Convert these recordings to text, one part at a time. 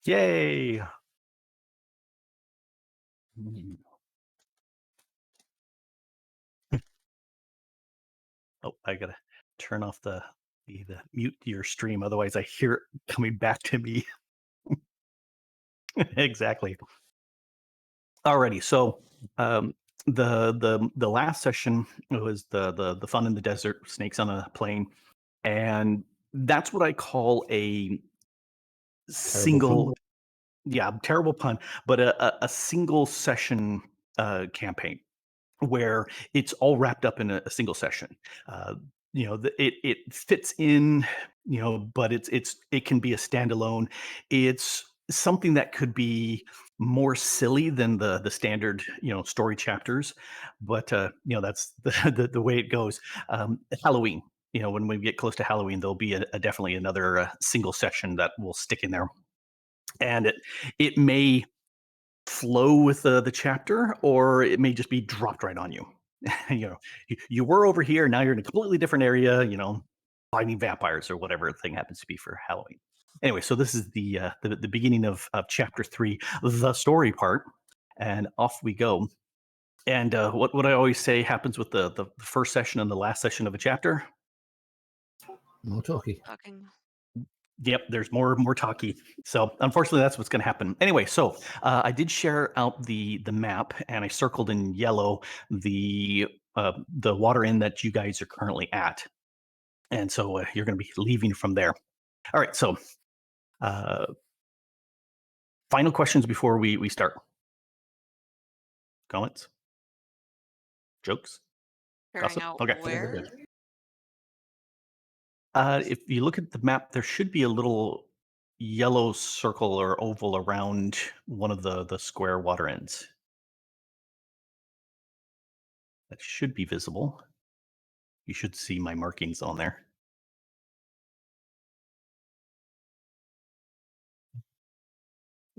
Yay! Mm. Oh, I gotta turn off the mute your stream, otherwise I hear it coming back to me. Exactly. Alrighty, so the last session was the fun in the desert, snakes on a plane, and that's what I call a Terrible pun. single, yeah, terrible pun, but a single session campaign, where it's all wrapped up in a single session. Uh, it fits in, but it can be a standalone. It's something that could be more silly than the standard story chapters, but that's the way it goes. Halloween. When we get close to Halloween, there'll be definitely another single session that will stick in there, and it may flow with the chapter, or it may just be dropped right on you. You were over here, now you're in a completely different area, fighting vampires or whatever thing happens to be for Halloween. Anyway, so this is the beginning of chapter 3, the story part, and off we go. And what I always say happens with the first session and the last session of a chapter. More talky. Talking. Yep, there's more talky. So unfortunately, that's what's going to happen. Anyway, so I did share out the map, and I circled in yellow the water inn that you guys are currently at, and so you're going to be leaving from there. All right. So uh, final questions before we start. Comments, jokes, Figuring gossip. out Okay. where. If you look at the map, there should be a little yellow circle or oval around one of the square water ends. That should be visible. You should see my markings on there.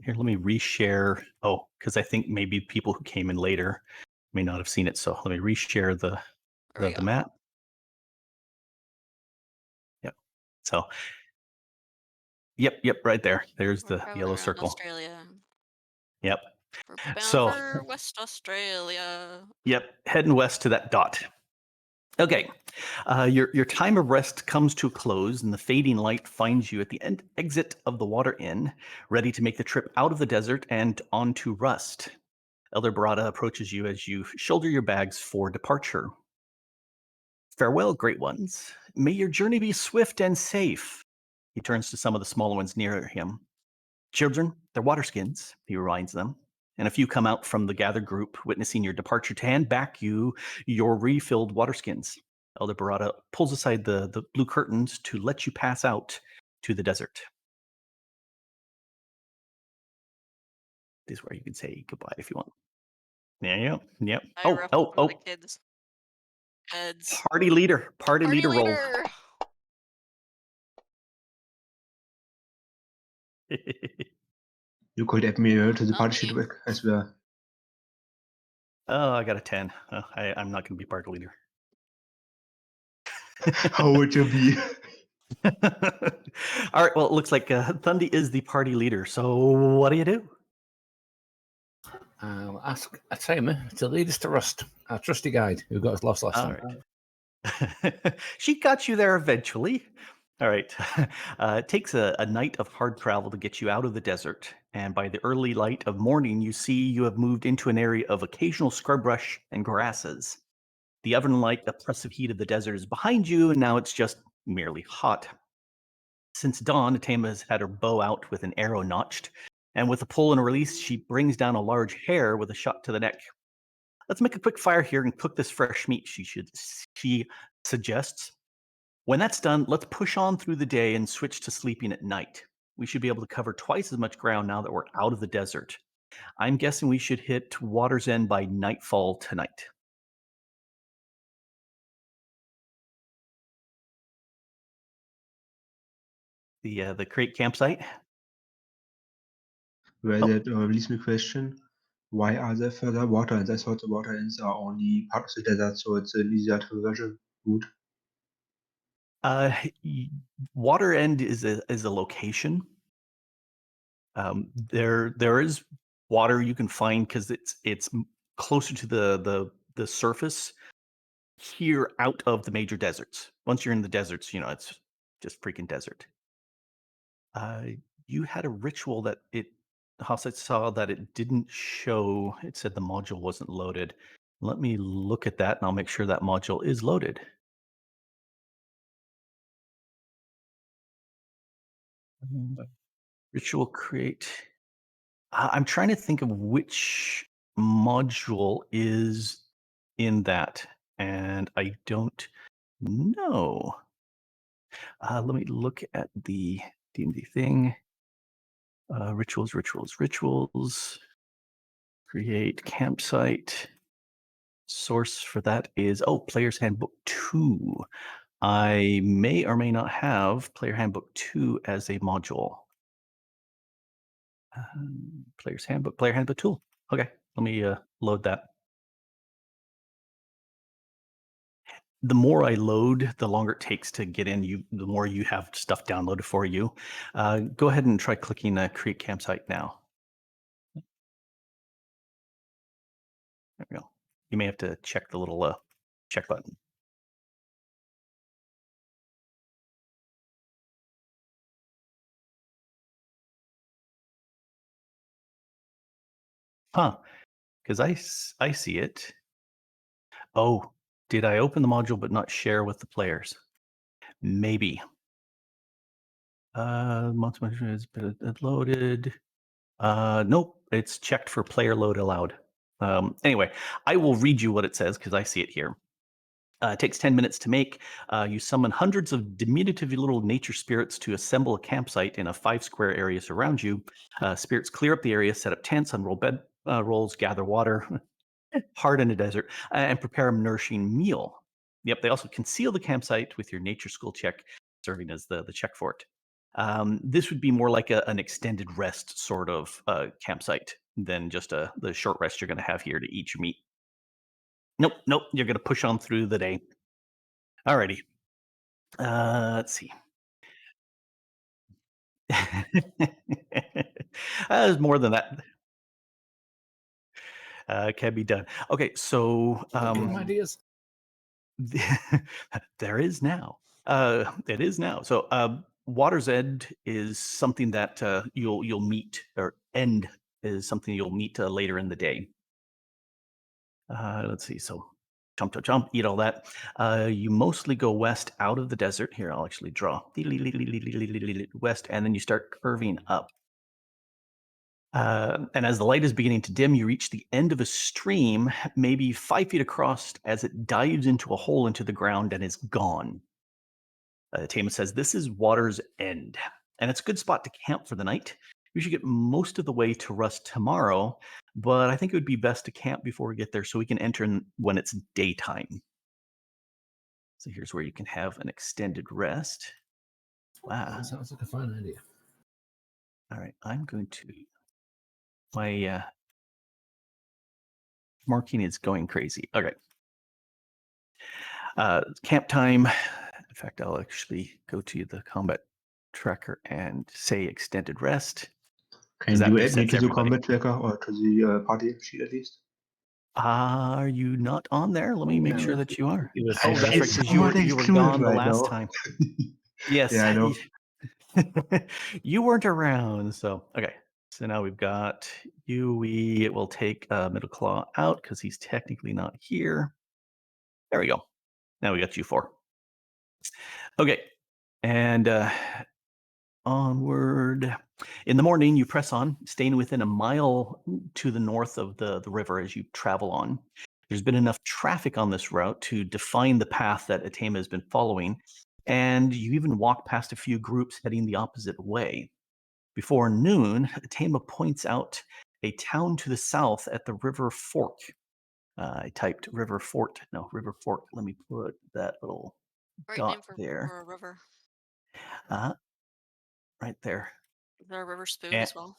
Here, let me reshare. Oh, because I think maybe people who came in later may not have seen it. So let me reshare There we the go. map. Yep. So, yep, right there. There's We're the traveling yellow around circle. Australia. Yep. We're bound So, for West Australia. yep, heading west to that dot. Okay, your time of rest comes to a close, and the fading light finds you at the exit of the water inn, ready to make the trip out of the desert and onto Rust. Elder Barada approaches you as you shoulder your bags for departure. Farewell, great ones. May your journey be swift and safe. He turns to some of the smaller ones near him. Children, they're water skins, he reminds them. And a few come out from the gathered group, witnessing your departure to hand back you your refilled water skins. Elder Barada pulls aside the blue curtains to let you pass out to the desert. This is where you can say goodbye if you want. Yeah, yep. I Oh, ruffled oh, one of the oh. kids' heads. Party leader. Party Party leader roll. leader! You could add me to the Not party sheet me. as well. Oh, I got a 10. I'm not going to be party leader. How would you be? All right. Well, it looks like Thundy is the party leader. So what do you do? I'll ask a tamer to lead us to Rust, our trusty guide who got us lost last All time. right. She got you there eventually. All right. It takes a night of hard travel to get you out of the desert. And by the early light of morning, you see you have moved into an area of occasional scrub brush and grasses. The oven-like oppressive heat of the desert is behind you, and now it's just merely hot. Since dawn, Atama has had her bow out with an arrow notched, and with a pull and a release, she brings down a large hare with a shot to the neck. Let's make a quick fire here and cook this fresh meat, she suggests. When that's done, let's push on through the day and switch to sleeping at night. We should be able to cover twice as much ground now that we're out of the desert. I'm guessing we should hit Water's End by nightfall tonight. The crate campsite. Well, Oh, that leaves me question. Why are there further water ends? I thought the water ends are only part of the desert, so it's an easier traversal route. Uh, Water End is a location. There is water you can find because it's closer to the surface here out of the major deserts. Once you're in the deserts, it's just freaking desert. You had a ritual that Hasset saw that it didn't show. It said the module wasn't loaded. Let me look at that and I'll make sure that module is loaded. Ritual create. I'm trying to think of which module is in that, and I don't know. Let me look at the D&D thing. Rituals. Create campsite. Source for that is Player's Handbook 2. I may or may not have Player Handbook 2 as a module. Player's Handbook, Player Handbook tool. Okay, let me load that. The more I load, the longer it takes to get in. The more you have stuff downloaded for you. Go ahead and try clicking Create Campsite now. There we go. You may have to check the little check button. Huh, because I see it. Oh, did I open the module but not share with the players? Maybe. Multi has been loaded. Nope, it's checked for player load allowed. Anyway, I will read you what it says because I see it here. It takes 10 minutes to make. You summon hundreds of diminutive little nature spirits to assemble a campsite in a 5 square area around you. Spirits clear up the area, set up tents, unroll bed rolls, gather water, hard in a desert, and prepare a nourishing meal. Yep, they also conceal the campsite with your nature school check, serving as the check for it. This would be more like an extended rest sort of campsite than just the short rest you're going to have here to eat your meat. Nope, you're going to push on through the day. Alrighty. Let's see. There's more than that. Can be done. Okay, so Game ideas. there is now. It is now. So Water's End is something that you'll meet, or End is something you'll meet later in the day. Let's see. So jump, eat all that. You mostly go west out of the desert. Here, I'll actually draw west, and then you start curving up. And as the light is beginning to dim, you reach the end of a stream, maybe 5 feet across, as it dives into a hole into the ground and is gone. Tama says, this is Water's End, and it's a good spot to camp for the night. We should get most of the way to Rust tomorrow, but I think it would be best to camp before we get there so we can enter when it's daytime. So here's where you can have an extended rest. Wow. That sounds like a fun idea. All right, I'm going to... My marking is going crazy. Okay. Camp time. In fact, I'll actually go to the combat tracker and say extended rest. Can you add me to the combat tracker or to the party sheet at least? Are you not on there? Let me make sure that you are. Oh, that's right, because you were gone the last time. Yes. Yeah, I know. You weren't around. So, okay. So now we've got you. It will take Middle Claw out because he's technically not here. There we go. Now we got you 4. Okay. And onward. In the morning, you press on, staying within a mile to the north of the river as you travel on. There's been enough traffic on this route to define the path that Atema has been following, and you even walk past a few groups heading the opposite way. Before noon, Atema points out a town to the south at the River Fork. I typed River Fort. No, River Fork. Let me put that little Great dot name for there. a river. Right there. Is there a river spoon as well?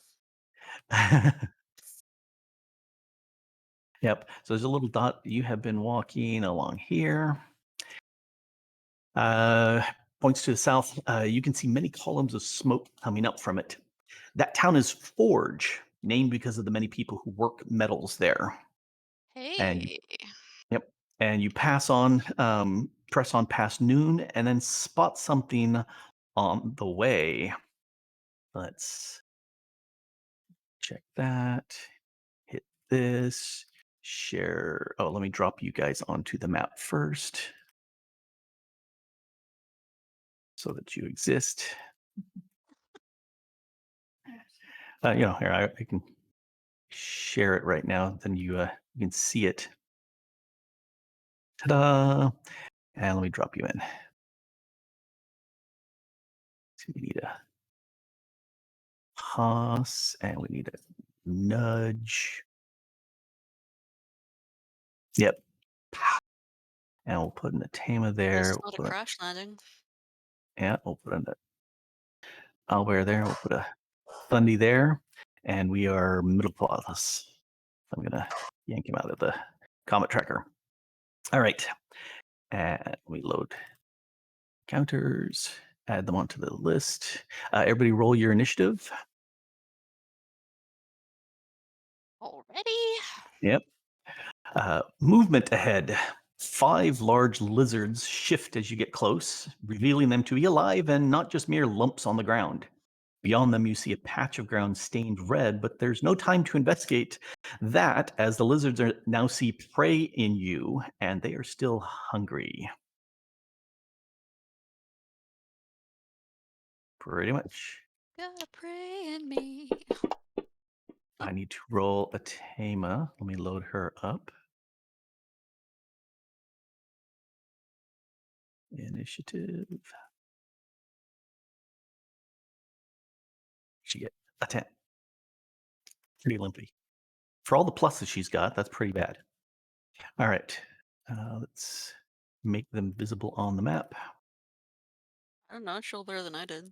Yep. So there's a little dot. You have been walking along here. Points to the south. You can see many columns of smoke coming up from it. That town is Forge, named because of the many people who work metals there. And you, Hey. yep, and you press on past noon, and then spot something on the way. Let's check that. Hit this. Share. Oh, let me drop you guys onto the map first so that you exist. Here I can share it right now. Then you can see it. Ta-da! And let me drop you in. So we need a Haas, and we need a nudge. Yep. And we'll put an Atama there. It's not a crash landing. We'll put an Owlbear there. We'll put a Thundy there. And we are middle class. I'm going to yank him out of the Comet Tracker. All right. And we load counters, add them onto the list. Everybody roll your initiative. Already? Yep. Movement ahead. 5 large lizards shift as you get close, revealing them to be alive and not just mere lumps on the ground. Beyond them, you see a patch of ground stained red, but there's no time to investigate that as the lizards now see prey in you, and they are still hungry. Pretty much. Gotta pray in me. I need to roll a Tama. Let me load her up. Initiative. She get a 10. Pretty limpy. For all the pluses she's got, that's pretty bad. All right. Let's make them visible on the map. I don't know, she'll better than I did.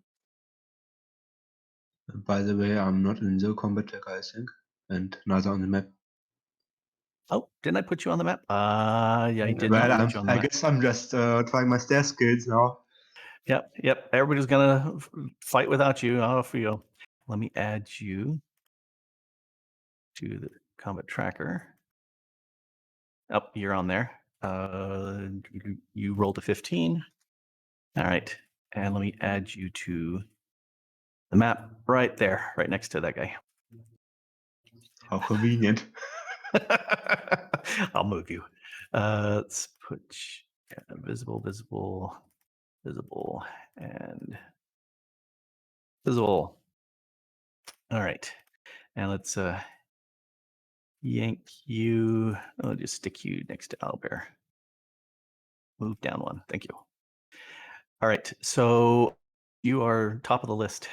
By the way, I'm not in the combat tracker, I think, and neither on the map. Oh, didn't I put you on the map? Yeah, I did not Well, put you on the I map. guess I'm just trying my stair skills now. Yep. Everybody's gonna fight without you. Off you go. Let me add you to the combat tracker. Oh, you're on there. You rolled a 15. All right, and let me add you to the map right there, right next to that guy. How convenient. I'll move you. Let's put visible, and visible. All right, and let's yank you. I'll just stick you next to Owlbear. Move down one. Thank you. All right, so you are top of the list.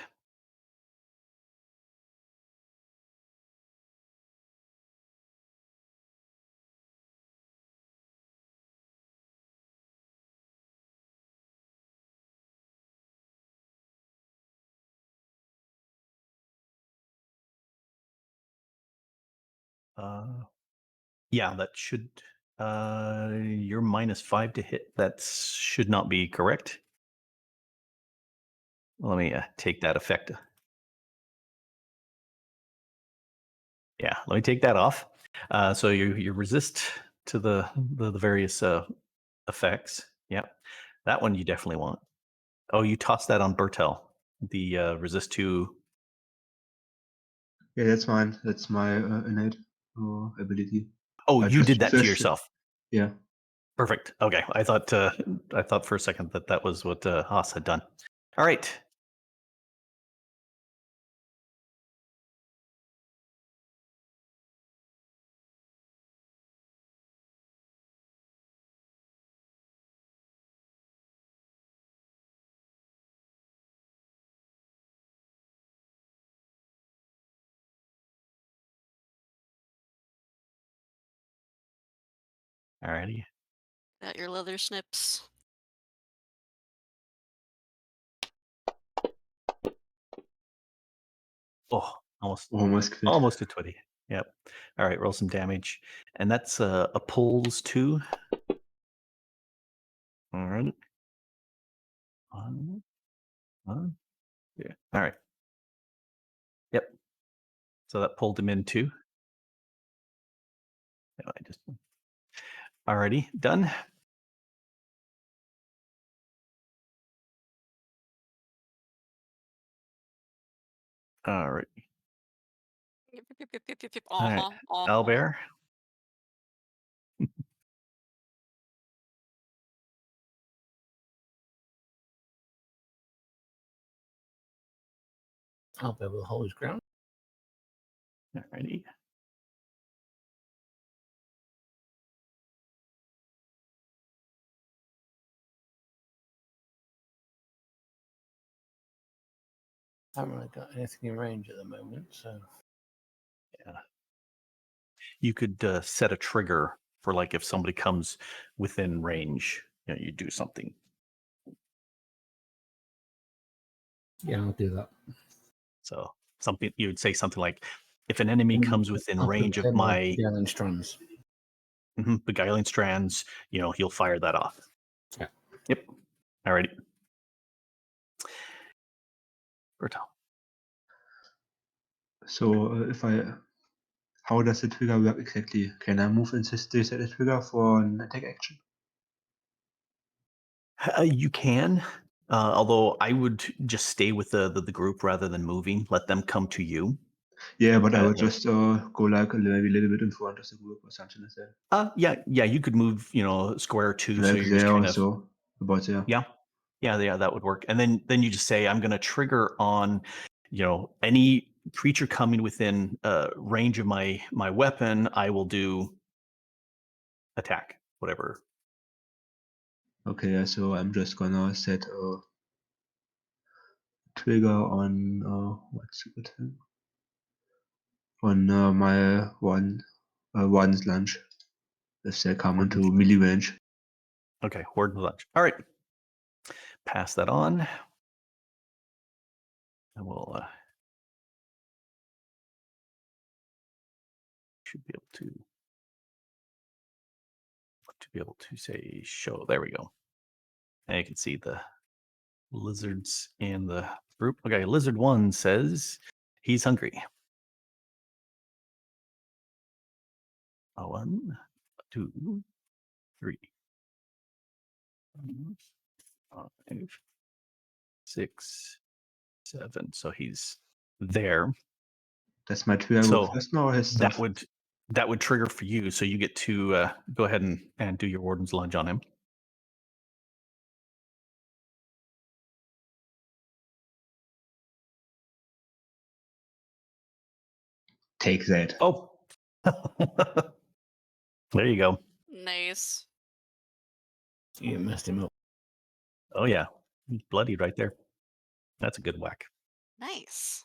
Yeah, that should. You're -5 to hit. That should not be correct. Let me take that effect. Yeah, let me take that off. So you resist to the various effects. Yep, that one you definitely want. Oh, you tossed that on Bertel. The resist to. Yeah, that's mine. That's my innate ability. Oh, I you just did use that to this. yourself. Yeah. Perfect. Okay, I thought for a second that was what Haas had done. All right. All righty. Got your leather snips. Oh, Almost crit. almost a 20. Yep. All right, roll some damage, and that's a pulls 2. All right. Yeah. All right. So that pulled him in too. No, I just already done. All right. Yep, yep, yep, yep, yep, yep. All right. Uh-huh, uh-huh. Owlbear. Albert will hold his ground. Alrighty. Haven't really got anything in range at the moment, so Yeah. You could set a trigger for like if somebody comes within range, you do something. yeah, I'll do that. So something you would say something like, if an enemy And comes within I'll range of prepare my my Galen strands. beguiling strands, he'll fire that off. Yeah. Yep. Alrighty. Berto. So how does the trigger work exactly? Can I move and still set a trigger for an attack action? You can, although I would just stay with the group rather than moving. Let them come to you. Yeah, but I would Uh, just go like maybe a little bit in front of the group or something like that. Yeah. You could move, square or two, so Like you're just there kind or of so. About there. yeah, that would work. And then you just say, I'm going to trigger on, any creature coming within range of my weapon. I will do attack, whatever. Okay, so I'm just gonna set a trigger on what's it on my one's lunge if they come Warden's into melee range. Okay, Warden's lunge. All right, pass that on, and we'll should be able to say show. There we go. And you can see the lizards in the group. Okay, lizard 1 says he's hungry. 1, 2, 3, 4, 5, 6, 7. So he's there. Does my trigger go So first now or his that stuff? would trigger for you. So you get to go ahead and do your Warden's lunge on him. Take that. Oh, there you go. Nice. You messed him up. Oh yeah, he's bloodied right there. That's a good whack. Nice.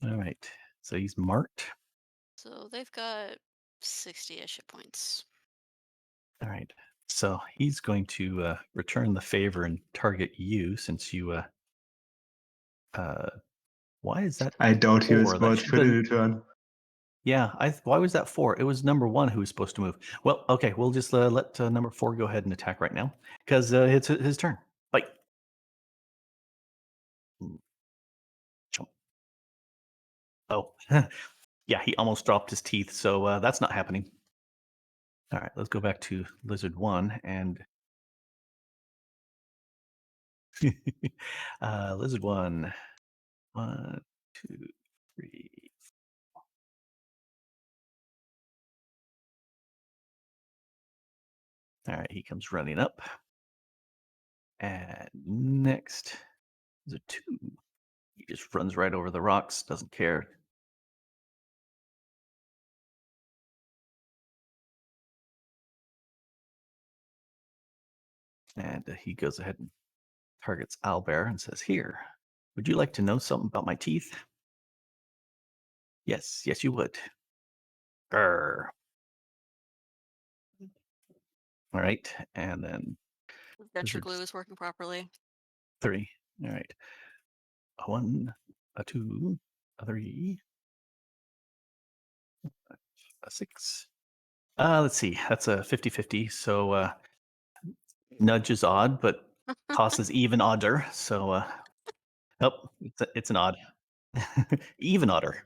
All right, so he's marked. So they've got 60-ish hit points. All right, so he's going to return the favor and target you since you. Why is that? I doubt he will 4? That spot should have been. return. Yeah, why was that 4? It was number 1 who was supposed to move. Well, okay, we'll just let number 4 go ahead and attack right now because it's his turn. Bite. Jump. Oh, yeah, he almost dropped his teeth, so that's not happening. All right, let's go back to Lizard 1 and Lizard 1. 1, 2, 3. All right, he comes running up. And next, Lizard 2. He just runs right over the rocks, doesn't care. And he goes ahead and targets Owlbear and says, "Here, would you like to know something about my teeth?" Yes, you would. Grr. All right, and then Adventure glue Lizard is working properly. 3. All right, a 1, a 2, a 3, a 6. Let's see, that's a 50-50. So nudge is odd, but toss is even odder. So oh, it's an odd, even odder.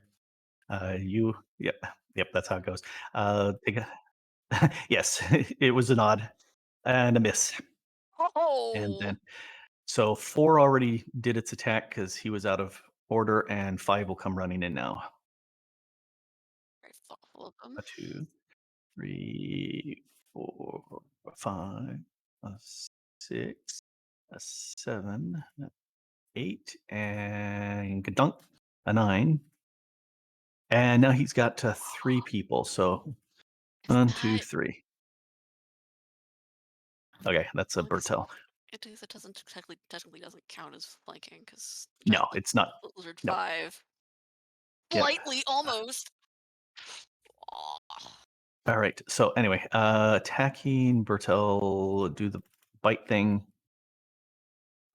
Yep, that's how it goes. Take yes, it was a nod and a miss. And Oh, then so 4 already did its attack because he was out of order, and 5 will come running in now. very thoughtful of them. A 2, 3, 4, 5, a 6, a 7, a 8, and gadunk, a 9. And now he's got 3 people. So Is 1, 2, that 3. Okay, that's a well, I guess Bertel. it doesn't technically doesn't count as flanking because No, it's not. Lizard Nope. 5. Yep. Slightly, almost. Aw. All right. So anyway, attacking Bertel, do the bite thing.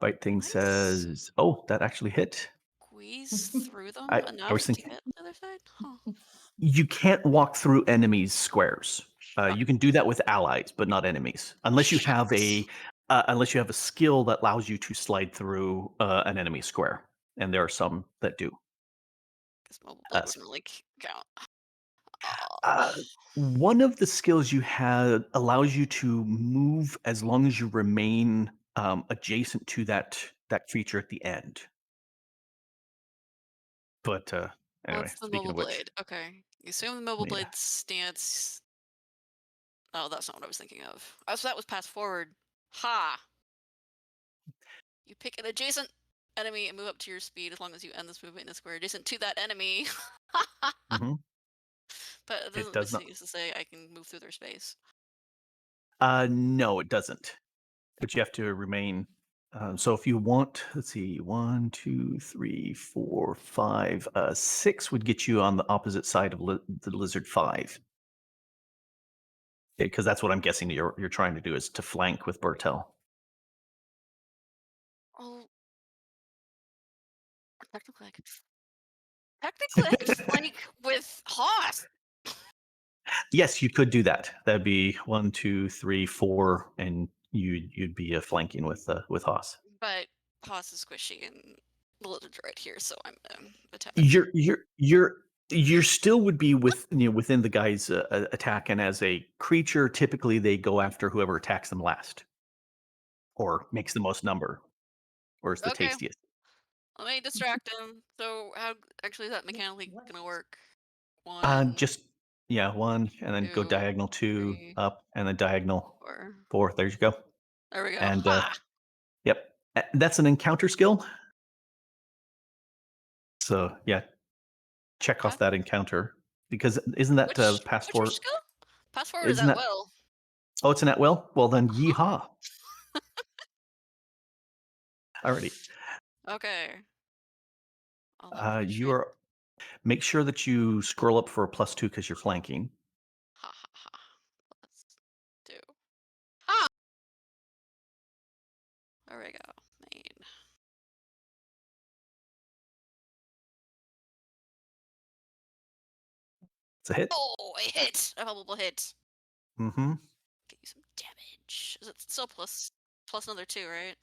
Bite thing Can I says, "Oh, that actually hit." squeeze through them I was enough to thinking get the other side? Huh. you can't walk through enemies' squares. You can do that with allies, but not enemies, Shucks. unless you have a skill that allows you to slide through an enemy square, and there are some that do. Guess mobile Uh, blade wouldn't really count. Uh, Aw. one of the skills you have allows you to move as long as you remain adjacent to that creature at the end. But anyway, What's the speaking mobile of which, blade? Okay. You assume the mobile yeah, blade stance. Oh, that's not what I was thinking of. Oh, so that was pass forward. Ha! You pick an adjacent enemy and move up to your speed as long as you end this movement in a square adjacent to that enemy. hmm But it it doesn't does basically not. used to say I can move through their space. No, it doesn't. But you have to remain. So if you want, let's see, 1, 2, 3, 4, 5, 6 would get you on the opposite side of the lizard 5. Because that's what I'm guessing you're trying to do is to flank with Bertel. Oh, technically I could. Technically, I could flank with Hoth, Yes, you could do that. That'd be 1, 2, 3, 4, and you'd be flanking with Haas. but Hoth is squishy and the lizard's right here, so I'm gonna attack. You're still would be within the guy's attack, and as a creature, typically they go after whoever attacks them last, or makes the most number, or is the Okay, tastiest. let me distract him. So how actually is that mechanically gonna work? One, Just yeah, 1, and then go two, diagonal 2 3, up, and then diagonal 4. 4. There you go. There we go. And Ha! yep, that's an encounter skill. So yeah, check Okay. off that encounter because isn't that pass Which for? skill? Pass forward is Isn't at that? will. Oh, it's an at will. Well then, Huh. yeehaw! Alrighty, Okay. I'll let him you shoot. are. Make sure that you scroll up for a +2 because you're flanking. Ha ha ha. Let's do. Ha! There we go. Main. It's a hit. Oh, a hit! A palpable hit. Mm-hmm. Get you some damage. Is it still plus another 2, right?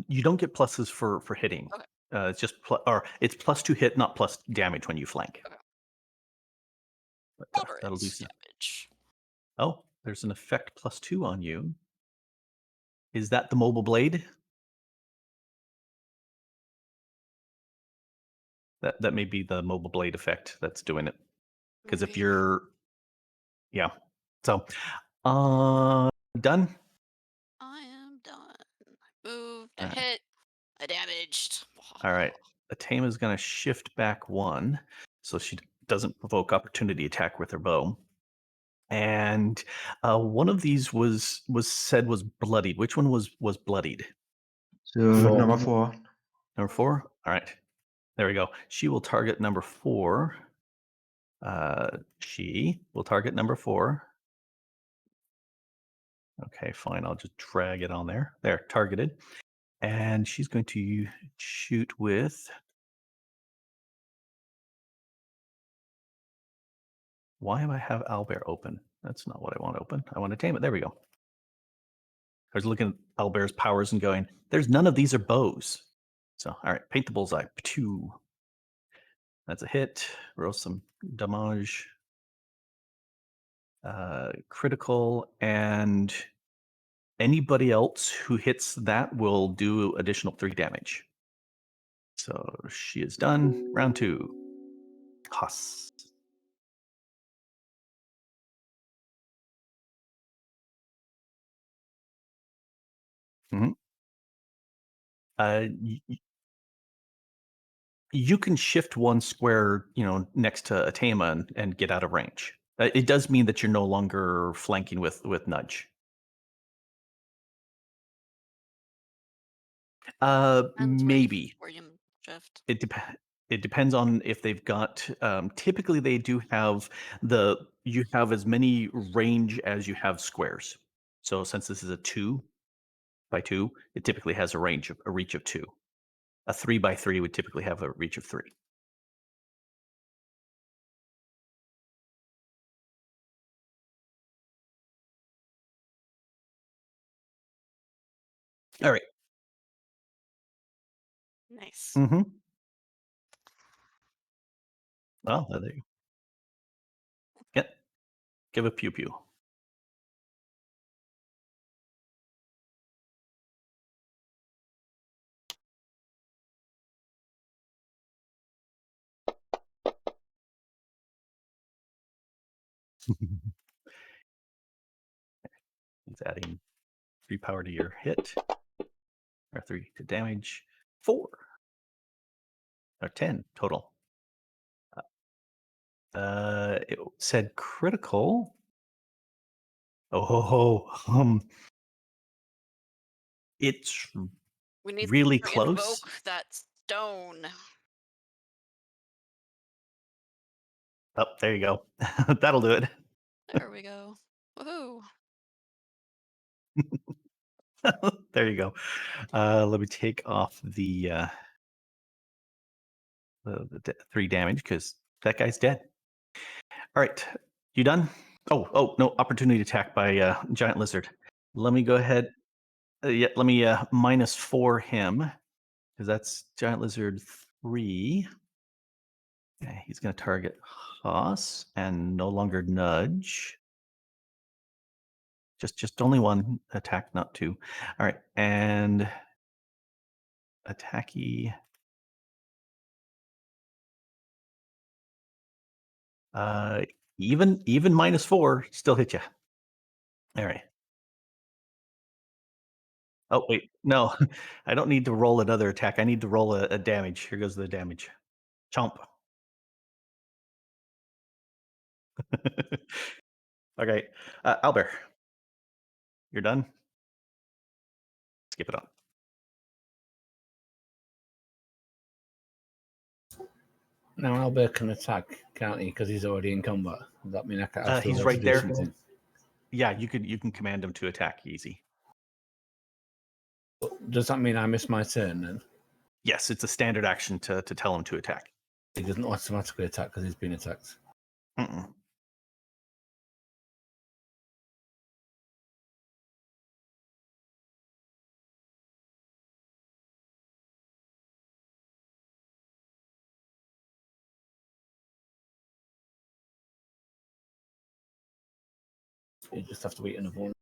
You don't get pluses for hitting. Okay. It's just or it's +2 hit, not plus damage when you flank. Okay. But that'll do Moderate so. damage. Oh, there's an effect +2 on you. Is that the mobile blade? That may be the mobile blade effect that's doing it. Because if Maybe. you're yeah. So done. I am done. Moved. I All right. hit. I damaged. All right. Atama's going to shift back 1 so she doesn't provoke opportunity attack with her bow. And one of these was said was bloodied. Which one was bloodied? So Four. number 4. Number 4? All right. There we go. She will target number 4. She will target number 4. Okay, fine. I'll just drag it on there. There, targeted. And she's going to shoot with. Why do I have Owlbear open? That's not what I want to open. I want to tame it. There we go. I was looking at Owlbear's powers and going, there's none of these are bows. So, all right, paint the bullseye. 2. That's a hit. Roll some damage. Critical, and anybody else who hits that will do additional 3 damage. So she is done. Round 2. Haas. Mhm. You can shift 1 square, next to Atama and get out of range. It does mean that you're no longer flanking with Depends where you maybe. shift. It depends on if they've got. Typically, they do have you have as many range as you have squares. So since this is a 2 by 2, it typically has a reach of 2. A 3 by 3 would typically have a reach of 3. All right. Nice. Mm-hmm. Well, there you go. Give a pew pew. He's adding 3 power to your hit, or 3 to damage. 4 or 10 total. It said critical. Oh, it's We need really to close. invoke that stone. Oh, there you go. That'll do it. There we go. Woohoo! There you go. Let me take off the 3 damage because that guy's dead. All right, you done? Oh, no, opportunity attack by giant lizard. Let me go ahead. Yeah, let me -4 him because that's giant lizard 3. Okay, he's going to target Haas and no longer nudge. Just only 1 attack, not 2. All right, and attacky. Even -4 still hit you. All right. Oh wait, no, I don't need to roll another attack. I need to roll a damage. Here goes the damage. Chomp. Okay, Albert, you're done. Skip it on. Now Albert can attack, can't he? Because he's already in combat. Does that mean I still He's have right to do there. something? Yeah, you can command him to attack easy. Does that mean I miss my turn then? Yes, it's a standard action to tell him to attack. He doesn't automatically attack because he's been attacked. Mm-mm. You just have to wait another one.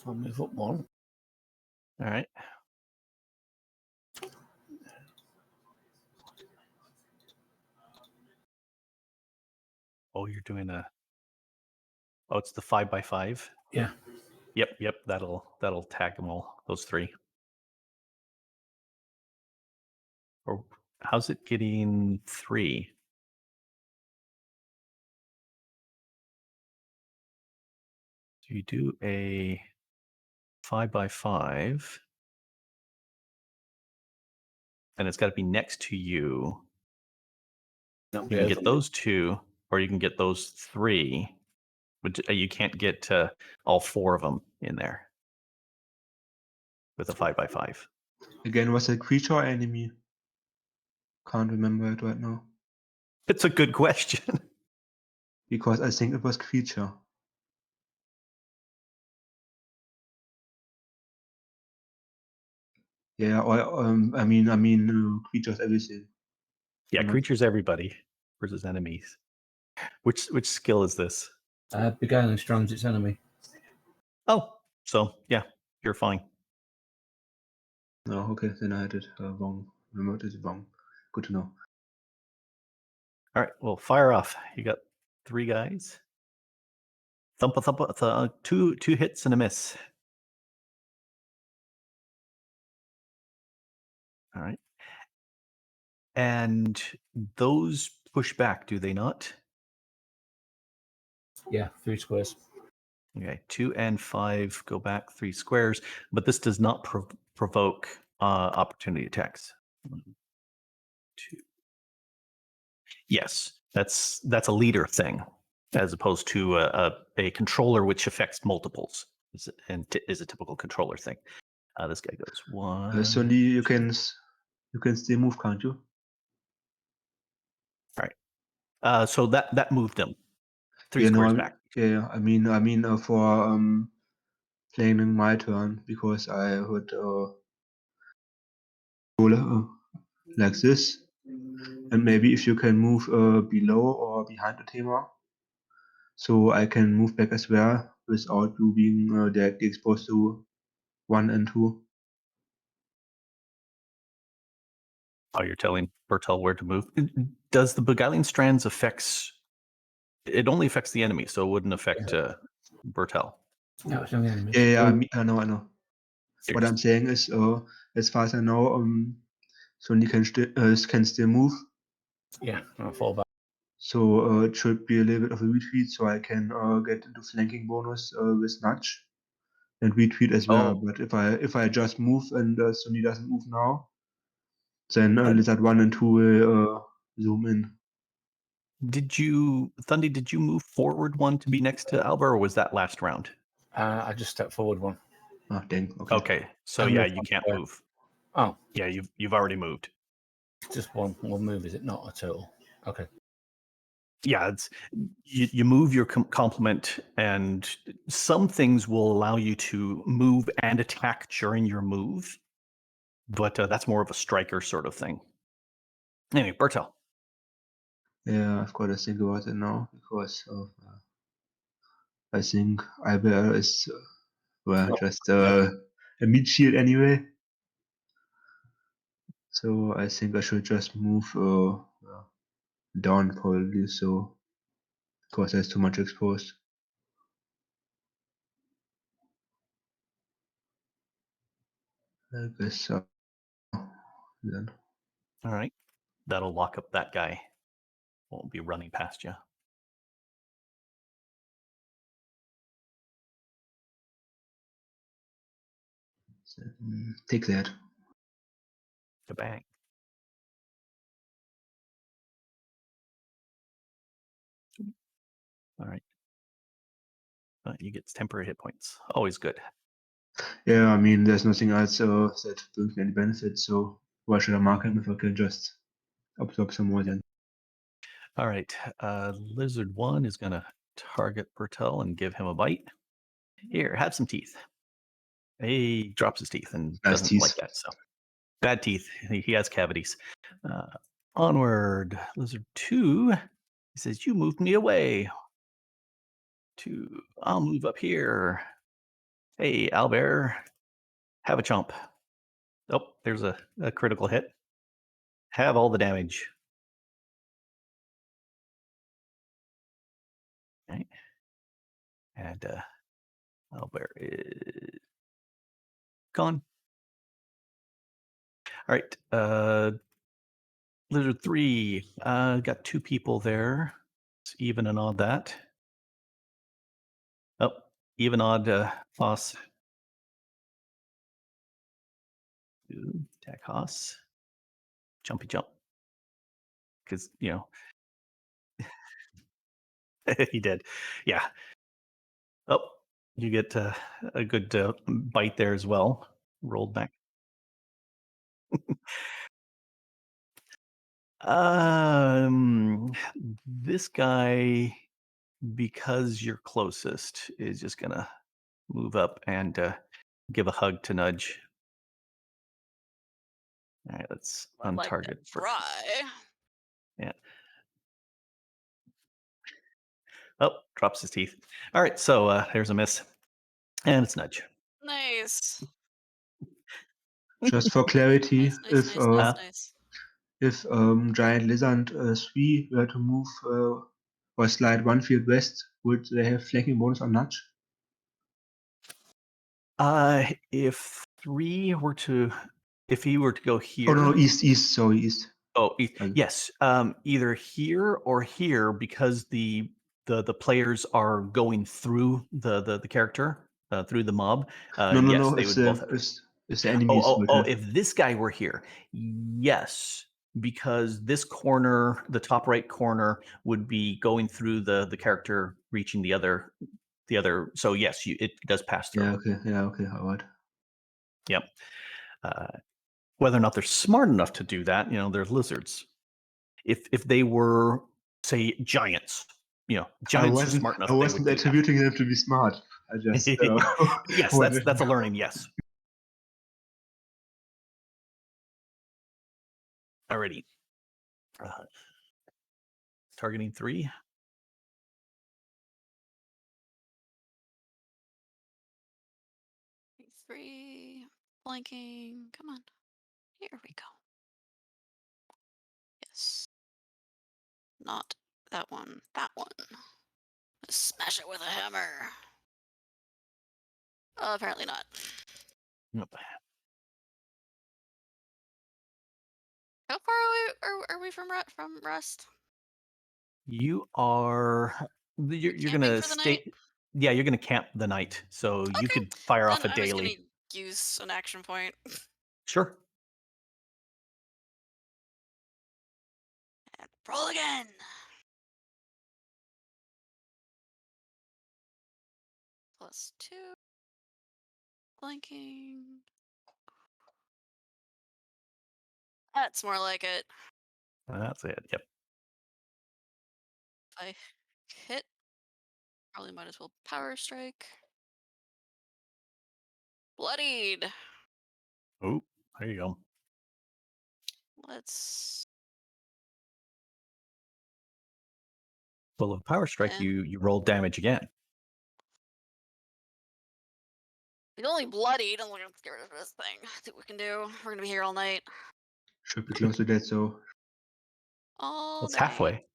I'll move up 1. All right. Oh, you're doing a. Oh, it's the 5 by 5. Yeah. Yep. That'll tag them all. Those 3. Or how's it getting 3? So you do a 5 by 5, and it's got to be next to you. You can get those 2, or you can get those 3, but you can't get all 4 of them in there. with a 5x5. Again, was it creature or enemy? Can't remember it right now. It's a good question. Because I think it was creature. Yeah, or creatures, everything. Yeah, I'm not- creatures everybody versus enemies. Which skill is this? Beguiling Strong's its enemy. Oh, so yeah, you're fine. No, okay, then I had it wrong. Remembered it wrong. Good to know. All right, well, fire off. You got 3 guys. Thumpa, two hits and a miss. All right. And those push back, do they not? Yeah, 3 squares. Okay, 2 and 5 go back 3 squares, but this does not provoke opportunity attacks. 1, 2. Yes, that's a leader thing, as opposed to a controller, which affects multiples, and is a typical controller thing. This guy goes 1. Sunny, you can still move, can't you? All right. So that moved him 3 Yeah, no, squares back. yeah, for playing my turn, because I heard like this, and maybe if you can move below or behind the Thema, so I can move back as well without you being directly exposed to 1 and 2. Oh, you're telling Bertel where to move. Does the beguiling strands affects? It only affects the enemy, so it wouldn't affect Bertel. No, it's only enemies. Yeah, I know. What I'm saying is, as far as I know, Sony can still move, Yeah, I'll fall back. so it should be a little bit of a retreat, so I can get into flanking bonus with nudge and retreat as well. Oh. But if I just move and Sony doesn't move now, then Uh, Lizard 1 and 2 will zoom in. Thundy, did you move forward 1 to be next to Alba, or was that last round? I just stepped forward 1. Oh, dang. Okay. Okay, so I yeah, moved you 1 can't square. move. Oh, Yeah, you've already moved. just one move, is it? Not a total. Okay. Yeah, it's you move your complement, and some things will allow you to move and attack during your move, but that's more of a striker sort of thing. Anyway, Bertel. Yeah, I've got to think about it now, because I think Albert is just a mid shield anyway. So I think I should just move down probably, so because there's too much exposed. I guess so. Then All right, that'll lock up that guy. Won't be running past you. take that. Kabang. All right. You get temporary hit points. Always good. Yeah, I mean, there's nothing else that brings me any benefit, so why should I mark him if I can just absorb some more then? All right. Lizard 1 is going to target Bertel and give him a bite. Here, have some teeth. He drops his teeth and Nice doesn't teeth. like that. So bad teeth. He has cavities. Onward. Lizard 2. He says, you moved me away. 2. I'll move up here. Hey, Albert. Have a chomp. Oh, there's a critical hit. Have all the damage. Okay. And Albert is gone. All right. Lizard 3. Got 2 people there. It's even and odd that. Oh, even odd Foss. Attack Haas. Jumpy jump. Because, he did. Yeah. Oh, you get a good bite there as well. rolled back. This guy, because you're closest, is just gonna move up and give a hug to Nudge. All right, let's I'd like to untarget for try. yeah. Oh, drops his teeth. All right, so there's a miss, and it's Nudge. Nice. Just for clarity, Nice, nice, nice, nice, nice. if Giant Lizard 3 were to move or slide 1 field west, would they have flanking bonus on Nudge? If he were to go here. Oh no, east. Sorry, east. Oh, yes. Either here or here, because the players are going through the character through the mob. Yes, No. they would both. If the enemies would have. If this guy were here, yes, because this corner, the top right corner, would be going through the character, reaching the other. So yes, it does pass through. Yeah. Okay. All right. Yep. Whether or not they're smart enough to do that, they're lizards. If they were, say, giants, giants are smart enough. I They wasn't would do attributing them to be smart. I just. that. Yes, that's a learning. Yes. Alrighty. Targeting 3. Three. Blanking. Come on. Here we go. Yes. Not that one. That one. Smash it with a hammer. Apparently not. Nope. How far away are we from Rust? You are. You're gonna stay. Yeah, you're gonna camp the night, so you could fire off a I'm daily. just gonna use an action point. Sure. And roll again. +2. Blanking. That's more like it. That's it. Yep. If I hit, probably might as well power strike. Bloodied. Oh, there you go. Let's. Well, with power strike, you roll damage again. He's only bloodied. I'm gonna get rid of this thing. See what we can do. We're gonna be here all night. Should be close to that, so. All It's night. halfway.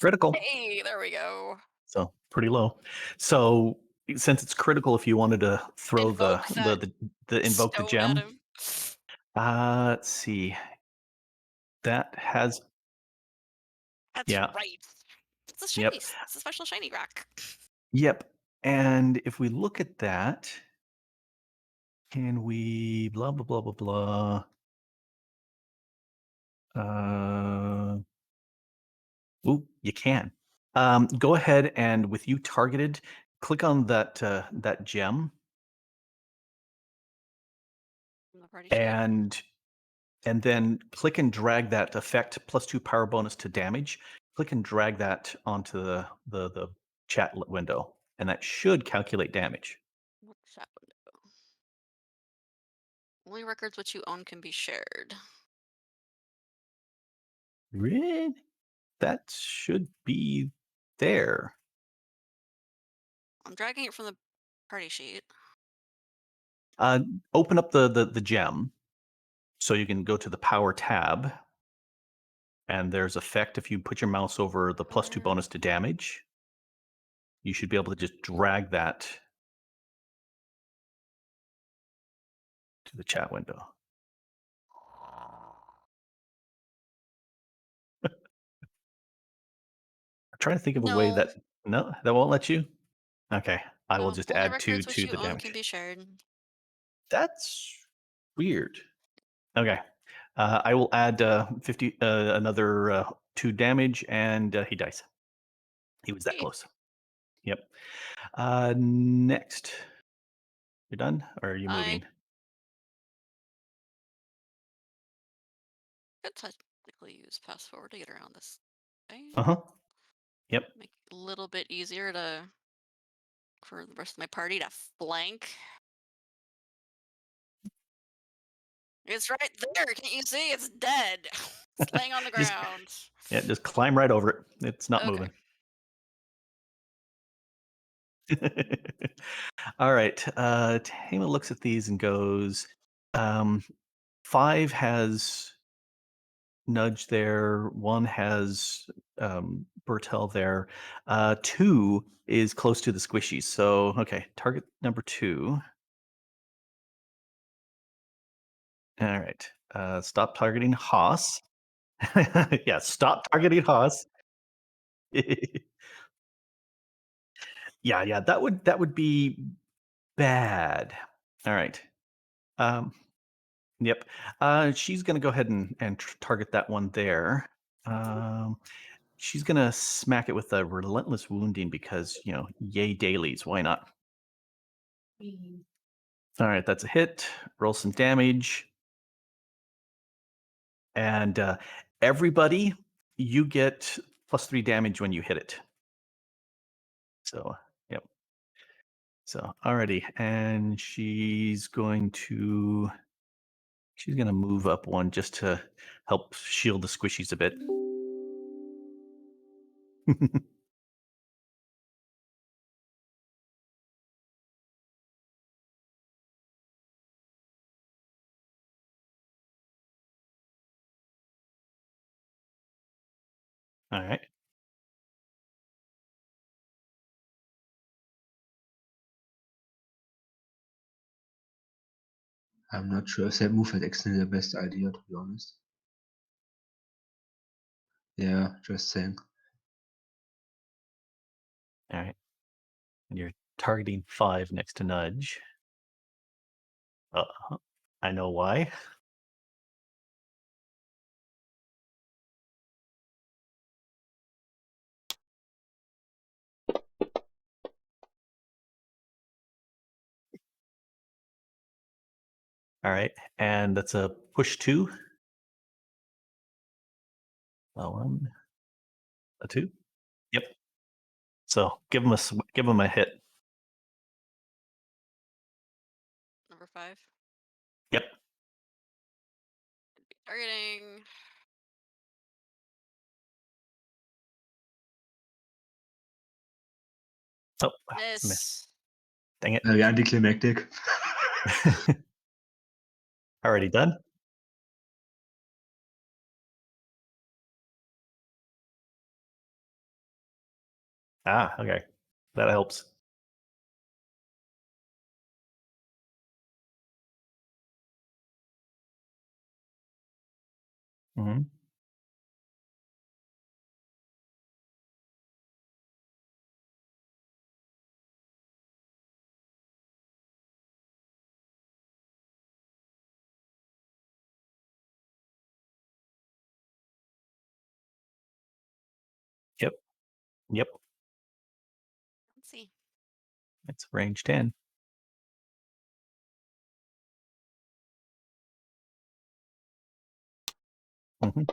Critical. Hey, there we go. So pretty low. So since it's critical, if you wanted to throw Invoke the invoke the stone at gem. him. Let's see. That has. That's right. It's a shiny. Yep. It's a special shiny rock. Yep. And if we look at that, can we blah blah blah blah blah? Ooh, you can. Go ahead and with you targeted, click on that gem. From the party sheet. And then click and drag that effect +2 power bonus to damage. Click and drag that onto the chat window, and that should calculate damage. What chat window? Only records which you own can be shared. Really? That should be there. I'm dragging it from the party sheet. Open up the gem, so you can go to the power tab, and there's effect. If you put your mouse over the +2 bonus to damage, you should be able to just drag that to the chat window. I'm trying to think of a way that that won't let you. Okay, I will just only add 2 records which to you the own damage. can be shared. That's weird. Okay, I will add 50 another 2 damage, and he dies. He was that close. Yep. Next. You're done, or are you moving? Could technically use pass forward to get around this thing. Yep. Make it a little bit easier for the rest of my party to flank. It's right there. Can't you see? It's dead. It's laying on the Just ground. just climb right over it. It's not Okay. moving. All right. Tama looks at these and goes, 5 has Nudge there. 1 has Bertel there. 2 is close to the squishies. So, okay, target number 2. All right. Stop targeting Haas. Yeah, stop targeting Haas. Yeah, that would be bad. All right. Um, yep. She's gonna go ahead and target that one there. She's gonna smack it with a relentless wounding because yay dailies. Why not? All right, that's a hit. Roll some damage, and everybody, you get +3 damage when you hit it. So, yep. So, alrighty, and she's gonna move up one just to help shield the squishies a bit. All right. I'm not sure if that move is actually the best idea, to be honest. Yeah, just saying. All right. And you're targeting 5 next to Nudge. I know why. All right, and that's a push 2. A 1, a 2. Yep. So give him a hit. Number 5. Yep. Targeting. Oh, Miss. miss. Dang it. Very anticlimactic. Already done? Okay. That helps. Hmm. Yep. Yep. Let's see. It's range 10. Mhm.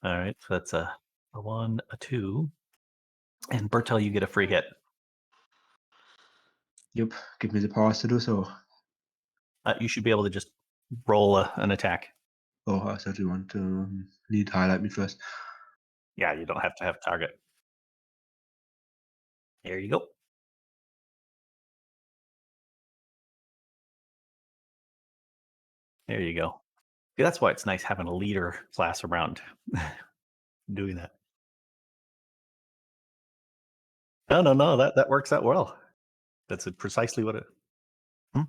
All right. So that's a 1, a 2. And Bertel, you get a free hit. Yep, give me the powers to do so. You should be able to just roll an attack. Oh, I thought you need to highlight me first. Yeah, you don't have to have target. There you go. There you go. Yeah, that's why it's nice having a leader class around doing that. No. That works out well. That's precisely what it. Hmm?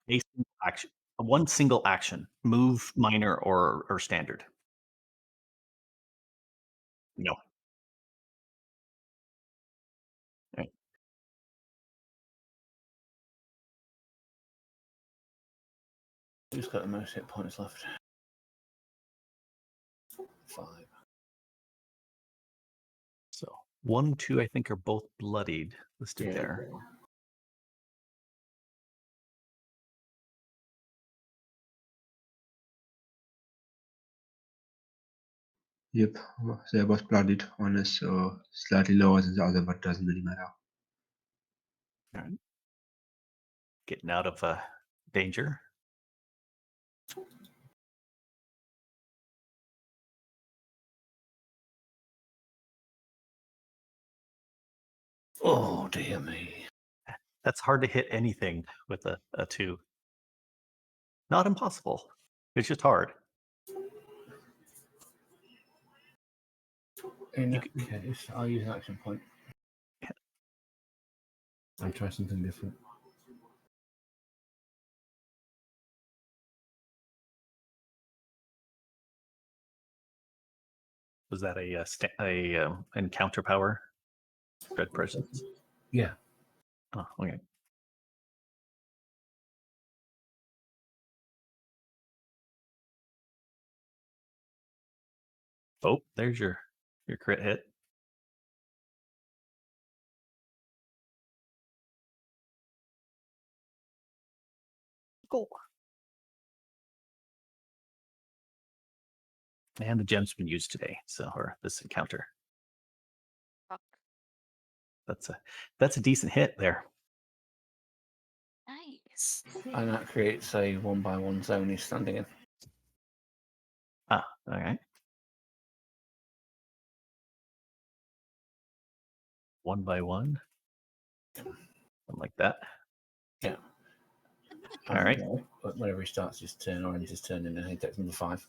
A single action. One single action. Move, minor, or standard. No. Right. Who's got the most hit points left? 5. 1, 2, I think, are both bloodied listed there. Yep, there was blooded. One is slightly lower than the other, but doesn't really matter. All right. Getting out of danger. Oh, dear me. That's hard to hit anything with a 2. Not impossible. It's just hard. In that case, I'll use an action point. Yeah. I'll try something different. Was that a encounter power? Dread presence? Yeah. Oh, okay. Oh, there's your crit hit. Cool. And the gem's been used today, or this encounter. Fuck. That's a decent hit there. Nice. And that creates a 1-by-1 zone he's standing in. Ah, all right. 1 by 1. Something like that. Yeah. All right. Whenever he starts his turn or ends his turn, and then he takes number 5.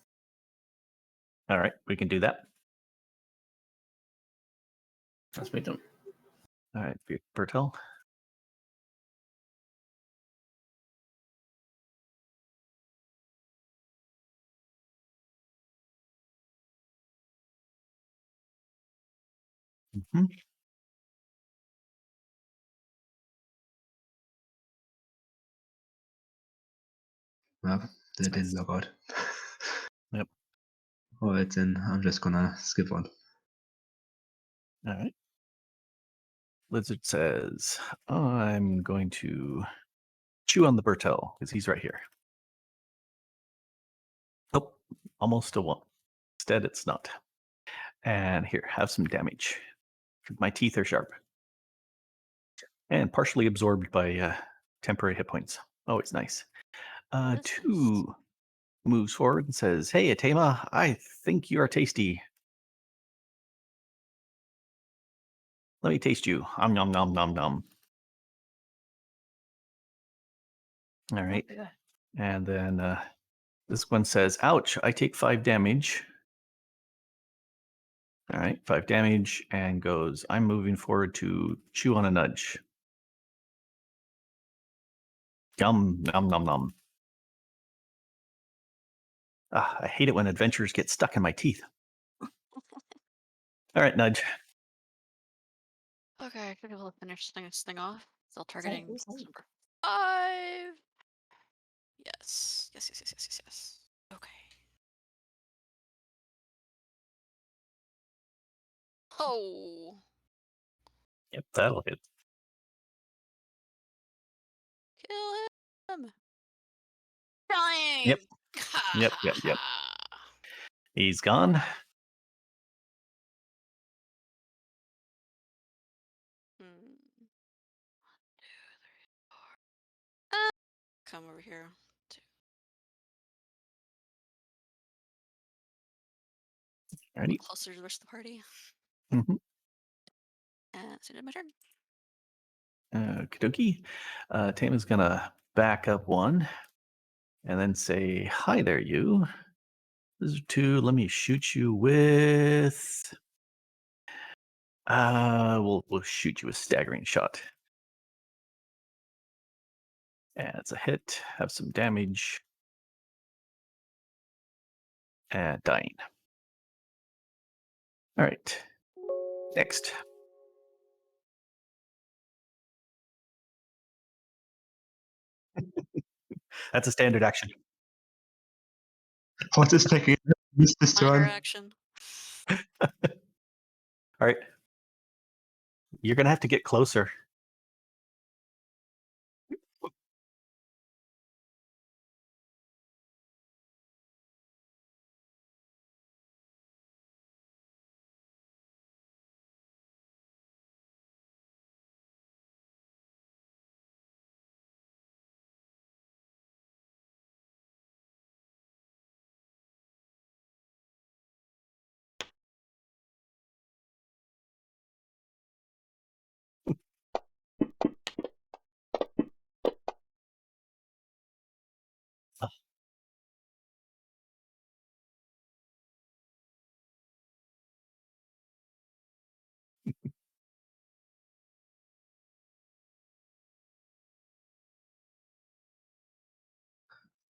All right, we can do that. That's me done. All right, Bertel. Mm-hmm. Well, that didn't work out. Yep. Alright, then I'm just gonna skip on. All right. Lizard says, I'm going to chew on the Bertel because he's right here. Oh, almost a 1. Instead, it's not. And here, have some damage. My teeth are sharp. And partially absorbed by temporary hit points. Always nice. What is 2 moves forward and says, hey, Atema, I think you are tasty. Let me taste you. Nom nom nom nom. All right. Okay. And then this one says, ouch, I take 5 damage. All right, 5 damage, and goes, I'm moving forward to chew on a nudge. Yum, nom nom nom. Ah, I hate it when adventures get stuck in my teeth. All right, nudge. Okay, I should be able to finish this thing off. Still targeting number 5. Yes. Yes, yes, yes, yes, yes, yes. Okay. Oh. Yep, that'll hit. Kill him. Dying. Yep. Yep. He's gone. Come over here. 2. Alrighty. Closer to the rest of the party. Mm-hmm. And so did my turn. Kadoki. Tama's gonna back up 1 and then say, hi there, you. This is 2. Let me shoot you with. We'll shoot you a staggering shot. And it's a hit. Have some damage. And dying. All right. Next. That's a standard action. What is taking this Minor turn? action. All right. You're gonna have to get closer.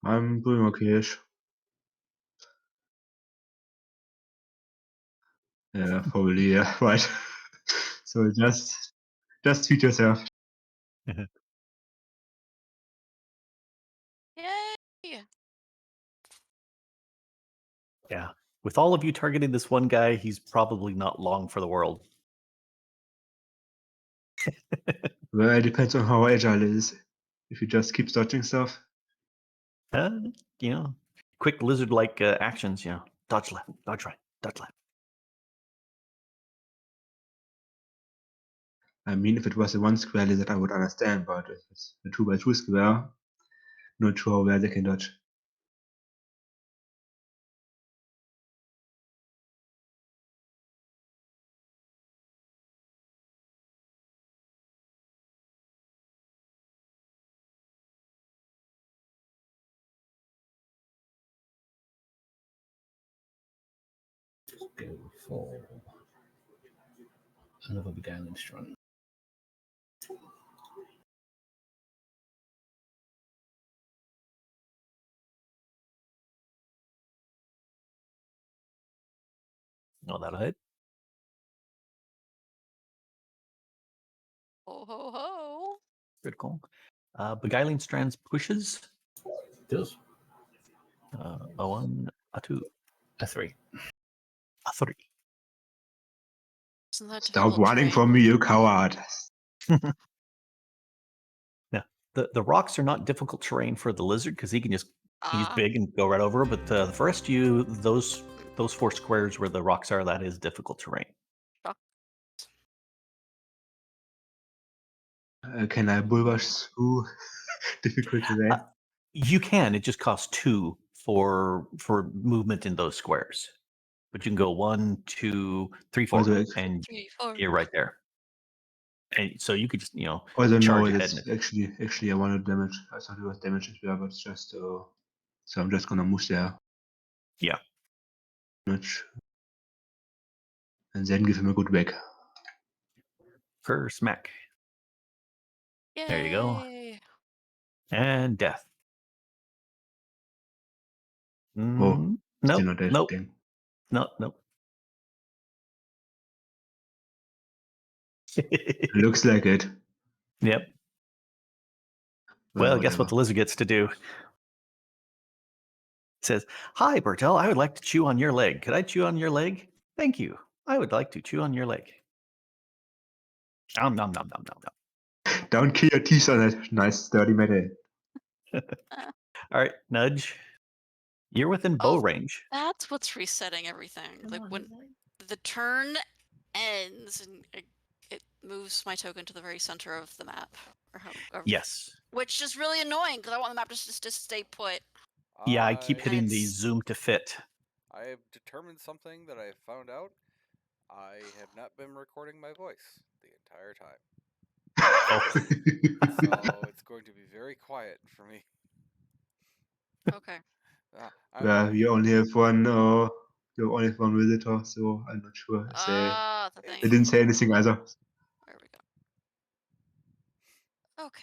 I'm doing okay-ish. Yeah, probably, yeah, right. So just treat yourself. Yay! Yeah. With all of you targeting this one guy, he's probably not long for the world. Well, it depends on how agile it is. If you just keep dodging stuff. Uh, you know, quick lizard-like actions. You know, dodge left, dodge right, dodge left. I mean, if it was a 1 square lizard, I would understand, but if it's a 2x2 square, not sure where they can dodge. Go for another beguiling strand. No, that'll hit. Ho ho ho! Critical. Beguiling strands pushes. Does A 1, a 2, a 3. a 3. Isn't that Stop difficult running terrain? from me, you coward. Yeah, the rocks are not difficult terrain for the lizard because he can just he's Ah, big and go right over. But the rest of you, those 4 squares where the rocks are, that is difficult terrain. Can I bulrush through difficult terrain? You can. It just costs 2 for movement in those squares. But you can go 1, 2, 3, 4, Also, and 3, 4. you're right there. And so you could just also charge no, ahead. that's actually I wanted damage. I thought it was damage as well, but it's just so I'm just gonna move there. Yeah. Damage. And then give him a good whack. For smack. Yay! There you go. And death. Oh, still Nope. not dead. Nope. Dang. Nope. Looks like it. Yep. Well, guess what Whatever. the lizard gets to do? It says, "Hi, Bertel. I would like to chew on your leg. Could I chew on your leg? Thank you. I would like to chew on your leg." Nom nom nom nom nom nom. Don't kill your teeth on it. Nice sturdy metal. All right, Nudge. You're within bow Oh, range. that's what's resetting everything. Like when the turn ends and it moves my token to the very center of the map, Yes. which is really annoying because I want the map just to stay put. Yeah, I keep hitting the It's- zoom to fit. I have determined something that I found out. I have not been recording my voice the entire time. Oh. So it's going to be very quiet for me. Okay. Yeah, you only have one visitor, so I'm not sure if Ah, the they thing. didn't say anything either. There we go. Okay.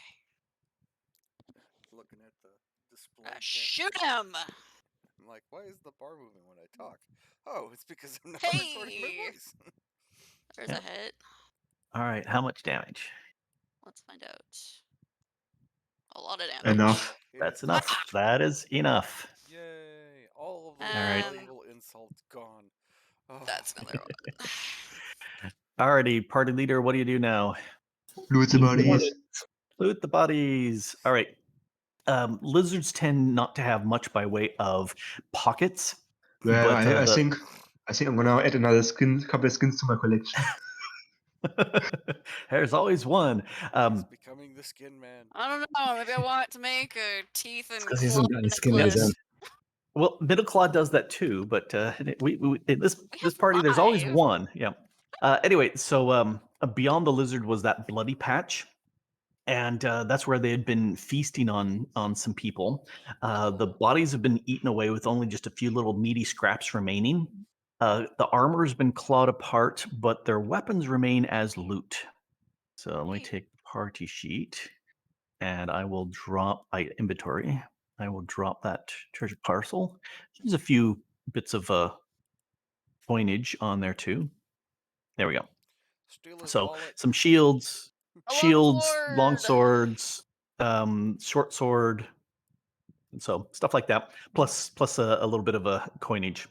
Looking at the display. Shoot him! I'm like, why is the bar moving when I talk? Oh, it's because I'm not Hey! recording my voice. There's Yep. a hit. All right, how much damage? Let's find out. A lot of damage. Enough. That's enough. That is enough. Yay! All of those All right. valuable insults gone. Oh. That's another one. Alrighty, party leader, what do you do now? Loot the bodies. Loot the bodies. All right. Lizards tend not to have much by way of pockets, Well, but I think I'm gonna add another couple of skins to my collection. there's always one. He's becoming the skin man. I don't know. Maybe I want to make a teeth and 'cause he's claw got any skin in his necklace. Well, Middle Claw does that too, but we in this have party, there's always 5. one. Yeah. Anyway, so beyond the lizard was that bloody patch, and that's where they had been feasting on some people. The bodies have been eaten away with only just a few little meaty scraps remaining. The armor has been clawed apart, but their weapons remain as loot. So let me Neat. take the party sheet, and I will drop inventory. I will drop that treasure parcel. There's a few bits of coinage on there too. There we go. Steal his So wallet. some shields, A long longsword! swords, short sword, and so stuff like that. Plus a little bit of a coinage.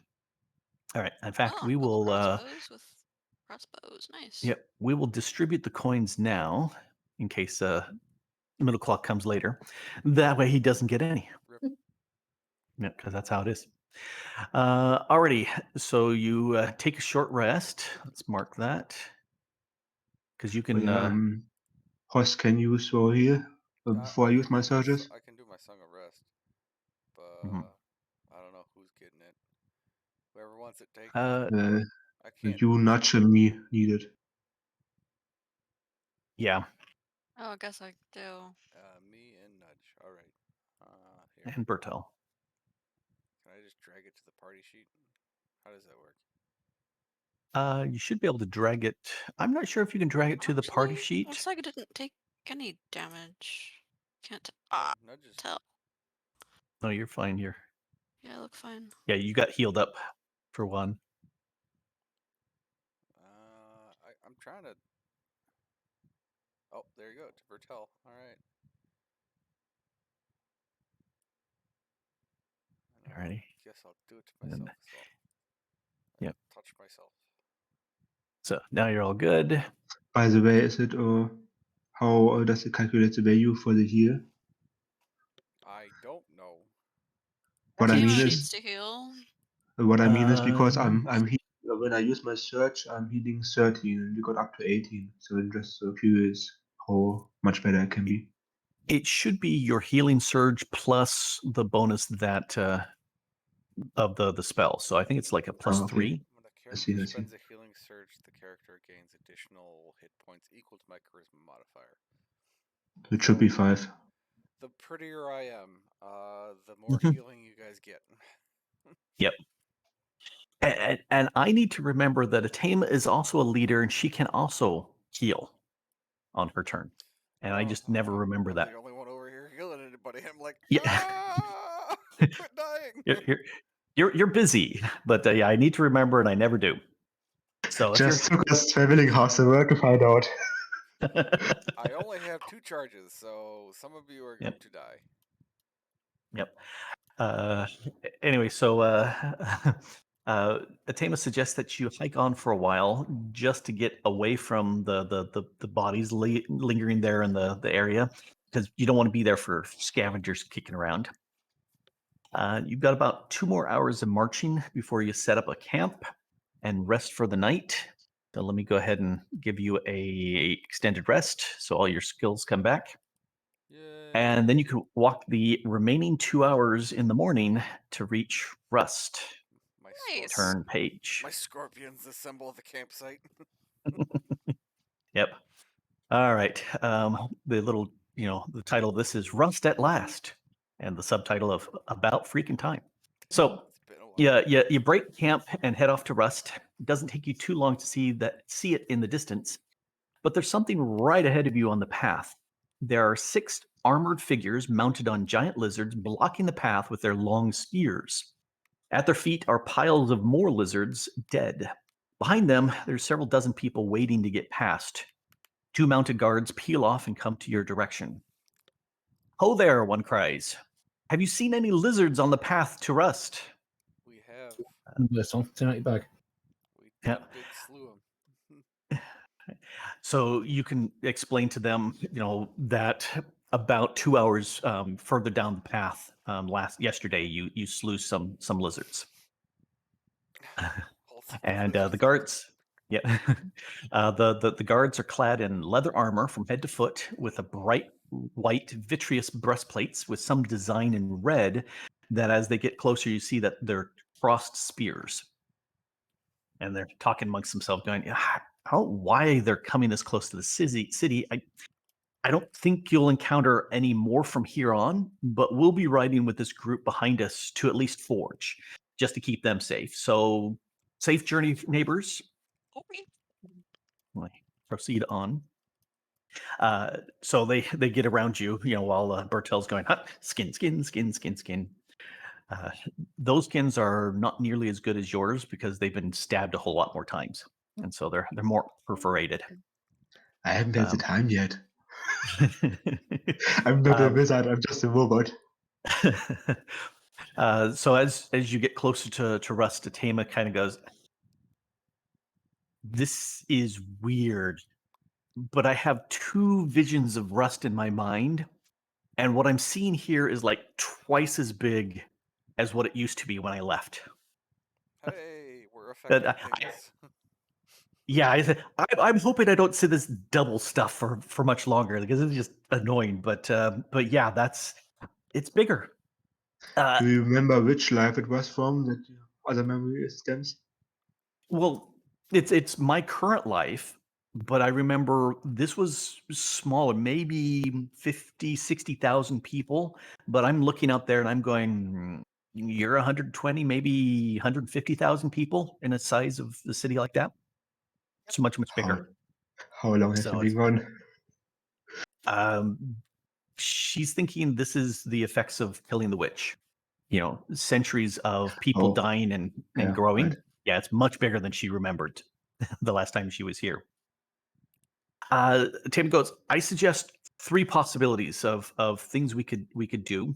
All right. In fact, Oh, we couple will. crossbows with crossbows. Nice. Yep, we will distribute the coins now, in case Middle Clock comes later. That way, he doesn't get any. Rip. Yeah, because that's how it is. Alrighty, so you take a short rest. Let's mark that. Because you can. Host can use for here before I use my surges. I can do my Song of Rest, but Mhm. I don't know who's getting it. Whoever wants it, take it. I can't. You nudge and me need it. Yeah, Oh, I guess I do. Me and Nudge. All right. Here. and Bertel. Can I just drag it to the party sheet? How does that work? You should be able to drag it. I'm not sure if you can drag it to the party Actually, sheet. looks like it didn't take any damage. Can't Nudge is. tell. No, you're fine here. Yeah, look fine. Yeah, you got healed up for one. I'm trying to. Oh, there you go. To Bertel. All right. Alrighty. Guess I'll do it to And myself then- as well. Yep. Touch myself. So now you're all good. By the way, is it how does it calculate the value for the heal? I don't know. What I Team mean sheets is to heal. because Um, I'm when I use my search, I'm healing 13, and we got up to 18. So I'm just curious how much better I can be. It should be your healing surge plus the bonus that of the spell. So I think it's like a plus Oh, okay. 3. When a I see, character I see. spends a healing surge, the character gains additional hit points equal to my charisma modifier. It should be 5. The prettier I am, the more healing you guys get. Yep. And I need to remember that Atama is also a leader, and she can also heal on her turn. And I just never remember I'm that. the only one over here healing anybody. I'm like, Yeah. ah, quit dying. You're busy, but yeah, I need to remember, and I never do. So if Just took us traveling half the world to find out. I only have 2 charges, so some of you are going to die. Yep. Anyway, so Atema suggests that you hike on for a while just to get away from the bodies lingering there in the area, because you don't want to be there for scavengers kicking around. You've got about 2 more hours of marching before you set up a camp and rest for the night. So let me go ahead and give you a extended rest, so all your skills come back. Yay. And then you can walk the remaining 2 hours in the morning to reach Rust. Nice. Turn page. My scorpions assemble the campsite. Yep. All right. The little, the title of this is Rust at Last, and the subtitle of About Freaking Time. So It's been a while. you break camp and head off to Rust. It doesn't take you too long to see it in the distance, but there's something right ahead of you on the path. There are 6 armored figures mounted on giant lizards blocking the path with their long spears. At their feet are piles of more lizards, dead. Behind them, there's several dozen people waiting to get past. 2 mounted guards peel off and come to your direction. Ho there, one cries. Have you seen any lizards on the path to Rust? We have. And this one, 290 bag. We Yeah. big slew them. So you can explain to them, that about 2 hours further down the path, yesterday, you slew some lizards, All the and the lizards. guards. Yeah, the guards are clad in leather armor from head to foot, with a bright white vitreous breastplates with some design in red. That as they get closer, you see that they're crossed spears, and they're talking amongst themselves, going, why they're coming this close to the city. I don't think you'll encounter any more from here on, but we'll be riding with this group behind us to at least Forge, just to keep them safe. So, safe journey, neighbors. Okay. Proceed on. So they get around you, while Bertel's going, skin, skin, skin, skin, skin. Those skins are not nearly as good as yours because they've been stabbed a whole lot more times, and so they're more perforated. I haven't had the Um, time yet. I'm not a wizard. I'm just a robot. So as you get closer to Rust, Tama kind of goes, "This is weird, but I have two visions of Rust in my mind, and what I'm seeing here is like twice as big as what it used to be when I left." Hey, we're But affecting things. I'm hoping I don't see this double stuff for much longer because it's just annoying. But yeah, it's bigger. Do you remember which life it was from that other memory stems? Well, it's my current life, but I remember this was smaller, maybe 50, 60,000 people. But I'm looking out there and I'm going, you're 120, maybe 150,000 people in a size of the city like that. It's much, much bigger. How long have you So been gone? she's thinking this is the effects of killing the witch. Centuries of people Oh, dying and yeah, growing. right. Yeah, it's much bigger than she remembered the last time she was here. Tim goes, I suggest three possibilities of things we could do.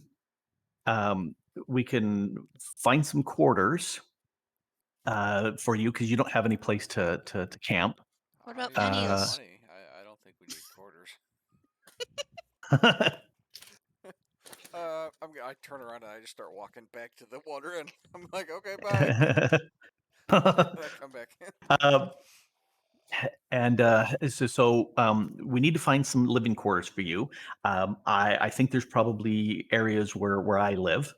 We can find some quarters for you because you don't have any place to camp. What about I got pennies? money. I don't think we need quarters. I turn around and I just start walking back to the water, and I'm like, okay, bye. And I come back. Um, And we need to find some living quarters for you. I think there's probably areas where I live.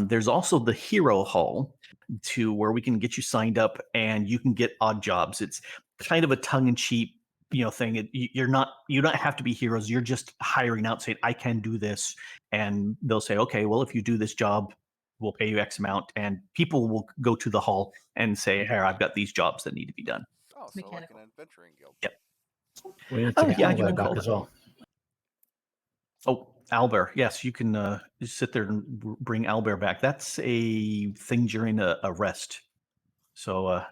There's also the Hero Hall, to where we can get you signed up and you can get odd jobs. It's kind of a tongue-in-cheek, thing. You don't have to be heroes. You're just hiring out, saying I can do this, and they'll say, okay, well, if you do this job, we'll pay you X amount, and people will go to the hall and say, here, I've got these jobs that need to be done. Oh, so like an adventuring guild. Yep. We need to get You Albert can back call as it. well. Oh, Albert. Yes, you can just sit there and bring Albert back. That's a thing during a rest. So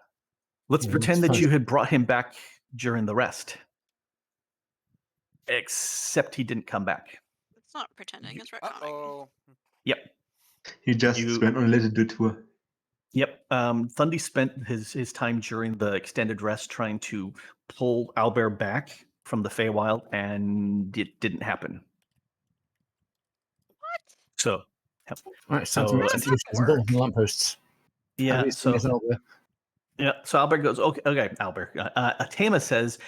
let's Yeah, pretend that's that you fine. had brought him back during the rest. Except he didn't come back. It's not pretending, it's retconning. Uh-oh. Yep. He just went on a little detour. Yep. Thundy spent his time during the extended rest trying to pull Albert back from the Feywild, and it didn't happen. What? So, yep. Right, it's time to So, make How some does that fuse and bulbs work? and lampposts. yeah. So, Albert. yeah, so Albert goes, okay, Albert. Atama says,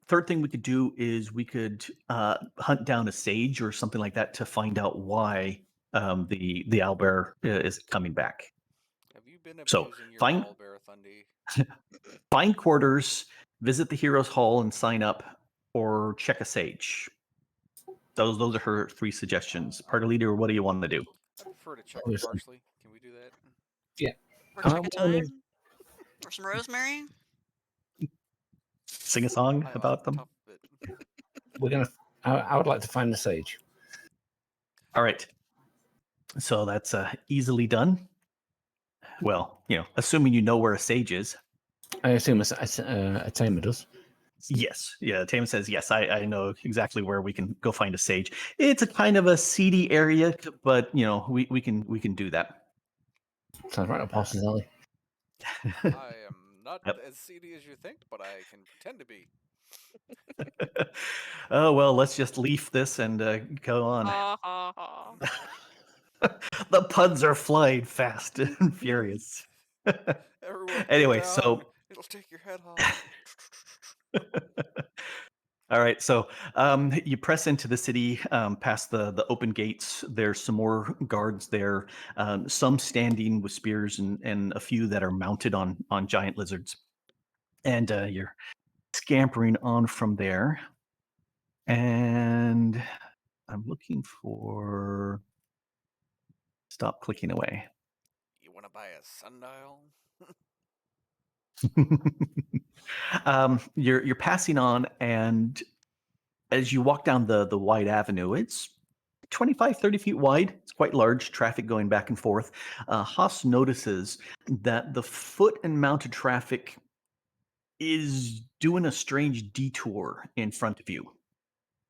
third thing we could do is we could hunt down a sage or something like that to find out why the Albert is coming back. Have you been So, abusing your fine. owlbear, Thundy? Find quarters, visit the Heroes Hall and sign up, or check a sage. Those are her three suggestions. Party leader, what do you want to do? I prefer to check Obviously. parsley. Can we do that? Or check a well, time? Or some rosemary? Sing a song I'm about them? tough, but we're gonna. I would like to find the sage. All right. So that's easily done. Well, assuming you know where a sage is. I assume a tamer does. Yes. Yeah. Tama says, yes, I know exactly where we can go find a sage. It's a kind of a seedy area, but we can do that. Sounds right up Parsons alley. I am not Yep. as seedy as you think, but I can pretend to be. Oh, well, let's just leaf this and go on. Ha ha ha. The puns are flying fast and furious. Everyone, Anyway, get down. so It'll take your head off. all right, so you press into the city past the open gates. There's some more guards there, some standing with spears and a few that are mounted on giant lizards. And you're scampering on from there. And I'm looking for... Stop clicking away. You want to buy a sundial? You're passing on, and as you walk down the wide avenue, it's 25, 30 feet wide. It's quite large, traffic going back and forth. Haas notices that the foot and mounted traffic is doing a strange detour in front of you.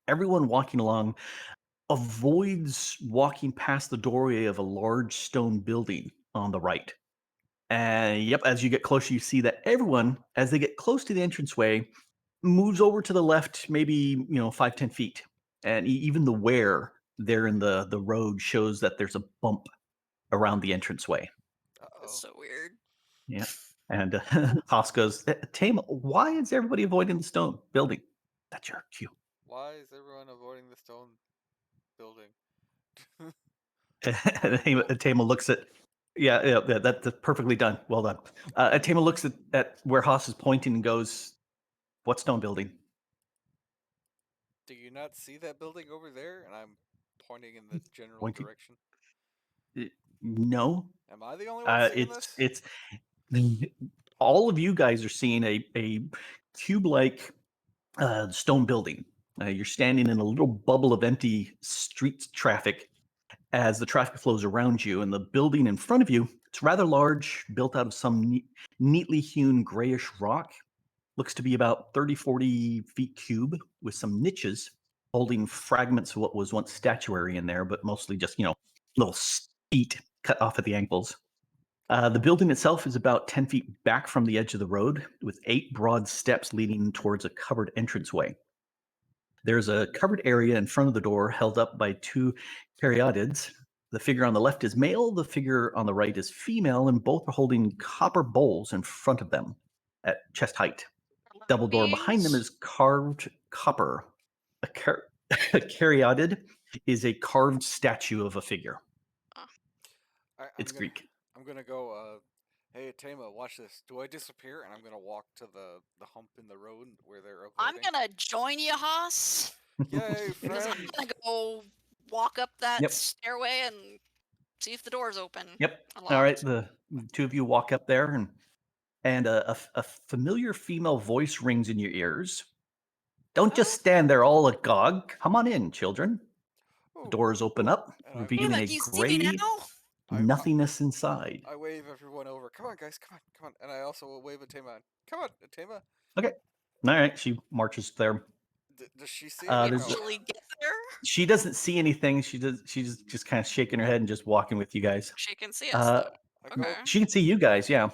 Everyone walking along avoids walking past the doorway of a large stone building on the right. And yep, as you get closer, you see that everyone, as they get close to the entranceway, moves over to the left, maybe 5-10 feet. And even the wear there in the road shows that there's a bump around the entranceway. That's Uh-oh. so weird. Yeah. And Haas goes, Tame, why is everybody avoiding the stone building? That's your cue. Why is everyone avoiding the stone building? And Tama looks at, yeah, that's perfectly done. Well done. And Tama looks at where Haas is pointing and goes, what stone building? Do you not see that building over there? And I'm pointing in the general Pointing. direction. No. Am I the only one seeing this? It's all of you guys are seeing a cube-like stone building. You're standing in a little bubble of empty street traffic as the traffic flows around you, and the building in front of you, it's rather large, built out of some neatly hewn grayish rock. Looks to be about 30, 40 feet cube with some niches holding fragments of what was once statuary in there, but mostly just, little feet cut off at the ankles. The building itself is about 10 feet back from the edge of the road, with 8 broad steps leading towards a covered entranceway. There's a covered area in front of the door held up by 2 caryatids. The figure on the left is male, the figure on the right is female, and both are holding copper bowls in front of them at chest height. Double door behind them is carved copper. A caryatid is a carved statue of a figure. It's Greek. I'm gonna go. Hey Tama, watch this. Do I disappear? And I'm gonna walk to the hump in the road where they're avoiding. I'm gonna join you, Haas. Yay, Because I'm friends! gonna go walk up that Yep. stairway and see if the door's open. Yep. Unlocked. All right. The 2 of you walk up there, and a familiar female voice rings in your ears. Don't just stand there all agog. Come on in, children. The doors open up, revealing a you see me gray now? nothingness inside. I wave everyone over. Come on, guys. Come on. And I also will wave at Tama. Come on, Tama. Okay. All right. She marches there. Does she see I it? actually get there. She doesn't see anything. She's just kind of shaking her head and just walking with you guys. She can see us though. I go, Okay. She can see you guys, yeah.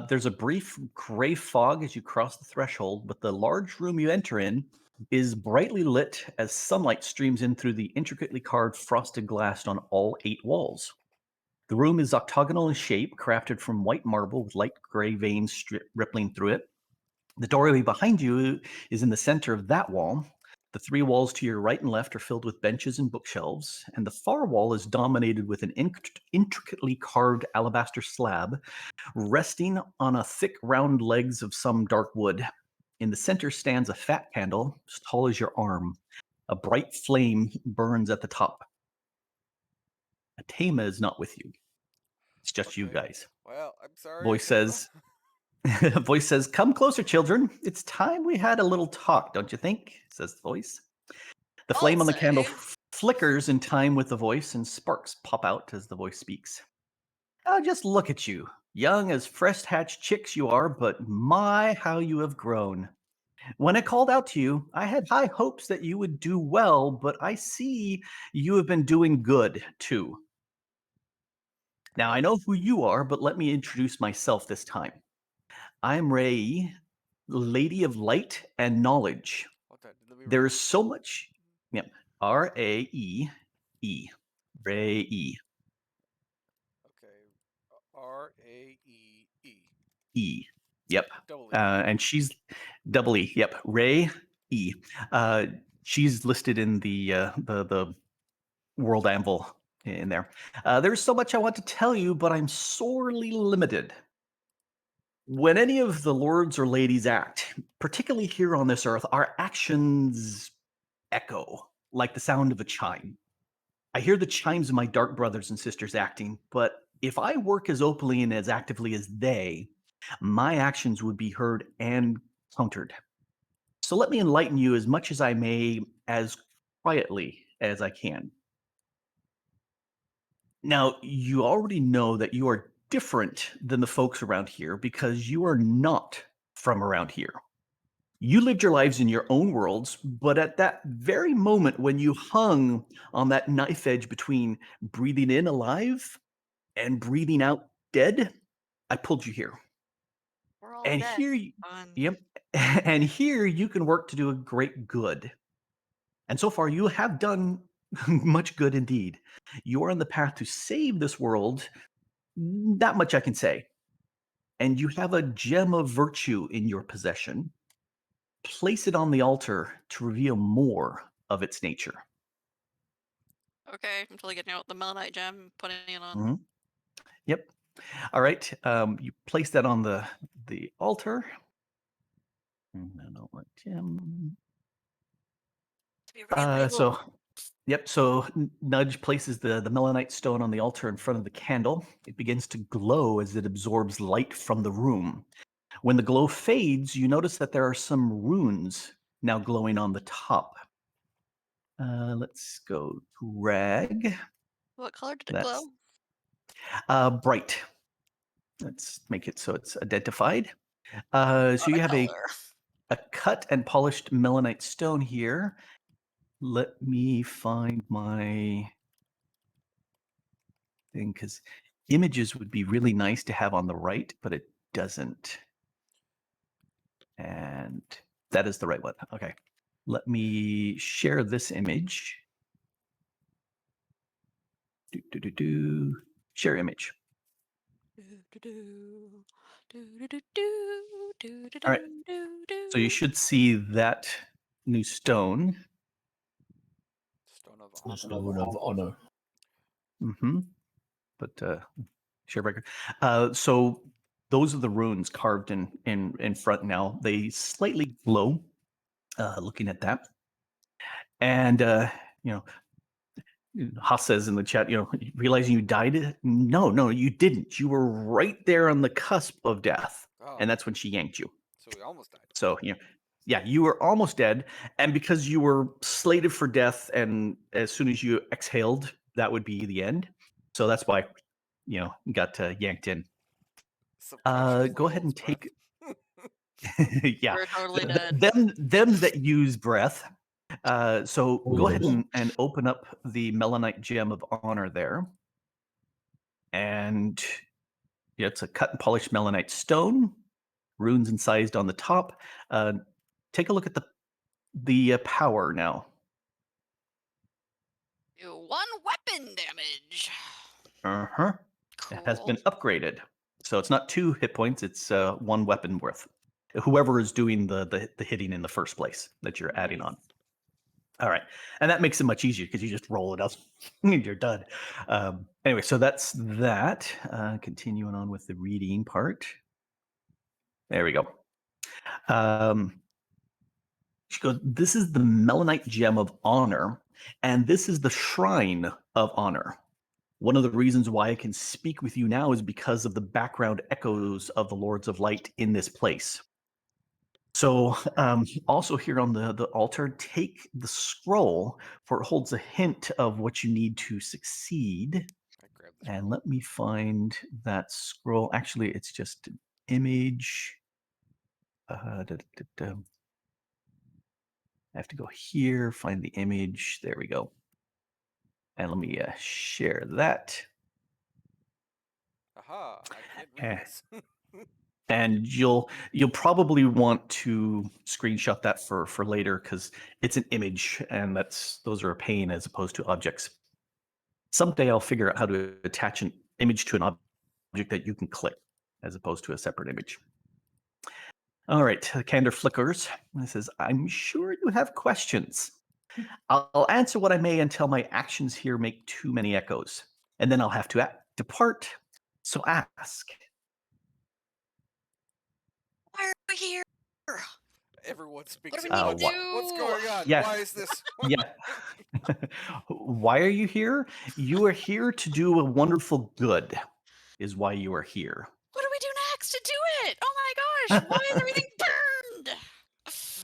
There's a brief gray fog as you cross the threshold, but the large room you enter in is brightly lit as sunlight streams in through the intricately carved frosted glass on all 8 walls. The room is octagonal in shape, crafted from white marble with light gray veins rippling through it. The doorway behind you is in the center of that wall. The 3 walls to your right and left are filled with benches and bookshelves, and the far wall is dominated with an intricately carved alabaster slab resting on a thick round legs of some dark wood. In the center stands a fat candle as tall as your arm. A bright flame burns at the top. Atema is not with you. It's just you guys. Well, I'm sorry. Voice Atama. says, voice says, come closer, children. It's time we had a little talk, don't you think? Says the voice. The flame on the candle flickers in time with the voice, and sparks pop out as the voice speaks. Oh, just look at you. Young as fresh-hatched chicks you are, but my, how you have grown. When I called out to you, I had high hopes that you would do well, but I see you have been doing good, too. Now, I know who you are, but let me introduce myself this time. I'm Ray, Lady of Light and Knowledge. Hold on, let me There write. is so much. Yep. Rae. Ray. Okay, Rae. E. Yep. Double E. And she's double E. Yep. Ray E. She's listed in the World Anvil in there. There's so much I want to tell you, but I'm sorely limited. When any of the lords or ladies act, particularly here on this earth, our actions echo like the sound of a chime. I hear the chimes of my dark brothers and sisters acting, but if I work as openly and as actively as they, my actions would be heard and countered. So let me enlighten you as much as I may, as quietly as I can. Now, you already know that you are different than the folks around here because you are not from around here. You lived your lives in your own worlds, but at that very moment when you hung on that knife edge between breathing in alive and breathing out dead, I pulled you here. We're all And dead. here, Fun. yep, and here you can work to do a great good. And so far, you have done much good indeed. You are on the path to save this world. That much I can say. And you have a gem of virtue in your possession. Place it on the altar to reveal more of its nature. Okay, I'm totally getting out the Melanite gem, putting it on. Mhm. Yep. All right. You place that on the altar. And then I'll let Jim. To be really So, yep. So Nudge places the melanite stone on the altar in front of the candle. It begins to glow as it absorbs light from the room. When the glow fades, you notice that there are some runes now glowing on the top. Let's go to Rag. What color did it That's glow? bright. Let's make it so it's identified. So Not you a have color. a cut and polished melanite stone here. Let me find my thing because images would be really nice to have on the right, but it doesn't. And that is the right one. Okay. Let me share this image. Share image. All right. So you should see that new stone. Stone of The Honor. Stone of Honor. Mm-hmm. But share record. So those are the runes carved in front now. They slightly glow. Looking at that, and you know, Haas says in the chat, realizing you died. No, you didn't. You were right there on the cusp of death, Oh, and that's when she yanked you. so we almost died. So yeah, you were almost dead, and because you were slated for death, and as soon as you exhaled, that would be the end. So that's why, you got yanked in. Subconscious Go ahead levels and breath. take. Yeah, We're totally dead. them that use breath. So go ahead Yes. and open up the melanite gem of honor there, and yeah, it's a cut and polished melanite stone, runes incised on the top. Take a look at the power now. Do 1 weapon damage. Uh-huh. It has Cool. been upgraded. So it's not 2 hit points, it's 1 weapon worth. Whoever is doing the hitting in the first place that you're adding on. All right. And that makes it much easier because you just roll it up and you're done. Anyway, so that's that. Continuing on with the reading part. There we go. She goes, this is the melanite gem of honor, and this is the shrine of honor. One of the reasons why I can speak with you now is because of the background echoes of the Lords of Light in this place. So also here on the altar, take the scroll, for it holds a hint of what you need to succeed. I grabbed the And scroll. let me find that scroll. Actually, it's just an image. I have to go here, find the image. There we go. And let me share that. Aha! I can't read Eh. this. And you'll probably want to screenshot that for later because it's an image, and those are a pain as opposed to objects. Someday I'll figure out how to attach an image to an object that you can click as opposed to a separate image. All right, Candor flickers. It says, I'm sure you have questions. I'll answer what I may until my actions here make too many echoes, and then I'll have to depart. So ask. Why are we here? Everyone speaks. What do at we need once. to do? What's going on? Yes. Why is this? Yeah. Why are you here? You are here to do a wonderful good, is why you are here. What do we do next to do it? Oh my gosh! Why is everything burned?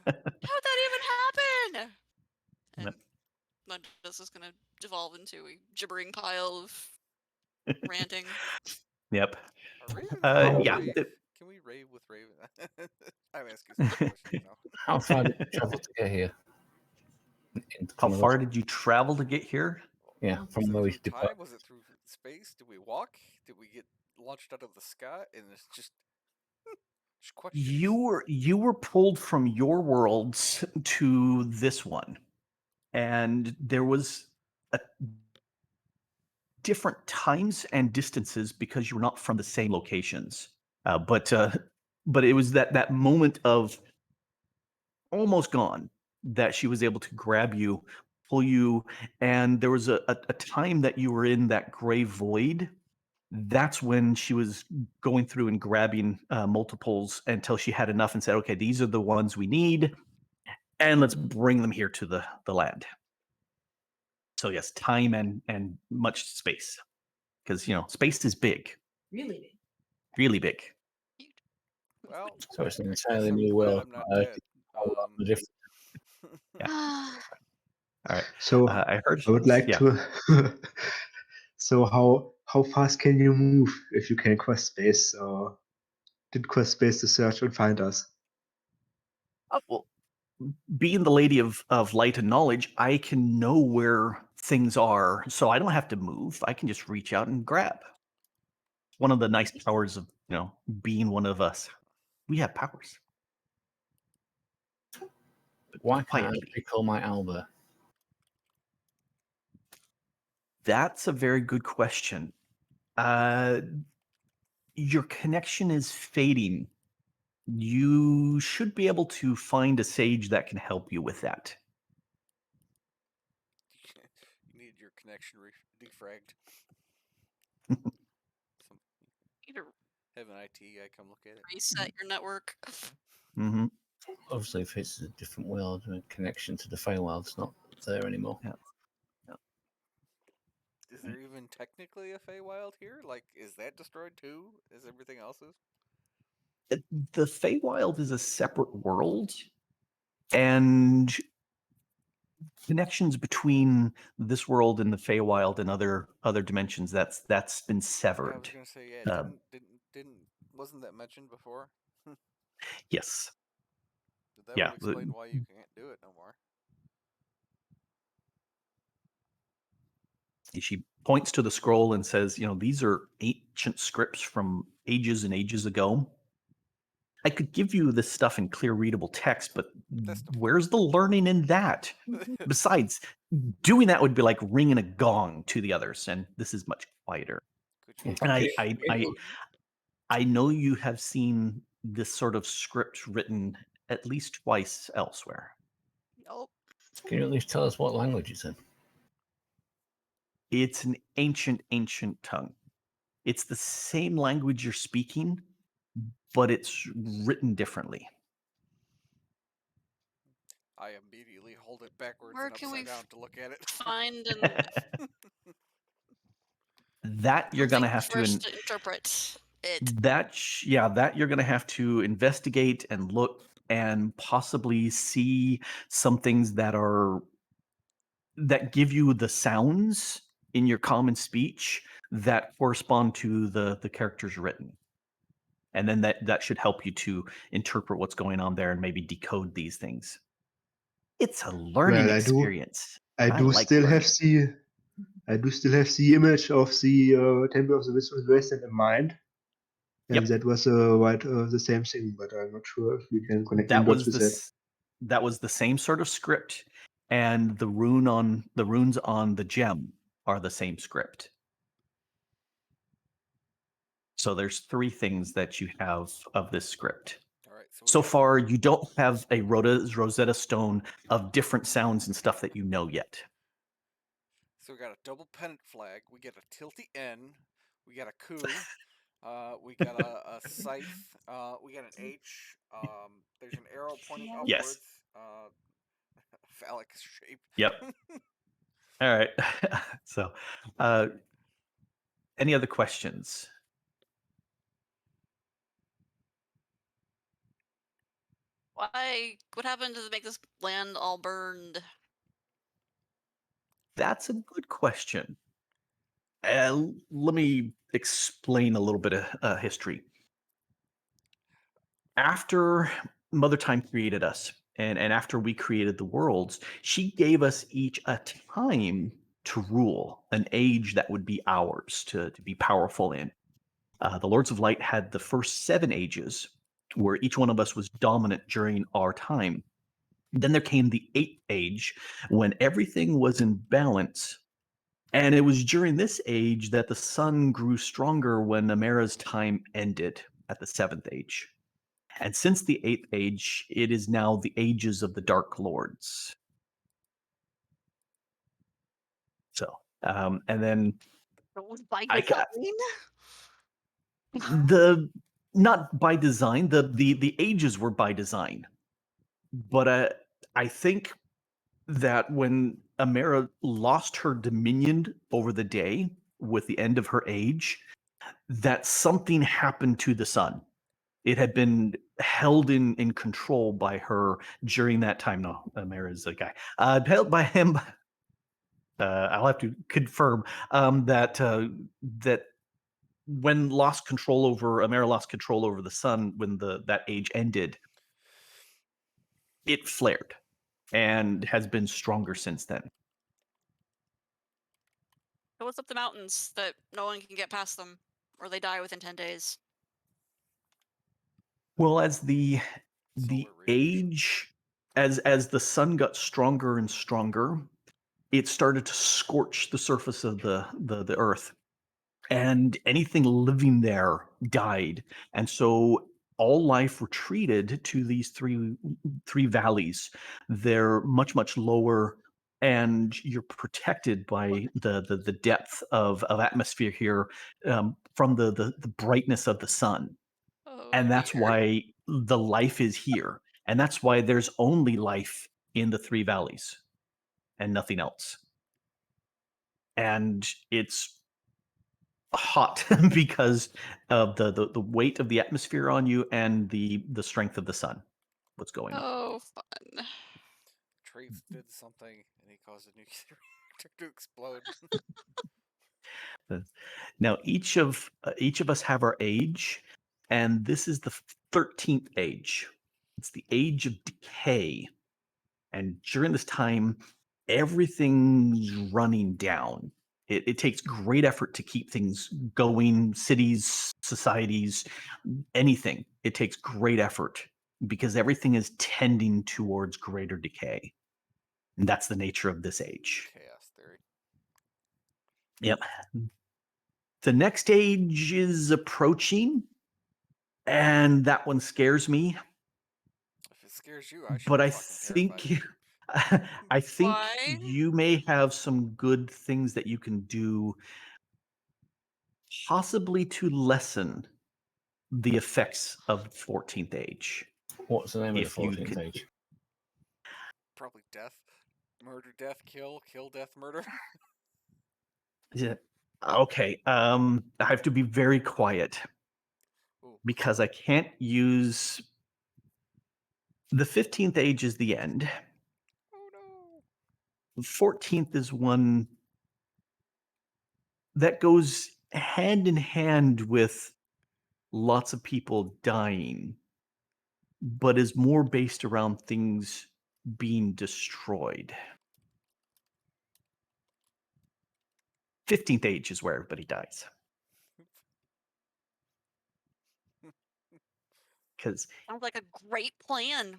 How'd that even happen? And Yep. Mundus is gonna devolve into a gibbering pile of ranting. Yep. Are Raven, Yeah. rave? Can we rave with Raven? I'm asking some questions now. How far did you travel to get here? How far did you travel to get here? Yeah, Was from it where we through depart. time? Was it through space? Did we walk? Did we get launched out of the sky? And it's just questions. You were pulled from your worlds to this one, and there was different times and distances because you were not from the same locations. But it was that moment of almost gone that she was able to grab you, pull you, and there was a time that you were in that gray void. That's when she was going through and grabbing multiples until she had enough and said, okay, these are the ones we need, and let's bring them here to the land. So yes, time and much space, because space is big, Really big. really big. Well, So it's an I guess entirely I'm new glad world. I'm not dead. All right. So I heard. I would like yeah. to. So how fast can you move if you can cross space, or did cross space to search and find us? Well, being the lady of light and knowledge, I can know where things are, so I don't have to move. I can just reach out and grab. One of the nice powers of being one of us. We have powers. Why can't I Quietly. recall my Alba? That's a very good question. Your connection is fading. You should be able to find a sage that can help you with that. You need your connection defragged. You need to Have an IT guy come look at it. reset your network. Mm-hmm. Obviously, if it's a different world, a connection to the Feywild's not there anymore. Yeah. Is there even technically a Feywild here? Like, is that destroyed too, as everything else is? The Feywild is a separate world, and connections between this world and the Feywild and other dimensions that's been Yeah, I severed. was gonna say, yeah, wasn't that mentioned before? Yes. That Yeah, would explain why you can't do it no more. She points to the scroll and says, these are ancient scripts from ages and ages ago. I could give you this stuff in clear readable text, but where's the learning in that? Besides, doing that would be like ringing a gong to the others, and this is much quieter. And I know you have seen this sort of script written at least twice elsewhere. Nope. Can you at least tell us what language it's in? It's an ancient tongue. It's the same language you're speaking, but it's written differently. I immediately hold it backwards Where and can we upside down to look at it. Find That you're going to have for us to interpret it. that you're going to have to investigate and look and possibly see some things that give you the sounds in your common speech that correspond to the characters written. And then that should help you to interpret what's going on there and maybe decode these things. It's a learning experience. I do still have the image of the Temple of the Wisdom Wasteland in mind. And Yep. that was the same thing, but I'm not sure if we can connect any That dots was with that. that was the same sort of script, and the runes on the gem are the same script. So there's 3 things that you have of this script. All right. So, So far, you don't have a Rosetta Stone of different sounds and stuff that you know yet. So we got a double pennant flag. We get a tilty N. We got a coup. We got a scythe. We got an H. There's an arrow pointing Yes. upwards. Phallic shape. Yep. All right. So, any other questions? Why? What happened to make this land all burned? That's a good question. Let me explain a little bit of history. After Mother Time created us, and after we created the worlds, she gave us each a time to rule, an age that would be ours to be powerful in. The Lords of Light had the first 7 ages, where each one of us was dominant during our time. Then there came the 8th age, when everything was in balance. And it was during this age that the sun grew stronger when Amara's time ended at the 7th age. And since the 8th age, it is now the ages of the Dark Lords. So, and then It was by I got design. the not by design. The ages were by design, but I think that when Amara lost her dominion over the day with the end of her age, that something happened to the sun. It had been held in control by her during that time. No, Amara's a guy. Held by him. I'll have to confirm that when Amara lost control over the sun when that age ended, it flared and has been stronger since then. So what's up the mountains that no one can get past them, or they die within 10 days? Well, as the Solar radiation. age, as the sun got stronger and stronger, it started to scorch the surface of the earth, and anything living there died. And so all life retreated to these three valleys. They're much lower, and you're protected by the depth of atmosphere here, from the brightness of the sun. Oh, And that's dear. why the life is here, and that's why there's only life in the 3 valleys and nothing else. And it's hot because of the weight of the atmosphere on you and the strength of the sun. What's going on? Oh, fun. Trace did something, and he caused a nuclear reactor to explode. Now each of us have our age, and this is the 13th age. It's the age of decay. And during this time, everything's running down. It takes great effort to keep things going, cities, societies, anything. It takes great effort because everything is tending towards greater decay. And that's the nature of this age. Chaos theory. Yep. The next age is approaching, and that one scares me. If it scares you, I should But be I fucking think terrified. I think Why? you may have some good things that you can do, possibly to lessen the effects of 14th age. What's the name of the If you 14th could, age? Probably death. Murder, death, kill, death, murder. yeah. Okay, I have to be very quiet Ooh. because I can't use the 15th age is the end. Oh no. The 14th is one that goes hand in hand with lots of people dying, but is more based around things being destroyed. 15th age is where everybody dies. because Sounds like a great plan.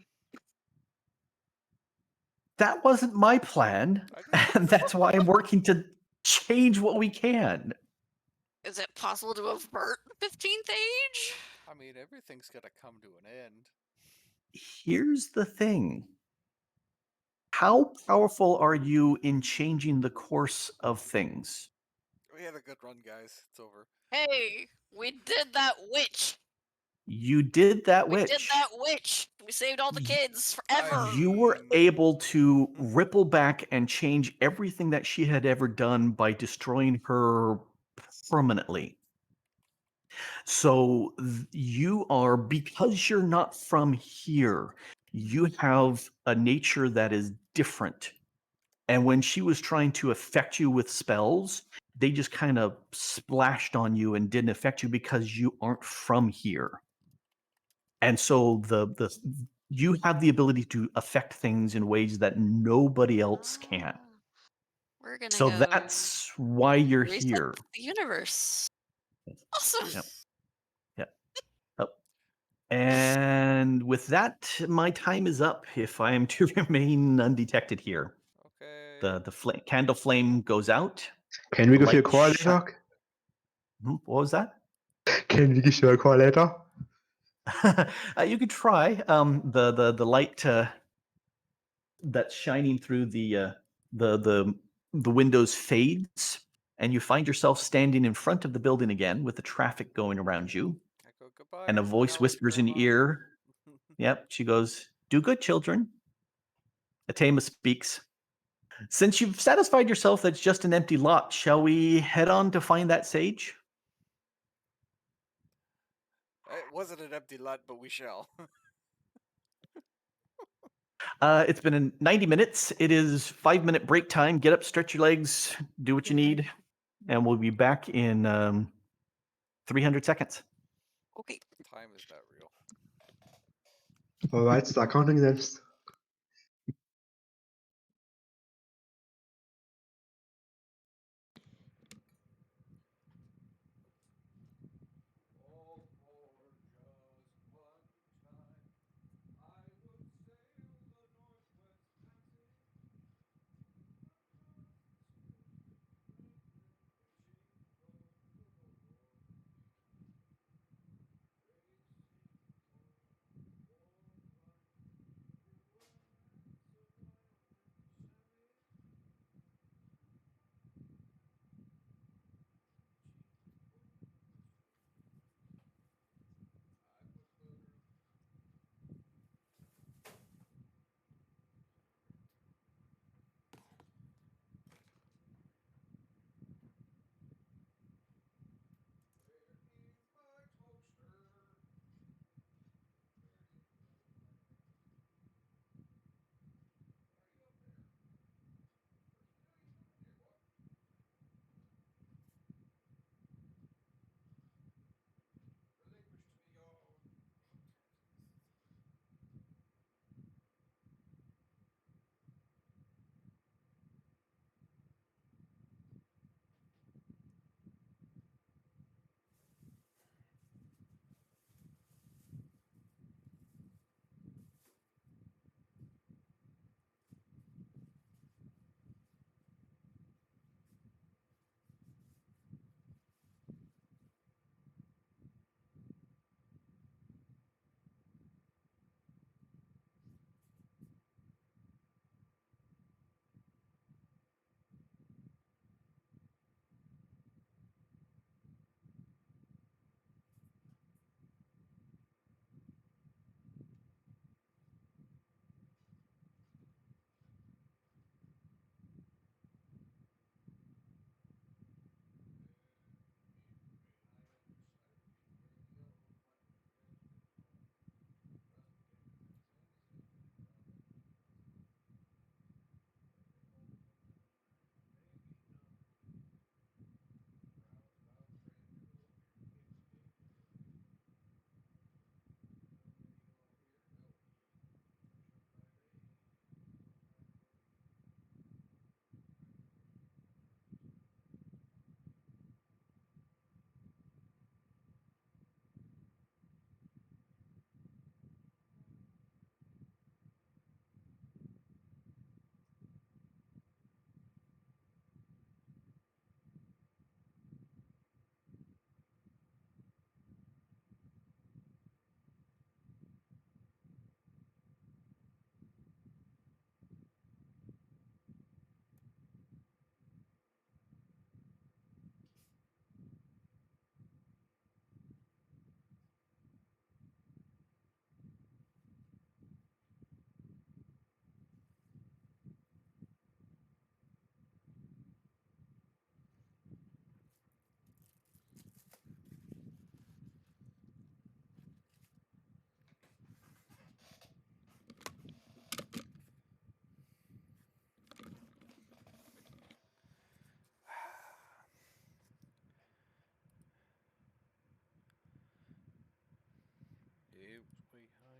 that wasn't my plan, I didn't think and so. that's why I'm working to change what we can. Is it possible to avert the 15th age? I mean, everything's gonna come to an end. Here's the thing. How powerful are you in changing the course of things? We had a good run, guys. It's over. Hey, we did that witch. You did that We did witch. that witch. We saved all the kids forever. You were mean- able to ripple back and change everything that she had ever done by destroying her permanently. So you are, because you're not from here, you have a nature that is different. And when she was trying to affect you with spells, they just kind of splashed on you and didn't affect you because you aren't from here. And so the you have the ability to affect things in ways that nobody else can. Ah, we're gonna So go that's why you're reset here. the universe. Awesome. Yep. Yep. Yep. And with that, my time is up. If I am to remain undetected here, Okay. the candle flame goes out. Can we The give you a light call shi- later? What was that? Can we give you a call later? You could try. The light that's shining through the windows fades, and you find yourself standing in front of the building again with the traffic going around you, I go goodbye. and a Mr. voice College whispers in your Grandma. ear. Yep, she goes, "Do good, children." Atema speaks. Since you've satisfied yourself that it's just an empty lot, shall we head on to find that sage? It wasn't an empty lot, but we shall. It's been 90 minutes. It is 5-minute break time. Get up, stretch your legs, do what you need, and we'll be back in 300 seconds. Okay. Time is not real. Alright, start counting them.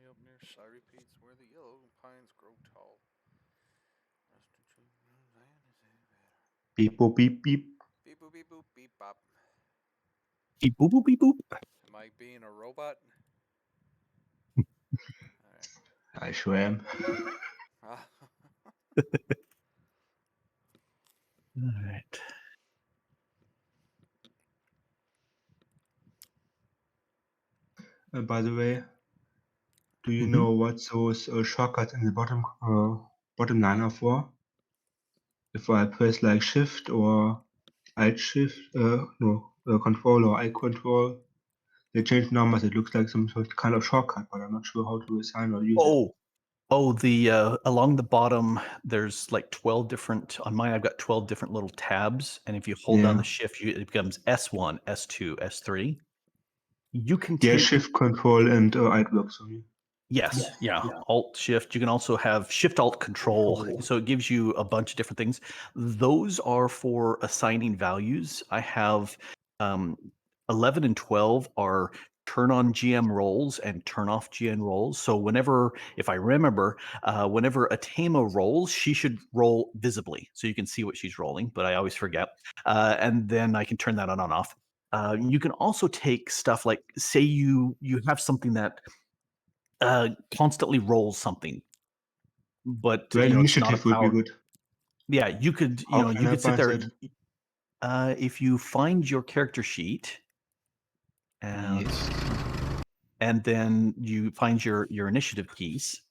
up near Cyrepeats where the yellow pines grow tall. Beep boop beep beep. Beep boop beep boop beep bop. Beep boop boop beep boop. Am I being a robot? Alright. I sure am. Ah, All right. By the way, do you Mhm. know what those shortcuts in the bottom line are for? If I press like Shift or Alt Shift, Control or I Control, they change numbers. It looks like some sort of kind of shortcut, but I'm not sure how to assign or use it. The along the bottom, there's like 12 different. On mine, I've got 12 different little tabs, and if you hold down Yeah. the shift, it becomes S1, S2, S3. You can Yeah, take Shift, Control, and Alt works for me. Yes, yeah. Alt Shift. You can also have Shift Alt Control. So it gives you a bunch of different things. Those are for assigning values. I have 11 and 12 are turn on GM roles and turn off GM roles. So whenever, if I remember, whenever a Tama rolls, she should roll visibly so you can see what she's rolling, but I always forget. And then I can turn that on and off. You can also take stuff like, say you have something that constantly rolls something, but Well, it's not a initiative would be power. good. Yeah, you could How can you I could sit find there. that? If you find your character sheet and Yes. then you find your initiative piece.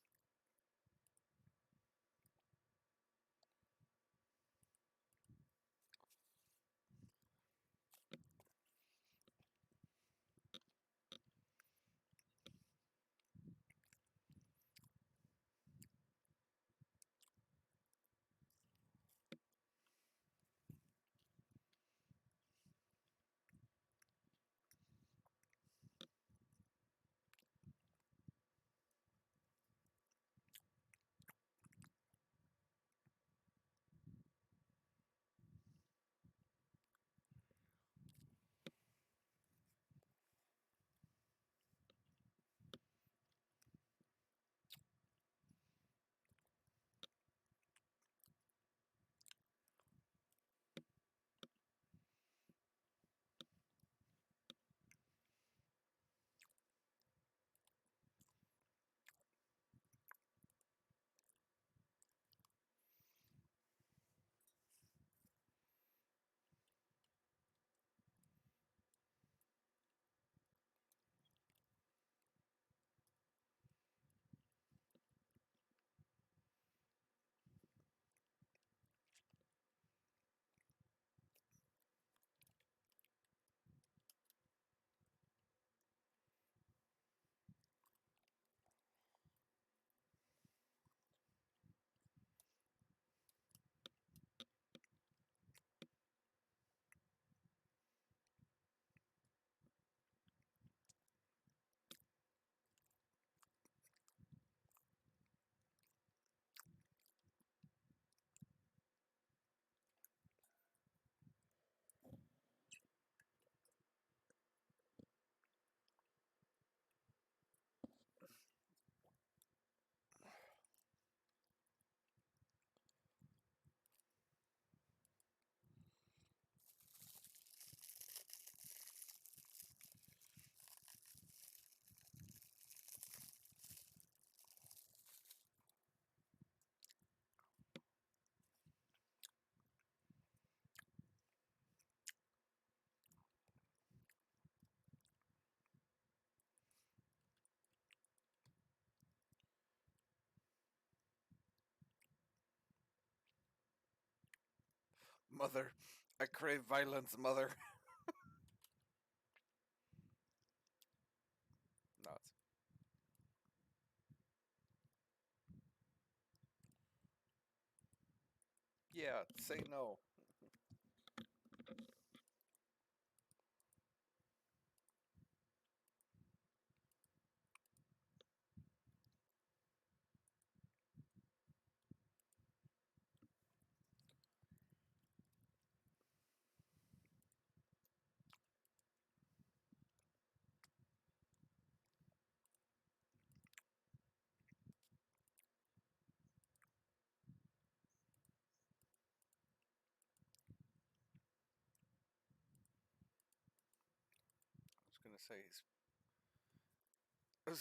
mother, I crave violence, mother. Nuts. Yeah, say no.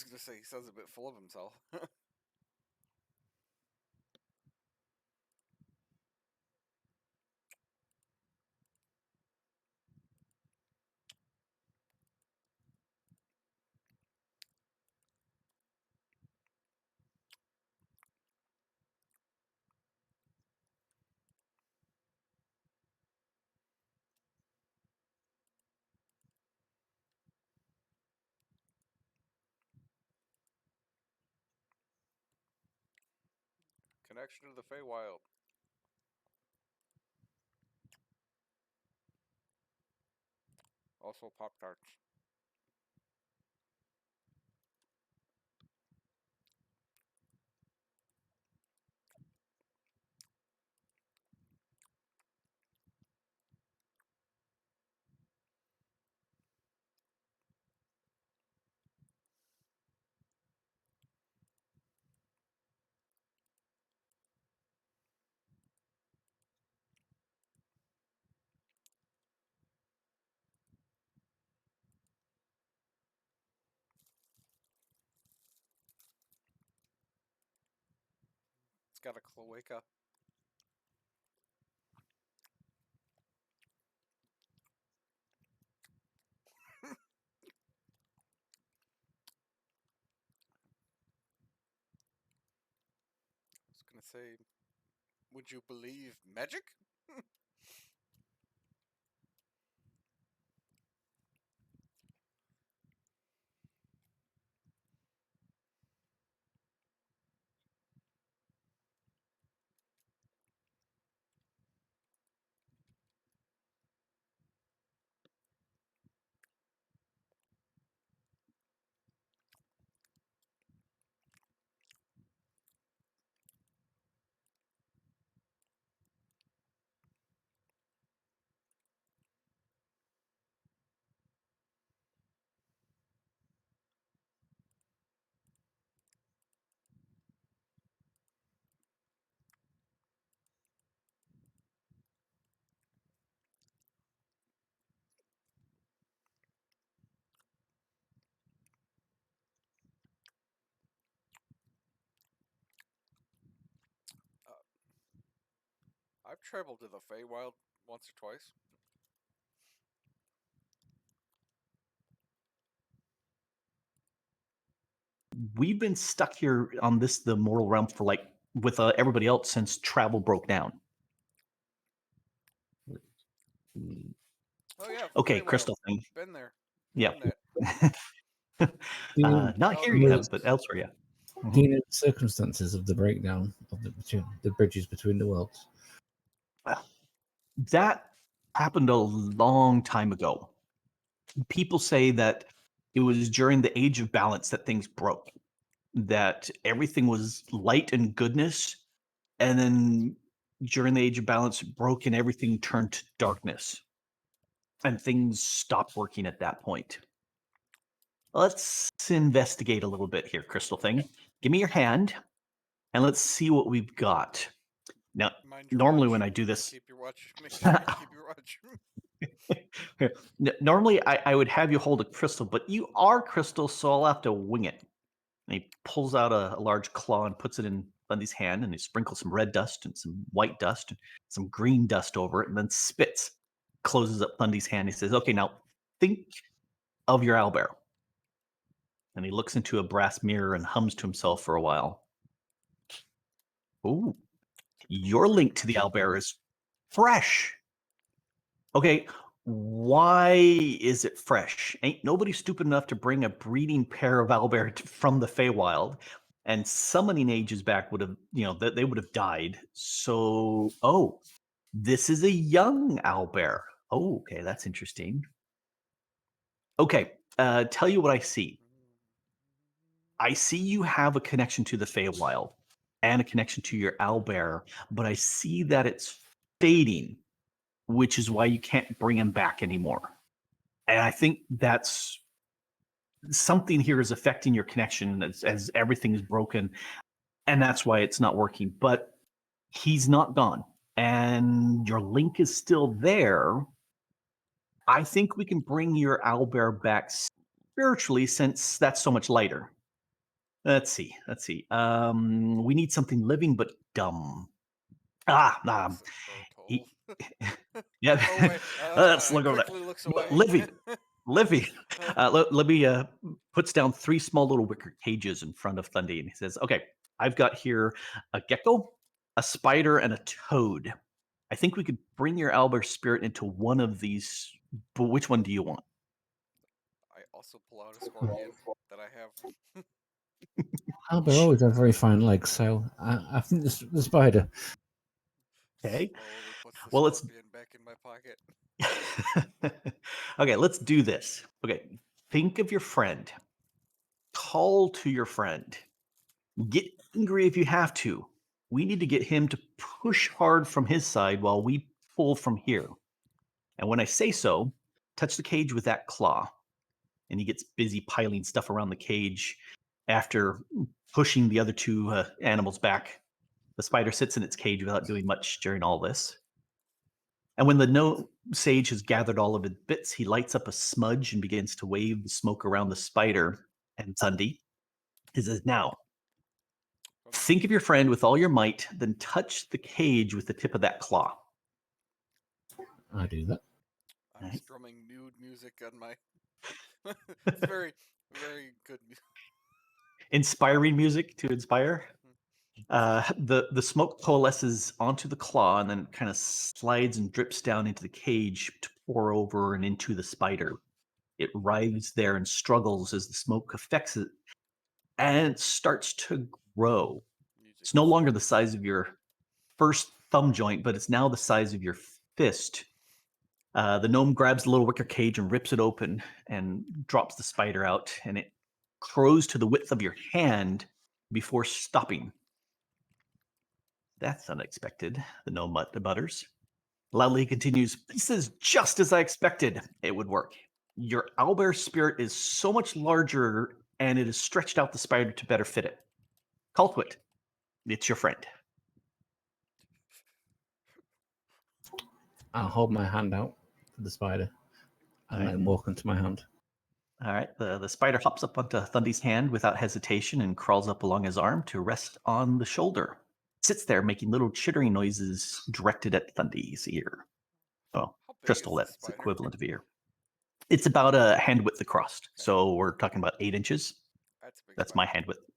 gonna say he sounds a bit full of himself. Connection to the Feywild. Also Pop Tarts. It's got a cloaca. I was gonna say, would you believe magic? I've traveled to the Feywild once or twice. We've been stuck here on the mortal realm for like with everybody else since travel broke down. Oh yeah, Okay, Feywild. crystal thing. Been there. Yeah. Done that. Not Oh, here the you yeah. haven't, but elsewhere, yeah. Do you know the circumstances of the breakdown of the bridges between the worlds? That happened a long time ago. People say that it was during the age of balance that things broke, that everything was light and goodness, and then during the age of balance it broke and everything turned to darkness, and things stopped working at that point. Let's investigate a little bit here, Crystal Thing. Give me your hand, and let's see what we've got. Now, Mind your normally watch. when I do this, Keep your watch. Make sure you keep your watch. normally I would have you hold a crystal, but you are crystal, so I'll have to wing it. And he pulls out a large claw and puts it in Bundy's hand, and he sprinkles some red dust and some white dust and some green dust over it, and then spits, closes up Bundy's hand. He says, "Okay, now think of your owlbear." And he looks into a brass mirror and hums to himself for a while. Ooh, your link to the owlbear is fresh. Okay, why is it fresh? Ain't nobody stupid enough to bring a breeding pair of owlbear from the Feywild, and summoning ages back would have, they would have died. So, this is a young owlbear. Oh, okay, that's interesting. Okay, tell you what I see. I see you have a connection to the Feywild and a connection to your owlbear, but I see that it's fading, which is why you can't bring him back anymore. And I think that's something here is affecting your connection as everything is broken, and that's why it's not working. But he's not gone, and your link is still there. I think we can bring your owlbear back spiritually, since that's so much lighter. Let's see. We need something living but dumb. He, yeah. Oh wait. Let's look over quickly that. looks away. Livy. Let me puts down 3 small little wicker cages in front of Thundy, and he says, "Okay, I've got here a gecko, a spider, and a toad. I think we could bring your owlbear spirit into one of these. But which one do you want?" I also pull out a scorpion that I have. Albert always have very fine legs, so I think the spider. Okay. Slowly puts the Well, let's scorpion back in my pocket. okay, let's do this. Okay, think of your friend. Call to your friend. Get angry if you have to. We need to get him to push hard from his side while we pull from here. And when I say so, touch the cage with that claw. And he gets busy piling stuff around the cage after pushing the other 2 animals back. The spider sits in its cage without doing much during all this. And when the gnome sage has gathered all of its bits, he lights up a smudge and begins to wave the smoke around the spider. And Thundy, he says, "Now, think of your friend with all your might, then touch the cage with the tip of that claw." I do that. I'm Right. strumming nude music on my. It's very, very good music. Inspiring music to inspire. The smoke coalesces onto the claw and then kind of slides and drips down into the cage to pour over and into the spider. It writhes there and struggles as the smoke affects it, and it starts to grow. Music It's no is longer the size of your first thumb joint, but it's now the size of your fist. The gnome grabs the little wicker cage and rips it open and drops the spider out, and it grows to the width of your hand before stopping. "That's unexpected," the gnome mutters. Loudly he continues, "This is just as I expected it would work. Your owlbear spirit is so much larger, and it has stretched out the spider to better fit it. Call to it. It's your friend." I'll hold my hand out for the spider and let him walk into my hand. All right. The spider hops up onto Thundy's hand without hesitation and crawls up along his arm to rest on the shoulder. Sits there making little chittering noises directed at Thundy's ear. Oh, How big is crystal, this that's spider? equivalent of ear. It's about a hand width across. So we're talking about 8 inches. That's a big. That's spider. my hand width.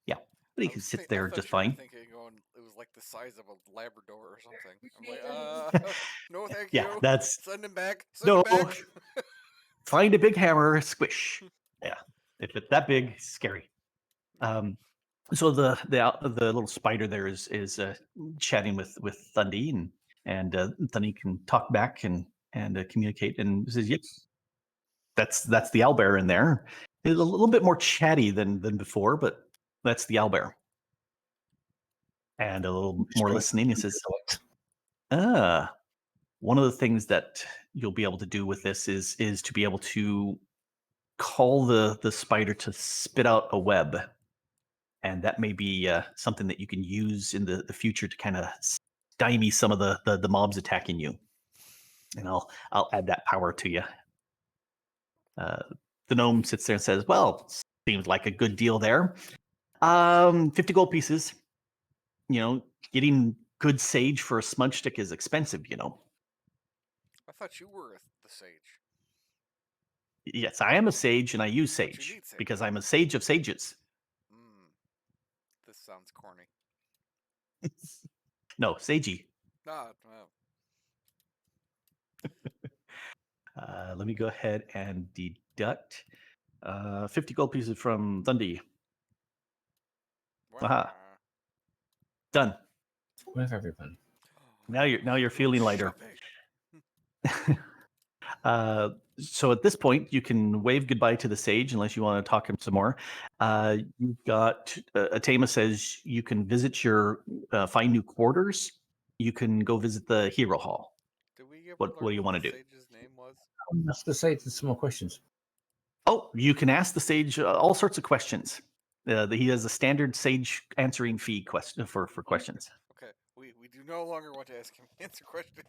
Yeah. But he I can was sit think- there I thought just you were fine. thinking going, it was like the size of a Labrador or something. I'm like, no, thank Yeah, you. that's Send him back. Send no. him back. Find a big hammer, squish. Yeah, if it's that big, scary. So the little spider there is chatting with Thundy, and Thundy can talk back and communicate, and says, "Yep, that's the owlbear in there. It's a little bit more chatty than before, but that's the owlbear." And a little more listening, he says, "Ah, one of the things that you'll be able to do with this is to be able to call the spider to spit out a web, and that may be something that you can use in the future to kind of stymie some of the mobs attacking you. And I'll add that power to you." The gnome sits there and says, "Well, seems like a good deal there. 50 gold pieces. You know, getting good sage for a smudge stick is expensive, you know." I thought you were the sage. "Yes, I am a sage, and I use But you sage need sage. because I'm a sage of sages." This sounds corny. No, sagey. Nah, Let me go ahead and deduct 50 gold pieces from Thundy. Aha, done. With everybody. Now you're feeling lighter. Shopping. So at this point, you can wave goodbye to the sage unless you want to talk him some more. You've got Atema says you can visit your find new quarters. You can go visit the hero hall. Did we ever What learn do you what want the to do? sage's name was? That's the say to some more questions. Oh, you can ask the sage all sorts of questions. He has a standard sage answering fee question for questions. Okay, we do no longer want to ask him answer questions.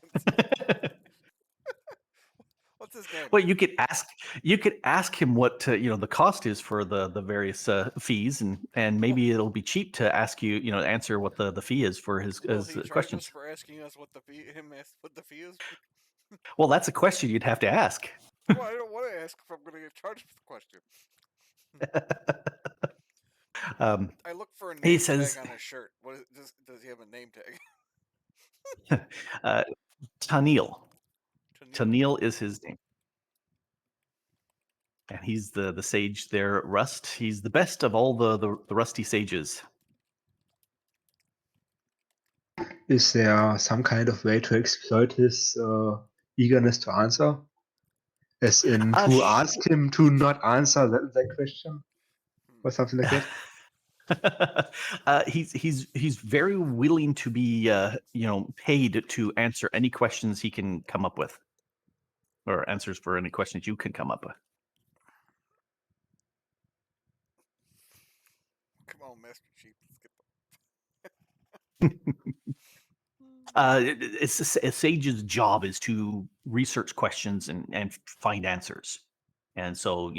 What's his name? Well, you could ask him what the cost is for the various fees, and maybe it'll be cheap to ask answer what the fee is for his, Will he charge questions. us for asking us what the fee? Ask what the fee is? Well, that's a question you'd have to ask. Well, I don't want to ask if I'm going to get charged for the question. I look for a He name says, tag on his shirt. Does he have a name tag? Tanil. Tanil. Tanil is his name. And he's the sage there at Rust. He's the best of all the Rusty sages. Is there some kind of way to exploit his eagerness to answer? As in to ask him to not answer that question? Or something like that? He's very willing to be paid to answer any questions he can come up with, or answers for any questions you can come up with. Come on, Master Chief. Let's get It's a sage's job is to research questions and find answers, and so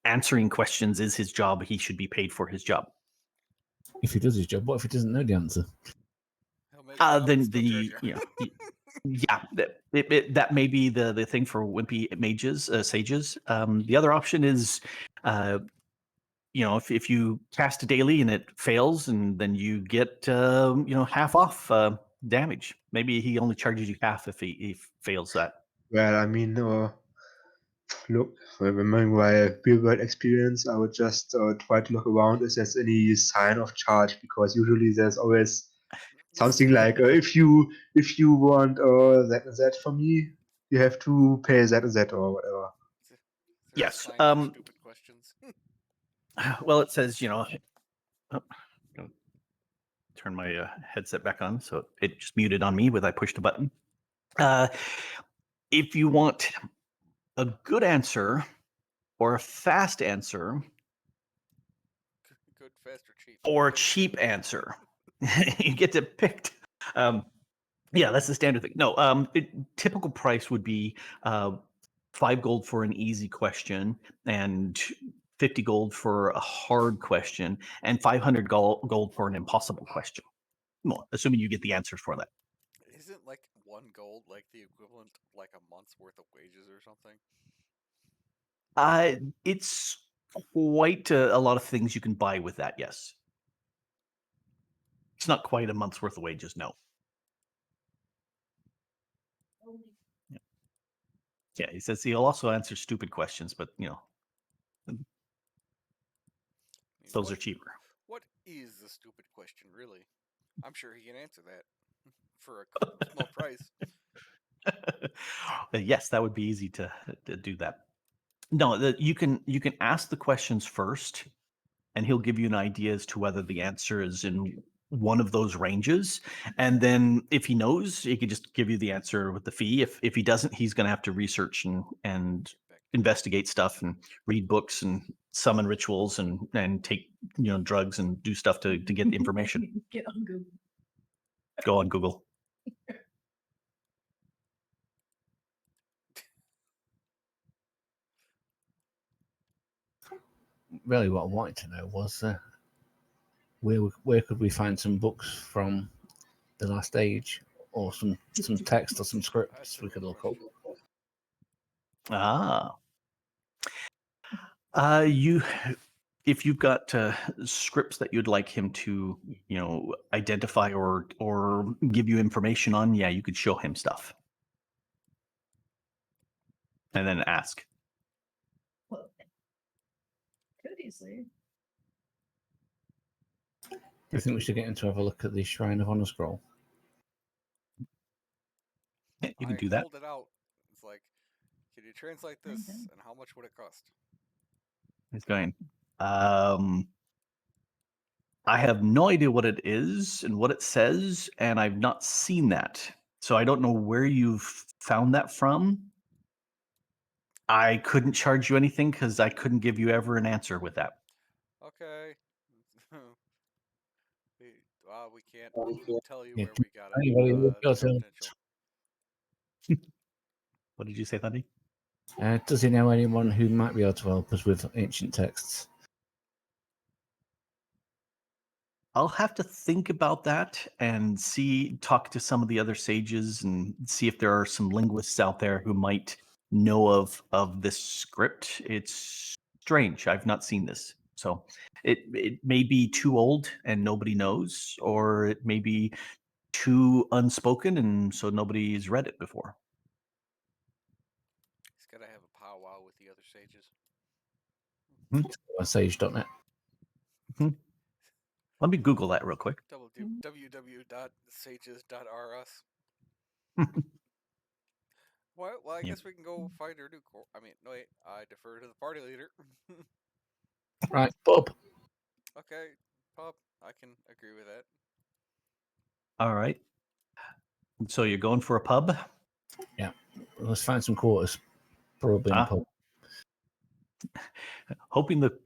answering questions is his job. He should be paid for his job. If he does his job, what if he doesn't know the answer? He'll make it up Then and still charge you. yeah, that may be the thing for wimpy mages, sages. The other option is, if you cast a daily and it fails, and then you get half off damage. Maybe he only charges you half if he fails that. Well, I mean, look, remembering my real world experience, I would just try to look around if there's any sign of charge, because usually there's always something like if you want that and that from me, you have to pay that and that or whatever. Is there Yes. a sign for stupid questions? Well, it says turn my headset back on, so it just muted on me when I pushed a button. If you want a good answer or a fast answer Good, fast, or cheap? or a cheap answer, you get to pick. Yeah, that's the standard thing. No, typical price would be 5 gold for an easy question, and 50 gold for a hard question, and 500 gold for an impossible question. Well, assuming you get the answers for that. Isn't like 1 gold like the equivalent of like a month's worth of wages or something? It's quite a lot of things you can buy with that. Yes, it's not quite a month's worth of wages. No. Yeah, he says he'll also answer stupid questions, but those are cheaper. What is the stupid question, really? I'm sure he can answer that for a small price. Yes, that would be easy to do that. No, you can ask the questions first, and he'll give you an idea as to whether the answer is in one of those ranges. And then if he knows, he can just give you the answer with the fee. If he doesn't, he's going to have to research and investigate stuff and read books and summon rituals and take drugs and do stuff to get the information. Get on Google. Go on Google. Really, what I wanted to know was where could we find some books from the last age, or some text or some scripts we could look up. If you've got scripts that you'd like him to, identify or give you information on, yeah, you could show him stuff, and then ask. Well, could easily. Do you think we should get him to have a look at the Shrine of Honor scroll? Yeah, you can I do that. hold it out. It's like, can you translate this, and how much would it cost? He's going. I have no idea what it is and what it says, and I've not seen that. So I don't know where you've found that from. I couldn't charge you anything because I couldn't give you ever an answer with that. Okay. we can't tell you Yeah. where we got it. Anyway, That's confidential. What did you say, Thundy? Does he know anyone who might be able to help us with ancient texts? I'll have to think about that and talk to some of the other sages and see if there are some linguists out there who might know of this script. It's strange. I've not seen this. So it may be too old and nobody knows, or it may be too unspoken and so nobody's read it before. He's got to have a powwow with the other sages. Sage.net. Let me Google that real quick. www.sages.rs. Well, I Yep. guess we can go find our new no, wait. I defer to the party leader. Right, Bob. Okay, Pop. I can agree with that. All right. So you're going for a pub? Yeah. Let's find some quarters. Probably in a pub. Hoping the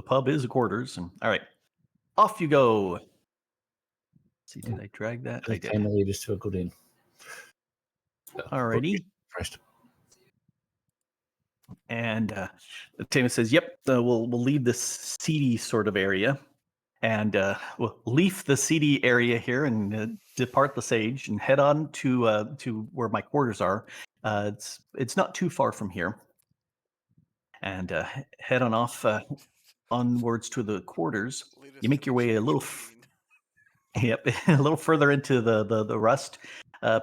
pub is quarters. And all right, off you go. Let's see, did I drag that? I did. Can lead us to a good inn. Alrighty. First. And Tamus says, "Yep, we'll leave this seedy sort of area, and we'll leave the seedy area here and depart the sage and head on to where my quarters are. It's not too far from here, and head on off onwards to the quarters. Lead us You make to your the way a little." Yep, a little further into the rust.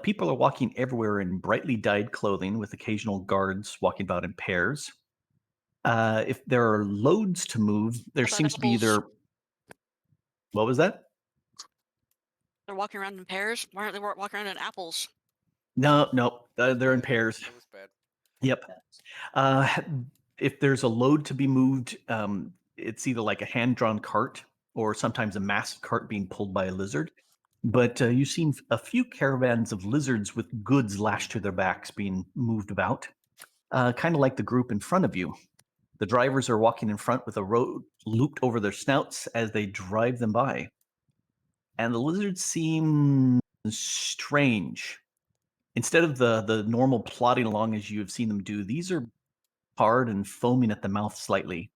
People are walking everywhere in brightly dyed clothing, with occasional guards walking about in pairs. If there are loads to move, there What about seems to be apples? either. What was that? They're walking around in pairs. Why aren't they walking around in apples? No, they're in Yeah, pairs. That was bad. Yep. If there's a load to be moved, it's either like a hand-drawn cart or sometimes a massive cart being pulled by a lizard. But you've seen a few caravans of lizards with goods lashed to their backs being moved about, kind of like the group in front of you. The drivers are walking in front with a rope looped over their snouts as they drive them by. And the lizards seem strange. Instead of the normal plodding along as you have seen them do, these are hard and foaming at the mouth slightly.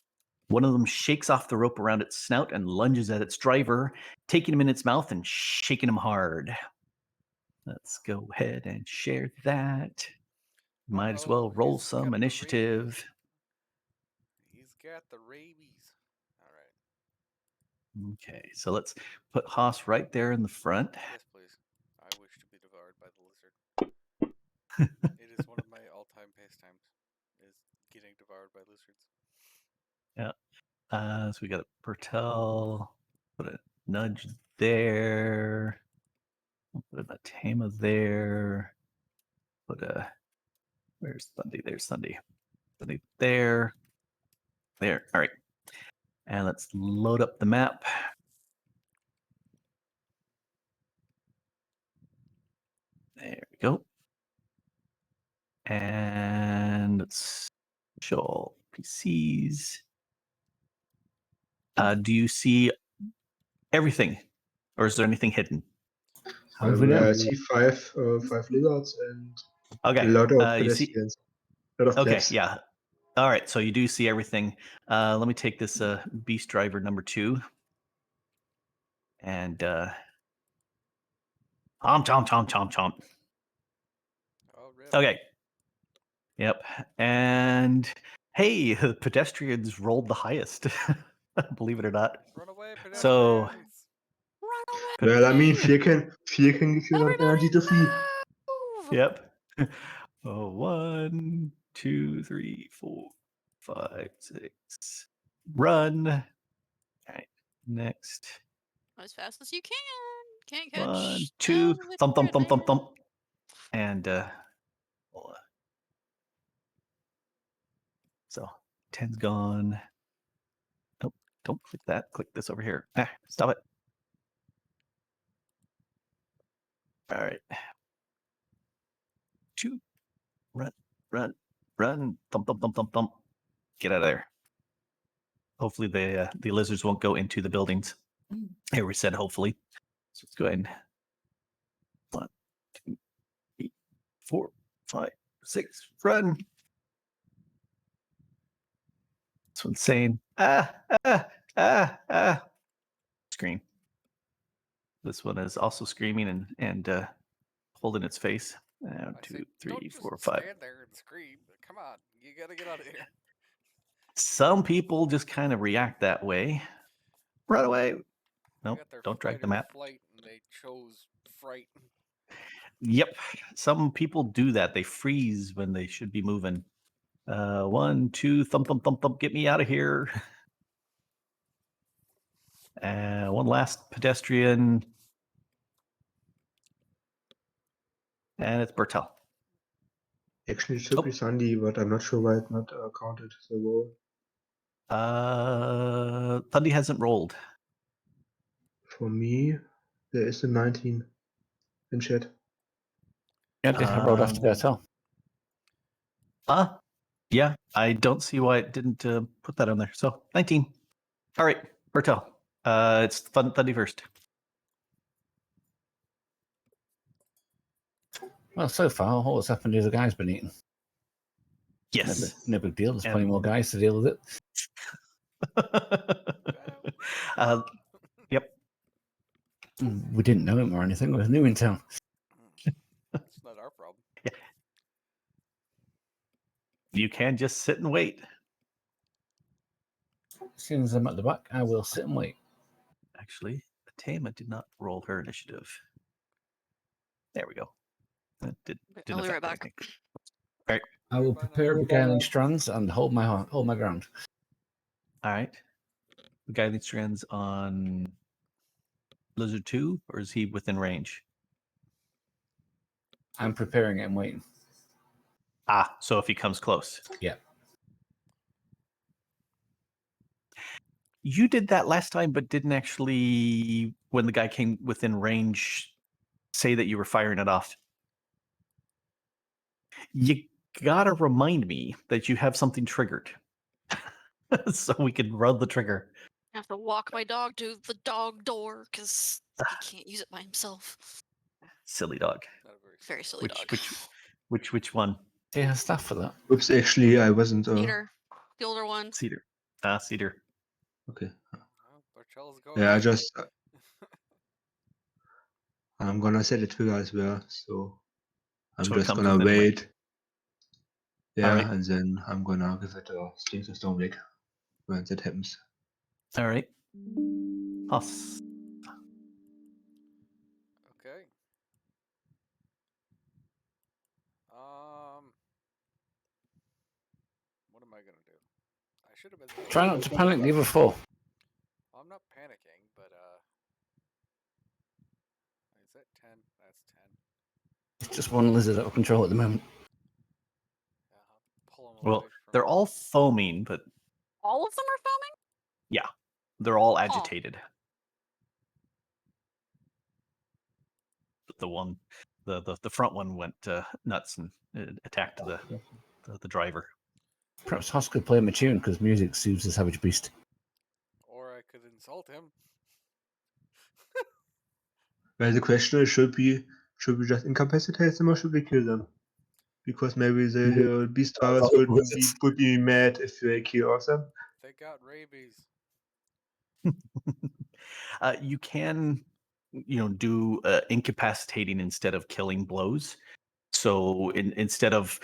One of them shakes off the rope around its snout and lunges at its driver, taking him in its mouth and shaking him hard. Let's go ahead and share that. Might as well roll he's some got the initiative. rabies. He's got the rabies. All right. Okay, so let's put Haas right there in the front. Yes, please. I wish to be devoured by the lizard. It is one of my all-time pastimes, is getting devoured by lizards. Yeah. So we got a Pertel. Put a nudge there. Put a Tama there. Put a. Where's Sunday? There's Sunday. Sunday there. There. All right. And let's load up the map. There we go. And let's show PCs. Do you see everything, or is there anything hidden? I see five lizards and Okay. a lot of You see. pedestrians. A lot of Okay. plebs. Yeah. All right. So you do see everything. Let me take this beast driver number 2. And chomp. Already. Okay. Yep. And hey, the pedestrians rolled the highest. Believe it or not. Run away, pedestrians! So Run away! Well, I mean, fear can give you enough Everybody energy to flee. move! yep. Oh, 1, 2, 3, 4, 5, 6. Run. All right. Next. As fast as you can. Can't 1, catch 2. them if Thump. you're there. And so 10's gone. Nope. Don't click that. Click this over here. Stop it. All right. 2. Run. Thump. Get out of there. Hopefully the lizards won't go into the buildings. Here we said hopefully. So let's go ahead and 1, 2, 3, 4, 5, 6. Run. This one's saying, scream. This one is also screaming and holding its face. One, I two, say, three, don't just 4, 5. stand there and scream. Come on, you gotta get out of here. Some people just kind of react that way. Run away. They Nope, got their don't drag fight the or map. flight, and they chose fright. Yep, some people do that. They freeze when they should be moving. 1, 2, thump, thump, thump, thump. Get me out of here. One last pedestrian. And it's Bertel. Actually, it should be Sandy, but I'm not sure why it's not counted so well. Thundy hasn't rolled. For me, there is a 19 in chat. Yeah, I rolled after Bertel. Yeah, I don't see why it didn't put that on there. So 19. All right, Bertel. It's Thundy first. Well, so far, all that's happened is the guy's been eaten. Yes. No big deal. There's plenty And- more guys to deal with it. Yep. We didn't know him or anything. We're new in town. It's not our problem. You can just sit and wait. As soon as I'm at the back, I will sit and wait. Actually, Atama did not roll her initiative. There we go. That didn't I'll be right affect back. anything. I will prepare beguiling strands and hold my ground. All right. The guy that strands on Blizzard 2, or is he within range? I'm preparing it and waiting. So if he comes close. Yeah. You did that last time, but didn't actually, when the guy came within range, say that you were firing it off. You gotta remind me that you have something triggered. So we can run the trigger. I have to walk my dog to the dog door because he can't use it by himself. Silly dog. Not a very Very silly dog. Which one? Do you have staff for that? Oops, actually, I wasn't. Cedar, the older one. Cedar. Cedar. Okay. Well, Barcel's going. Yeah, I in. just. I'm gonna set a trigger as well, so I'm So it just comes gonna within range. wait. Yeah, Alright. and then I'm gonna give it a Stings of Stone Lake when that happens. All right. Us. Okay. What am I gonna do? I should have been. Try not to panic the other four. I'm not panicking, but is that 10? That's 10. It's just one lizard out of control at the moment. Yeah, I'll pull him Well, away from. they're all foaming, but All of them are foaming? yeah, they're all agitated. The one, the front one went nuts and attacked the driver. Perhaps Hoss could play him a tune because music soothes the savage beast. Or I could insult him. Well, the question is, should we just incapacitate them or should we kill them? Because maybe the beast drivers would be mad if they kill them. They got rabies. You can, do incapacitating instead of killing blows. So instead of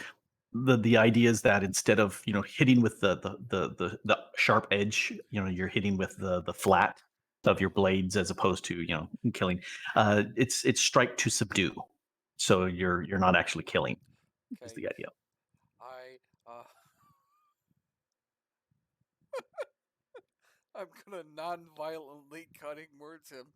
the idea is that instead of hitting with the sharp edge, you're hitting with the flat of your blades as opposed to killing. It's strike to subdue. So you're not actually killing. Is Okay. the idea. I'm gonna non-violently cutting words him.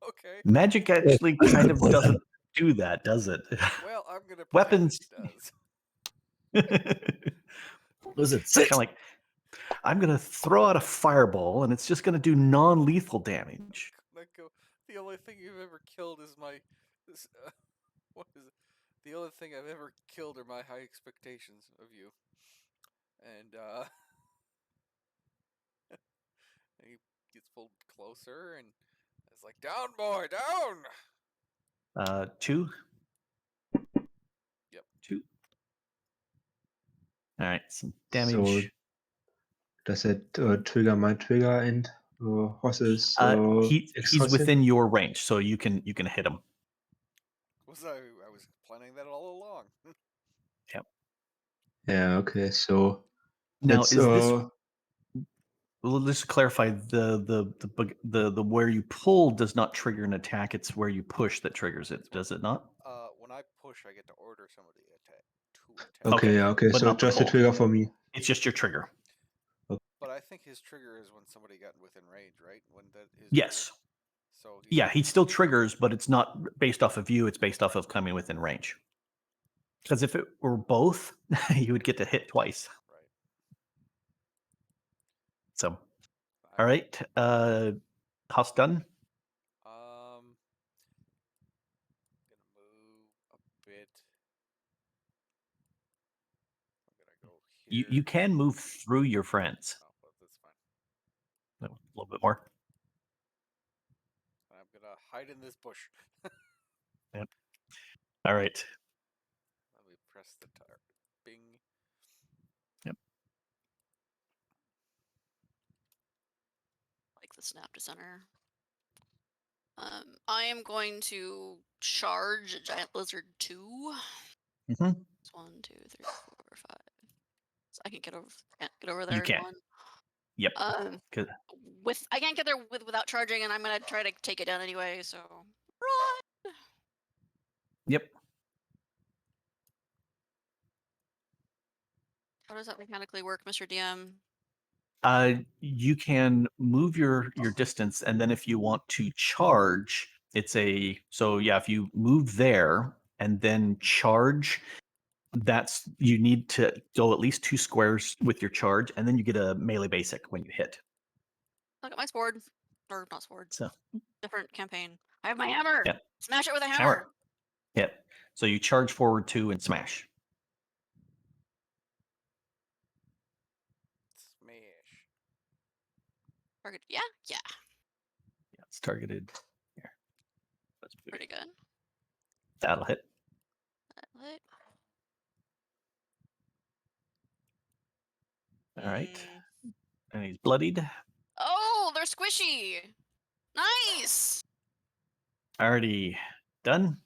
Okay. Magic actually kind of doesn't do that, does it? Well, I'm gonna pretend Weapons. it does. Lizard, Kind sit! of like, I'm going to throw out a fireball and it's just going to do non-lethal damage. Let go. The only thing you've ever killed is my. What is it? The only thing I've ever killed are my high expectations of you. And he gets pulled closer and it's like, down, boy, down. 2. Yep. 2. All right, some So damage. does it trigger my trigger and horses He's exhaustion? within your range, so you can hit him. I was planning that all along. Yep. Yeah. Okay. So Now, let's is this? Well, let's clarify the where you pull does not trigger an attack. It's where you push that triggers it. Does it not? When I push, I get to order somebody to attack. Okay. Okay, Yeah. Okay. but So not the just a pull. trigger for me. It's just your trigger. But I think his trigger is when somebody got within range, right? When that his Yes. trigger? So Yeah, he still triggers, but it's not based off of you. It's based off of coming within range. Because if it were both, you would get to hit twice. right. So, all right. House done. Gonna move a bit. I'm gonna go here. You can move through your friends. Oh, but that's fine. A little bit more. I'm gonna hide in this bush. Yep. All right. Let me press the tire. Bing. Yep. Like the snap to center. I am going to charge a giant lizard 2. Mm-hmm. It's 1, 2, 3, 4, 5. So I can get over there You in can. 1. Yep. Good. I can't get there without charging, and I'm gonna try to take it down anyway. So run. Yep. How does that mechanically work, Mr. DM? You can move your distance, and then if you want to charge, it's if you move there and then charge, you need to go at least 2 squares with your charge, and then you get a melee basic when you hit. Look at my sword, or not sword. So Different campaign. I have my hammer. Yeah. Smash it with a hammer. hammer. Hit. So you charge forward 2 and smash. Smash. Target. Yeah. Yeah, it's targeted. Here. That's Pretty good. That'll hit. Lit. All right. And he's bloodied. Oh, they're squishy. Nice. Already done.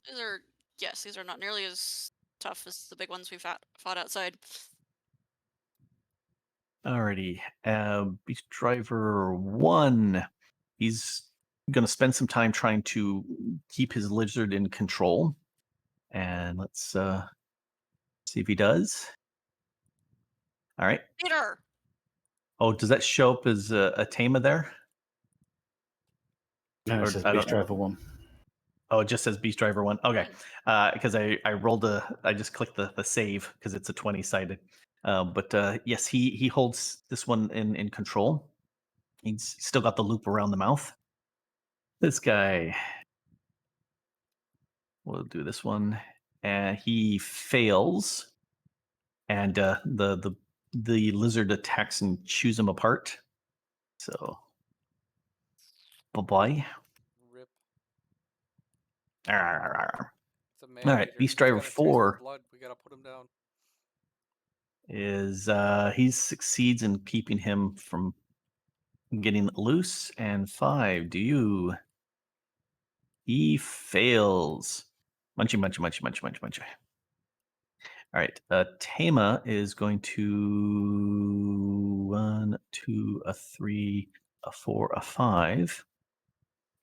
These are not nearly as tough as the big ones we fought outside. Alrighty. Beast Driver 1. He's going to spend some time trying to keep his lizard in control. And let's see if he does. All right. Peter. Oh, does that show up as a Tama there? No, Or it says I Beast don't- Driver 1. Oh, it just says Beast Driver 1. Okay. Because I rolled I just clicked the save because it's a 20-sided. But yes, he holds this one in control. He's still got the loop around the mouth. This guy. We'll do this one. And he fails. And the lizard attacks and chews him apart. So bye-bye. Rip. Arr. It's a man. All right, Eater. Beast He's Driver got a taste 4 for blood. We gotta put him down. is he succeeds in keeping him from getting loose. And 5, do you? He fails. Munchy. All right, Tama is going to 1, 2, a 3, a 4, a 5.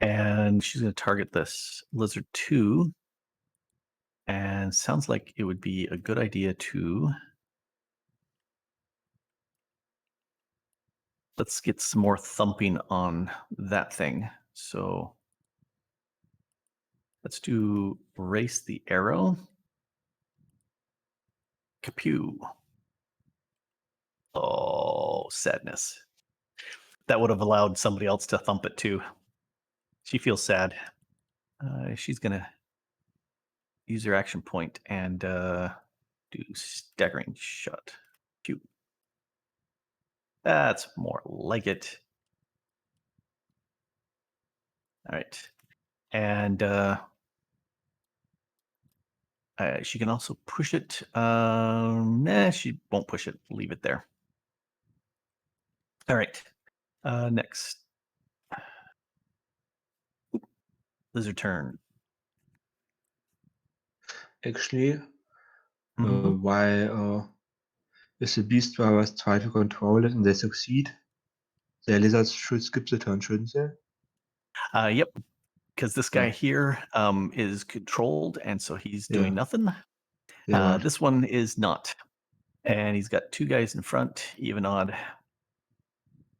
And she's going to target this lizard 2. And sounds like it would be a good idea to... Let's get some more thumping on that thing. So let's do race the arrow. Kapew. Oh, sadness. That would have allowed somebody else to thump it too. She feels sad. She's going to use her action point and do staggering shot. Pew. That's more like it. All right. And She can also push it. She won't push it. Leave it there. All right. Next. Lizard turn. Actually, Mhm. why if the beast drivers try to control it and they succeed, the lizards should skip the turn, shouldn't they? Yep. Because this guy Yeah. here is controlled, and so he's Yeah. doing nothing. Yeah, right. This one is not. And he's got two guys in front, even odd.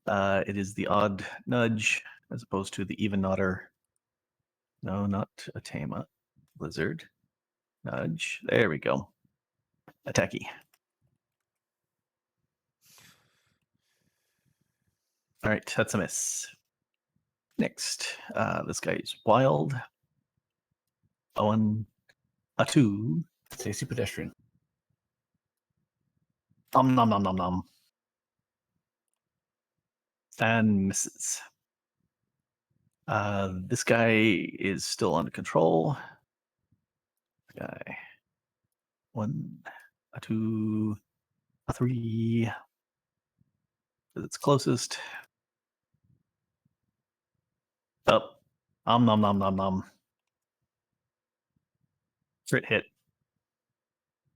It is the odd nudge as opposed to the even nodder. No, not a Tama. Lizard. Nudge. There we go. Attacky. All right, that's a miss. Next, this guy is wild. A 1, a 2. Tasty pedestrian. Nom nom nom nom nom. And misses. This guy is still under control. Guy. 1, a 2, a 3. It's closest. Up. Nom nom nom nom nom. Crit hit.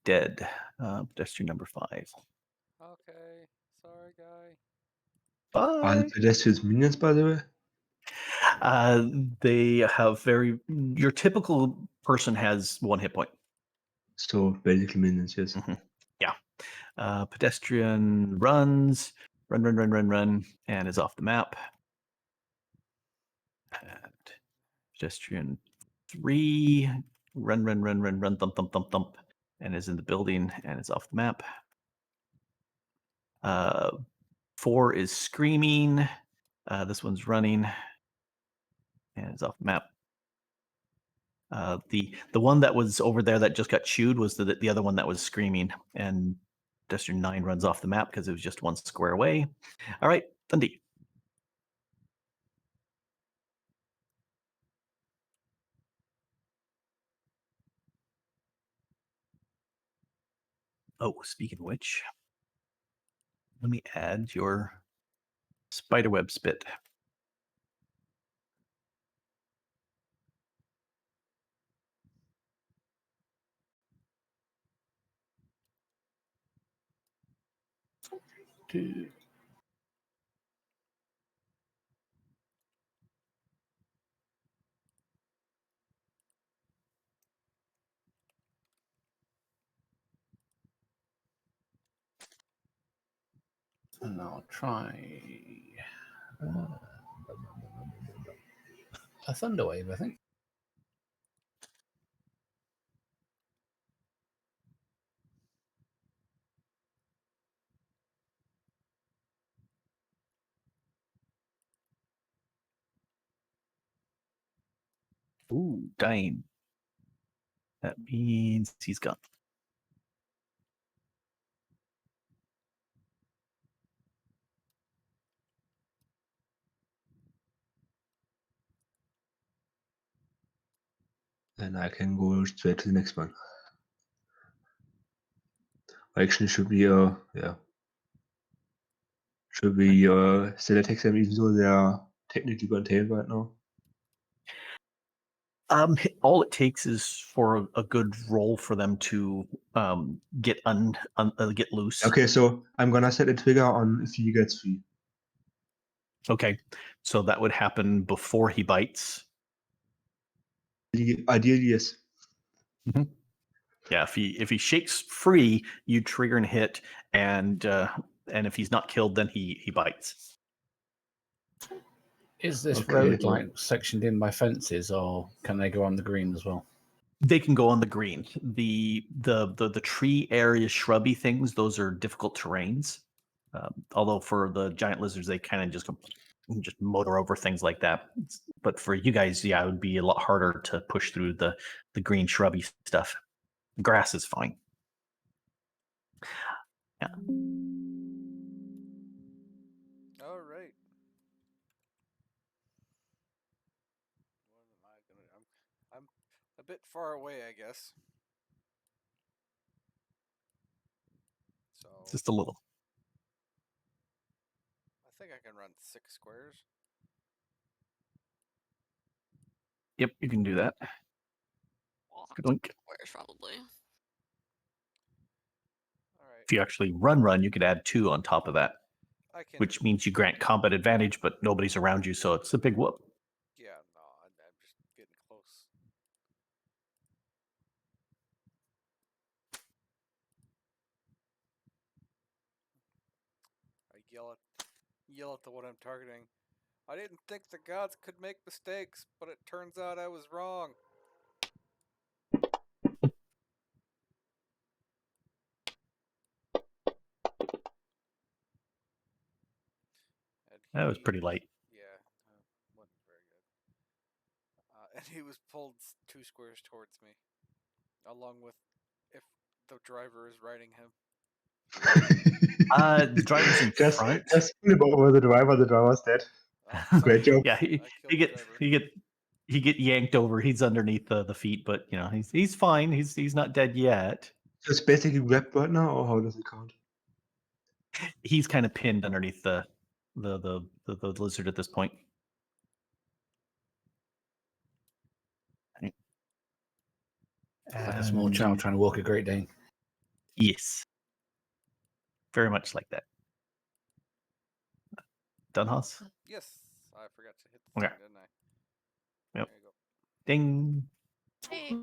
Dead. Pedestrian number 5. Okay, sorry, guy. Are the Bye. pedestrians minions, by the way? They have very. Your typical person has 1 hit point. So basically minions, yes. Yeah. Pedestrian runs, run, and is off the map. And pedestrian 3, run, thump, and is in the building and is off the map. 4 is screaming. This one's running and is off the map. The one that was over there that just got chewed was the other one that was screaming, and pedestrian 9 runs off the map because it was just 1 square away. All right, Dundee. Oh, speaking of which, let me add your spiderweb spit. Two. And I'll try a thunder wave, I think. Ooh, dying. That means he's gone. And I can go straight to the next one. Actually, should we, yeah. Should we still attack them even though they are technically contained right now? All it takes is for a good roll for them to get get loose. Okay, so I'm gonna set a trigger on if he gets free. Okay, so that would happen before he bites. Ideally, yes. Yeah, if he shakes free, you trigger and hit, and if he's not killed, then he bites. Is this Okay. road like sectioned in by fences, or can they go on the green as well? They can go on the green. The tree area, shrubby things, those are difficult terrains. Although for the giant lizards, they kind of just motor over things like that. But for you guys, yeah, it would be a lot harder to push through the green shrubby stuff. Grass is fine. Yeah. All right. What am I gonna? I'm a bit far away, I guess. So Just a little. I think I can run 6 squares. Yep, you can do that. Good link. Where's probably. All right. If you actually run, you could add 2 on top of that, I can. which means you grant combat advantage, but nobody's around you, so it's a big whoop. Yeah, no, I'm just getting close. I yell at the one I'm targeting. I didn't think the gods could make mistakes, but it turns out I was wrong. And That was pretty light. Yeah, wasn't very good. And he was pulled 2 squares towards me, along with if the driver is riding him. The driver's in front. Just over the driver. The driver's dead. Oh, Great job. Yeah, I killed the driver. he get yanked over. He's underneath the feet, but you know he's fine. He's not dead yet. So it's basically grab right now, or how does it count? He's kind of pinned underneath the lizard at this point. Like a small child trying to walk a Great Dane. Yes. Very much like that. Dunhouse? Yes, I forgot to hit the Okay. thing, didn't I? Yep. There you go. Ding. Hey.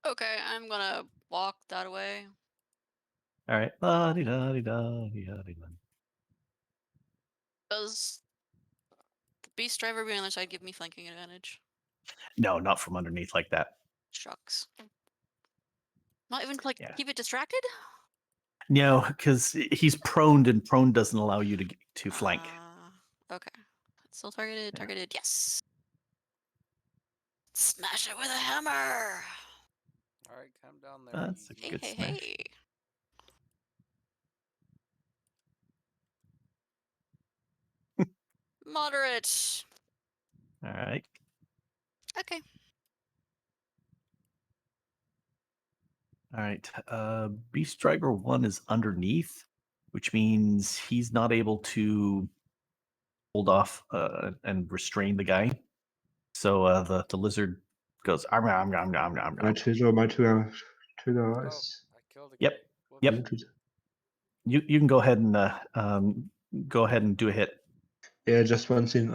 Okay, I'm gonna walk that way. All right. La-di-da-di-da-di-da-di-da. Does the beast driver being on the other side give me flanking advantage? No, not from underneath like that. Shucks. Not even to, Yeah. keep it distracted? No, because he's prone, and prone doesn't allow you to flank. Okay. Still targeted. Yes. Smash it with a hammer. All right, come down there. That's a easy. good Hey. smash. Moderate. All right. Okay. All right. Beast Driver 1 is underneath, which means he's not able to hold off and restrain the guy. So the lizard goes, "Arm, arm, arm, arm, arm, My arm." trigger Oh, is I killed a Yep. guy. Whoops. Yep. muted. You can go ahead and do a hit. Yeah, just one thing.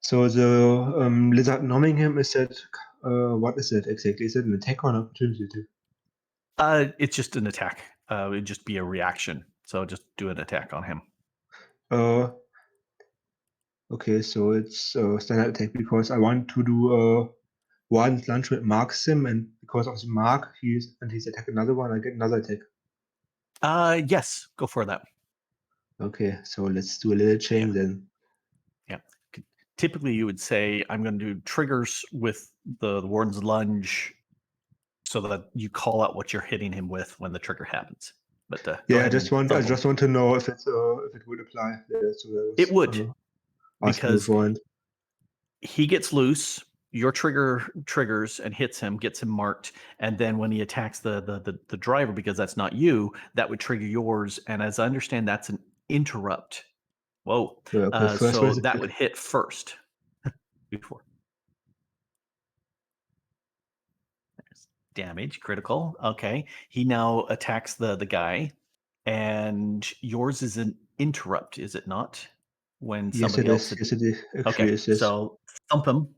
So the lizard numbing him, is that what is it exactly? Is it an attack or an opportunity? It's just an attack. It'd just be a reaction. So just do an attack on him. Okay, so it's standard attack because I want to do one lunge with mark sim, and because of the mark, he's attack another one. I get another attack. Yes, go for that. Okay, so let's do a little change then. Yeah. Typically, you would say, I'm going to do triggers with the Warden's Lunge so that you call out what you're hitting him with when the trigger happens. But go Yeah, I ahead just and want to know if it's if it would apply. Yeah, so that was, It would, asking because beforehand. he gets loose, your trigger triggers and hits him, gets him marked, and then when he attacks the driver, because that's not you, that would trigger yours. And as I understand, that's an interrupt. Whoa. Yeah, okay, first So was that would hit first. Before. There's damage, critical. Okay. He now attacks the guy, and yours is an interrupt, is it not? When yes, somebody it else. is. Yes, it is. Actually, Okay. it is. So thump him.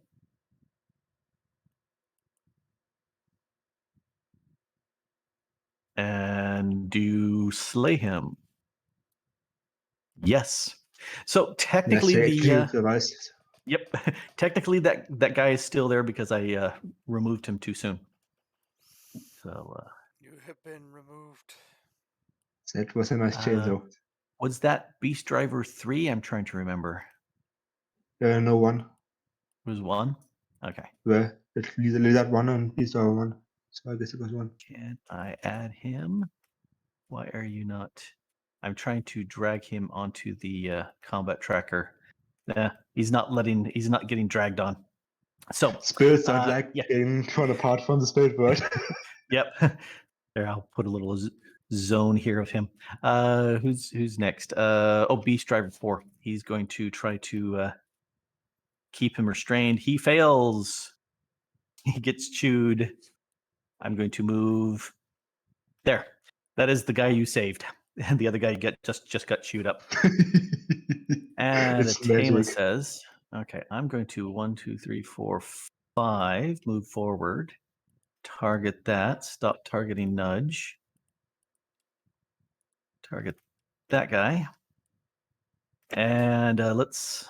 And do you slay him? Yes. So technically, yep. Technically, that guy is still there because I removed him too soon. So You have been removed. That was a nice change, though. was that Beast Driver 3? I'm trying to remember. No one. It was 1. Okay. Well, it's literally that one and Beast Driver 1. So I guess it was 1. Can I add him? Why are you not? I'm trying to drag him onto the combat tracker. He's not getting dragged on. So Spirits don't like yeah. getting torn apart from the spirit world. Yep. There, I'll put a little zone here of him. Who's next? Beast Driver 4. He's going to try to keep him restrained. He fails. He gets chewed. I'm going to move there. That is the guy you saved, and the other guy just got chewed up. And It's Atema magic. says, "Okay, I'm going to 1, 2, 3, 4, 5 move forward. Target that. Stop targeting nudge. Target that guy, and let's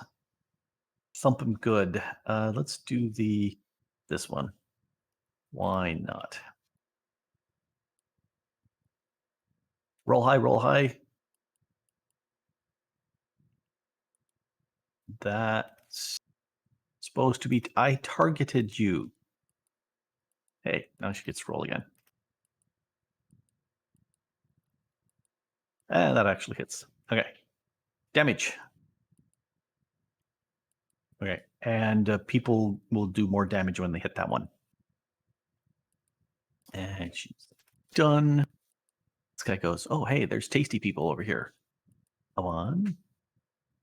thump him good. Let's do this one. Why not? Roll high, roll high. That's supposed to be. I targeted you. Hey, now she gets to roll again. And that actually hits. Okay. Damage. Okay. And people will do more damage when they hit that one. And she's done. This guy goes, oh, hey, there's tasty people over here. A 1,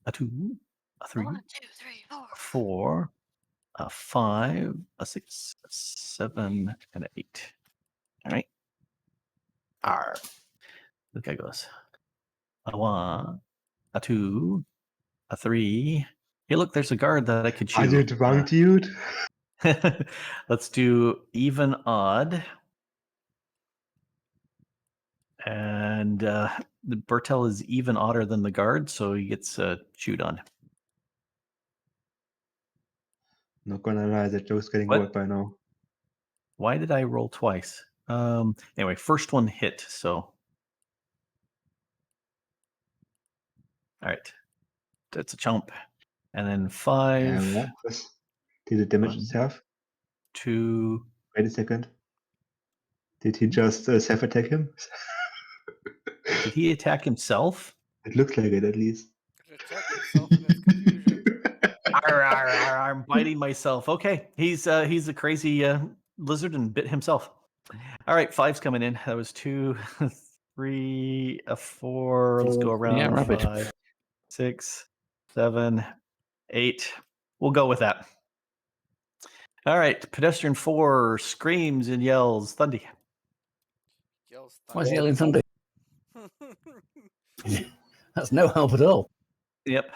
a 2, a 3, 1, 2, 3, 4. a 4, a 5, a 6, a 7, and an 8. All right. R. This guy goes, a 1, a 2, a 3. Hey, look, there's a guard that I could Are you chew. drunk, dude? Let's do even odd. And the Bertel is even odder than the guard, so he gets chewed on. Not gonna lie, that joke's getting What? old by now. Why did I roll twice? Anyway, first one hit, so. All right. That's a chomp. And then 5. Yeah, Chris. Did it damage 1, itself? 2. Wait a second. Did he just self-attack him? Did he attack himself? It looks like it, at least. It attacked itself in its confusion. Arr, arr, arr, I'm biting myself. Okay, he's a crazy lizard and bit himself. All right, 5's coming in. That was 2, 3, a 4. Let's go around. Yeah, rabbit. 5, 6, 7, 8. We'll go with that. All right, pedestrian 4 screams and yells, Thundy. Yells Why is he thunder. yelling thunder? That's no help at all. Yep.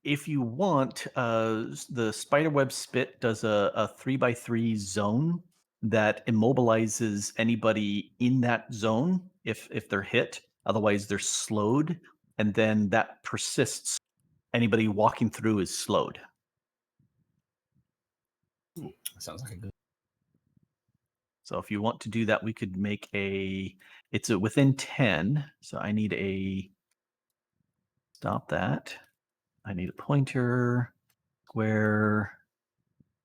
If you want, the spiderweb spit does a 3x3 zone that immobilizes anybody in that zone if they're hit. Otherwise, they're slowed, and then that persists. Anybody walking through is slowed. Sounds like a good. So if you want to do that, we could make it's a within 10. So I need a stop that. I need a pointer, square.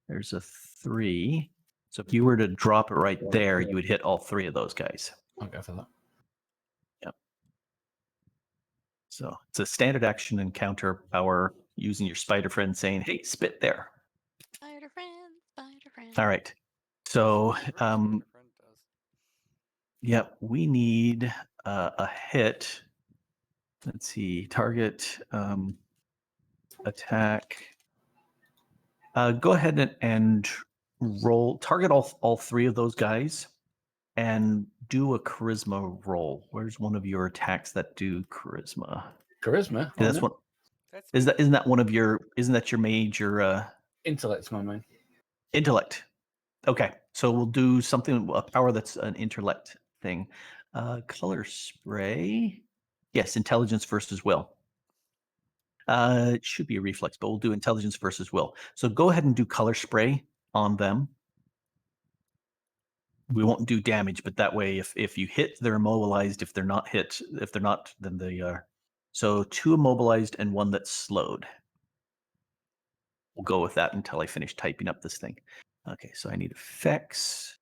There's a 3. So if you were to drop it right there, you would hit all 3 of those guys. I'll go for that. Yep. So it's a standard action encounter power using your spider friend saying, hey, spit there. Spider friend, spider friend. All right. So, Reverse Spider-Friend does. yeah, we need a hit. Let's see, target, attack. Go ahead and roll, target all 3 of those guys and do a charisma roll. Where's one of your attacks that do charisma? Charisma. Yeah, that's what That's isn't that one of your isn't that your major Intellect's my main. intellect? Okay, so we'll do something, a power that's an intellect thing. Color spray. Yes, intelligence versus will. It should be a reflex, but we'll do intelligence versus will. So go ahead and do color spray on them. We won't do damage, but that way, if you hit, they're immobilized. If they're not hit, if they're not, then they are. So 2 immobilized and 1 that's slowed. We'll go with that until I finish typing up this thing. Okay, so I need effects.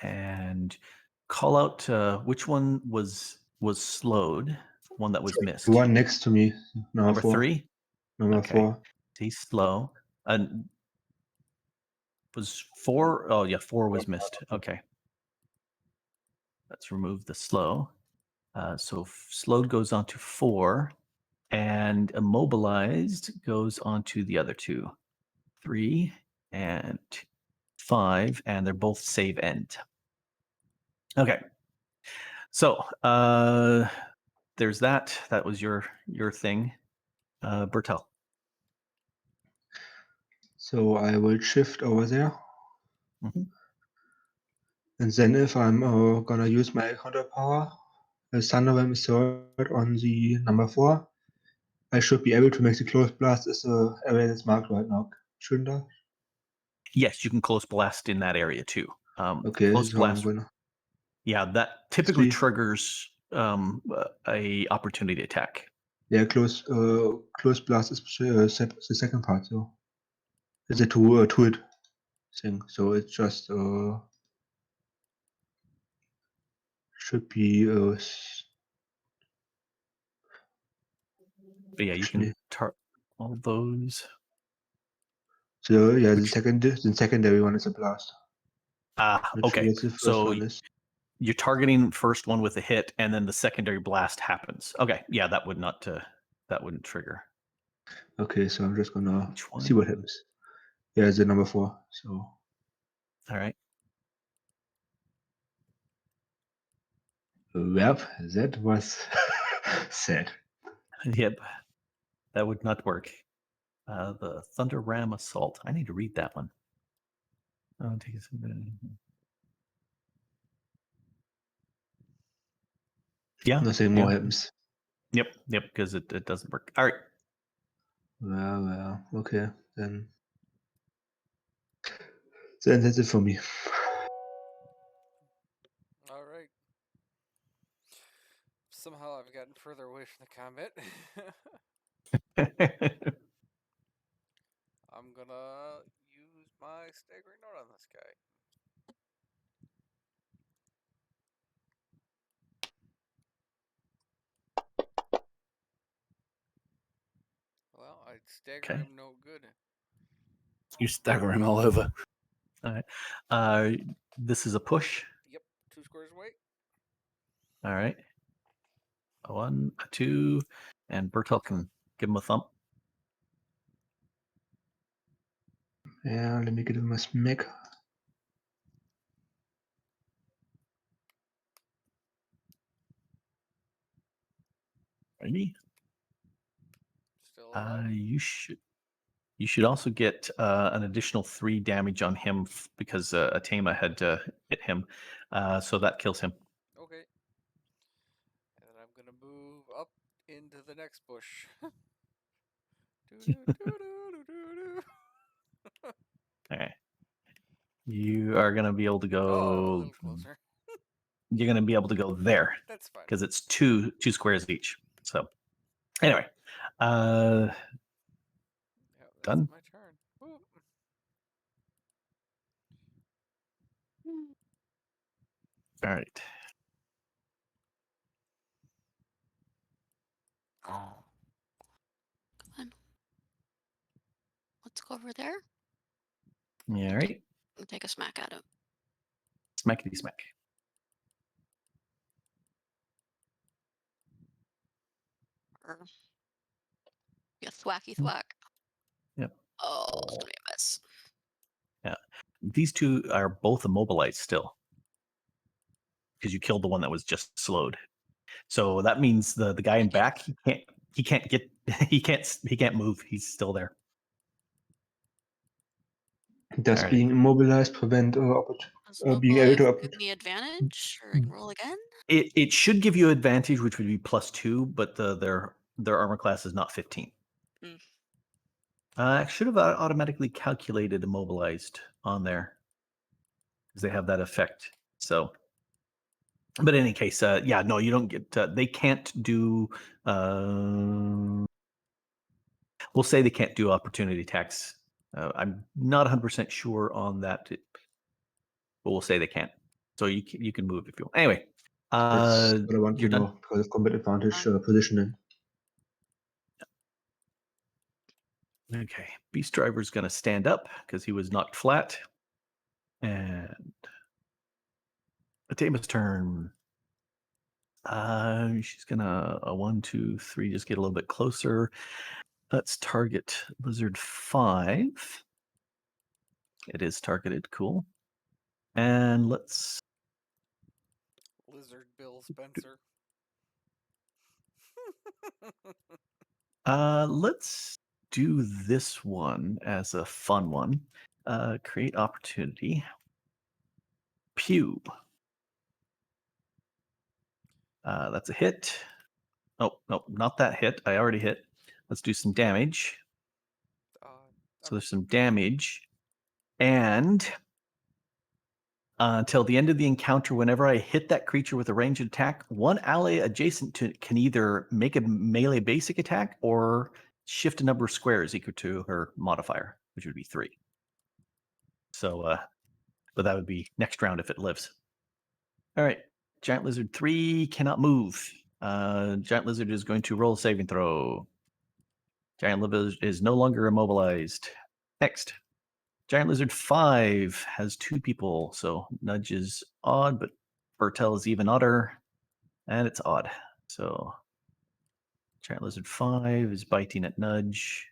And call out which one was slowed, one that was missed. The one next to me. Number 4. 3? Number Okay. 4. He's slow. And was 4? Oh, yeah, 4 was missed. Okay. Let's remove the slow. So slowed goes on to 4, and immobilized goes on to the other 2, 3 and 5, and they're both save end. Okay. So there's that. That was your thing, Bertel. So I will shift over there. Mhm. And then if I'm gonna use my counter power, Thunderwhelm is third on the number 4. I should be able to make the close blast as the area that's marked right now, shouldn't I? Yes, you can close blast in that area too. Okay, Close so I'm blast. gonna Yeah, that typically 3. triggers a opportunity attack. Yeah, close blast is the second part, so it's a two hit thing. So it's just should be But yeah, you actually. can all those. So yeah, Which, the secondary one is a blast. Not sure okay. what the first So one is. you're targeting first one with a hit, and then the secondary blast happens. Okay, yeah, that would not that wouldn't trigger. Okay, so I'm just gonna Which see what one? happens. Yeah, it's the number 4. So All right. yep, that was sad. Yep, that would not work. The Thunder Ram Assault. I need to read that one. Oh, take yeah. Nothing more Yeah. happens. Yep. Because it doesn't work. All right. Well, okay, then that's it for me. All right. Somehow I've gotten further away from the combat. I'm gonna use my staggering note on this guy. Well, I'd stagger Okay. him no good. You stagger him all over. All right. This is a push. Yep, 2 squares away. All right. A 1, a 2, and Bertel can give him a thump. Yeah, let me get my smack. Ready? Still alive. You should also get an additional 3 damage on him because Atema had hit him, so that kills him. Okay. And then I'm gonna move up into the next bush. Okay. You are gonna be able to Oh, a go. little closer. You're gonna be able to go there That's fine. because it's two squares each. So anyway, uh, Yeah, that's done. my turn. Whoop. All right. Oh. Come on. Let's go over there Yeah, all right. and take a smack at him. Smackety smack. Or yeah, thwacky thwack. Yep. Oh, it's gonna be a miss. Yeah. These two are both immobilized still because you killed the one that was just slowed. So that means the guy in back he can't get he can't move. He's still there. Does All right. being immobilized prevent Does being able mobilize to give me advantage, or I can roll again? It should give you advantage, which would be +2, but their armor class is not 15. Mm. I should have automatically calculated immobilized on there because they have that effect. So, but in any case, yeah, no, you don't get. They can't do. We'll say they can't do opportunity attacks. I'm not 100% sure on that, but we'll say they can't. So you can move if you want. Anyway, That's what I want to you're done. know because of combat advantage positioning. Okay, Beast Driver's going to stand up because he was knocked flat. And Atema's turn. She's gonna 1, 2, 3. Just get a little bit closer. Let's target Lizard 5. It is targeted. Cool. And let's Lizard Bill Spencer. let's do this one as a fun one. Create opportunity. Pew. That's a hit. Oh, no, not that hit. I already hit. Let's do some damage. So there's some damage. And until the end of the encounter, whenever I hit that creature with a ranged attack, one ally adjacent to it can either make a melee basic attack or shift a number of squares equal to her modifier, which would be 3. So, but that would be next round if it lives. All right. Giant Lizard 3 cannot move. Giant Lizard is going to roll a saving throw. Giant Lizard is no longer immobilized. Next. Giant Lizard 5 has 2 people, so Nudge is odd, but Bertel is even odder, and it's odd. So Giant Lizard 5 is biting at Nudge.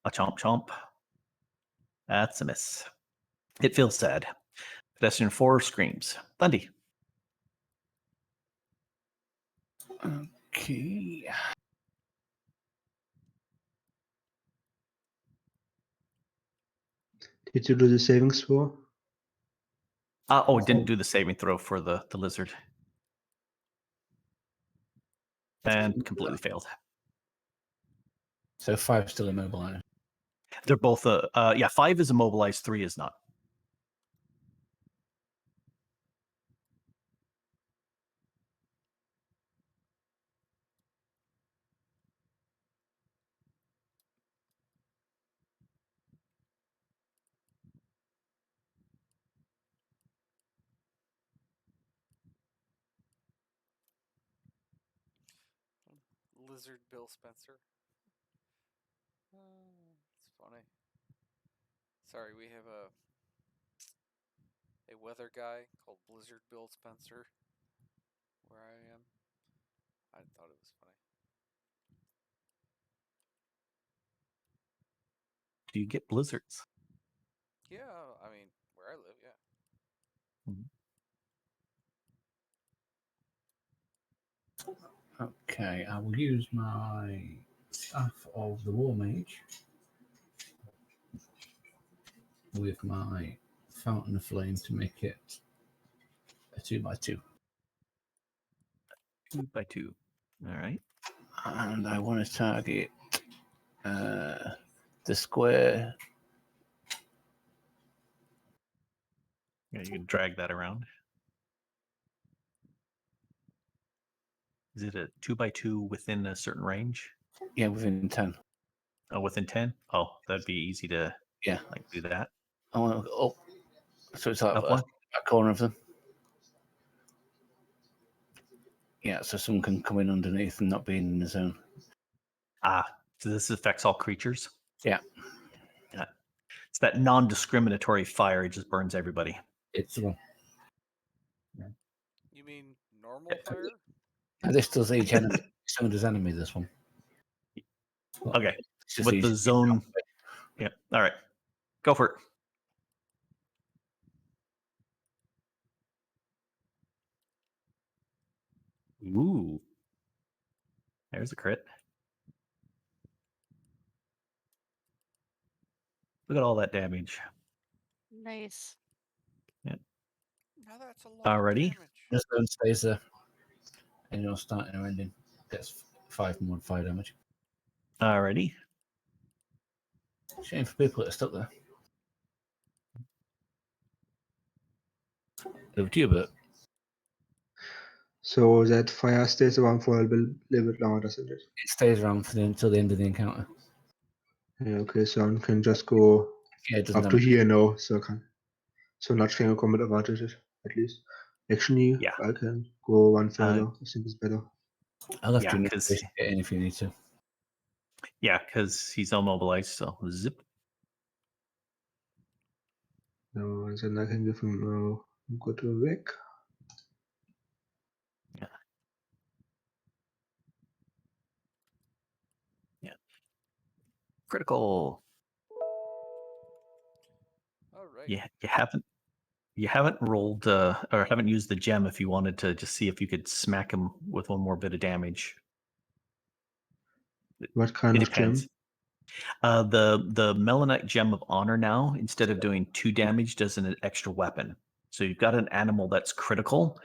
A chomp chomp. That's a miss. It feels sad. Pedestrian 4 screams. Thundy. Okay. Did you do the savings throw? Oh, it didn't do the saving throw for the lizard. And completely failed. So 5 still immobilized. They're both, 5 is immobilized, 3 is not. Lizard Bill Spencer. It's funny. Sorry, we have a weather guy called Blizzard Bill Spencer where I am. I thought it was funny. Do you get blizzards? Yeah, I mean, where I live, yeah. Okay, I will use my Staff of the War Mage with my Fountain of Flame to make it a 2x2. 2x2. All right. And I want to target the square. Yeah, you can drag that around. Is it a 2x2 within a certain range? Yeah, within 10. Oh, within 10? Oh, that'd be easy to Yeah. do that. I want to go up. So it's like Up a one? corner of them. Yeah, so someone can come in underneath and not be in the zone. So this affects all creatures? Yeah. Yeah. It's that non-discriminatory fire. It just burns everybody. It's the one. You mean normal fire? And this does each enemy. So does enemy, this one. Okay. It's just With easy. the zone. Yeah. All right. Go for it. Ooh. There's a crit. Look at all that damage. Nice. Now that's a lot Alrighty. of damage. This zone stays there. And you're starting or ending. Gets 5 more fire damage. Alrighty. Shame for people that are stuck there. Over to you, Bert. So that fire stays around for a little bit longer, doesn't it? It stays around until the end of the encounter. Yeah, okay, so I can just go Yeah, it doesn't up to damage. here now, so not Finger Combat advantage at least. Actually, Yeah. I can go one further. I think it's better. I'll have Yeah, to 'cause- get in if you need to. Yeah, because he's immobilized. So zip. No, and then I can give him Go to weg. Critical. All right. You haven't rolled or haven't used the gem if you wanted to just see if you could smack him with one more bit of damage. What kind It of gem? depends. The Melanite Gem of Honor now, instead of doing 2 damage, does an extra weapon. So you've got an animal that's critical.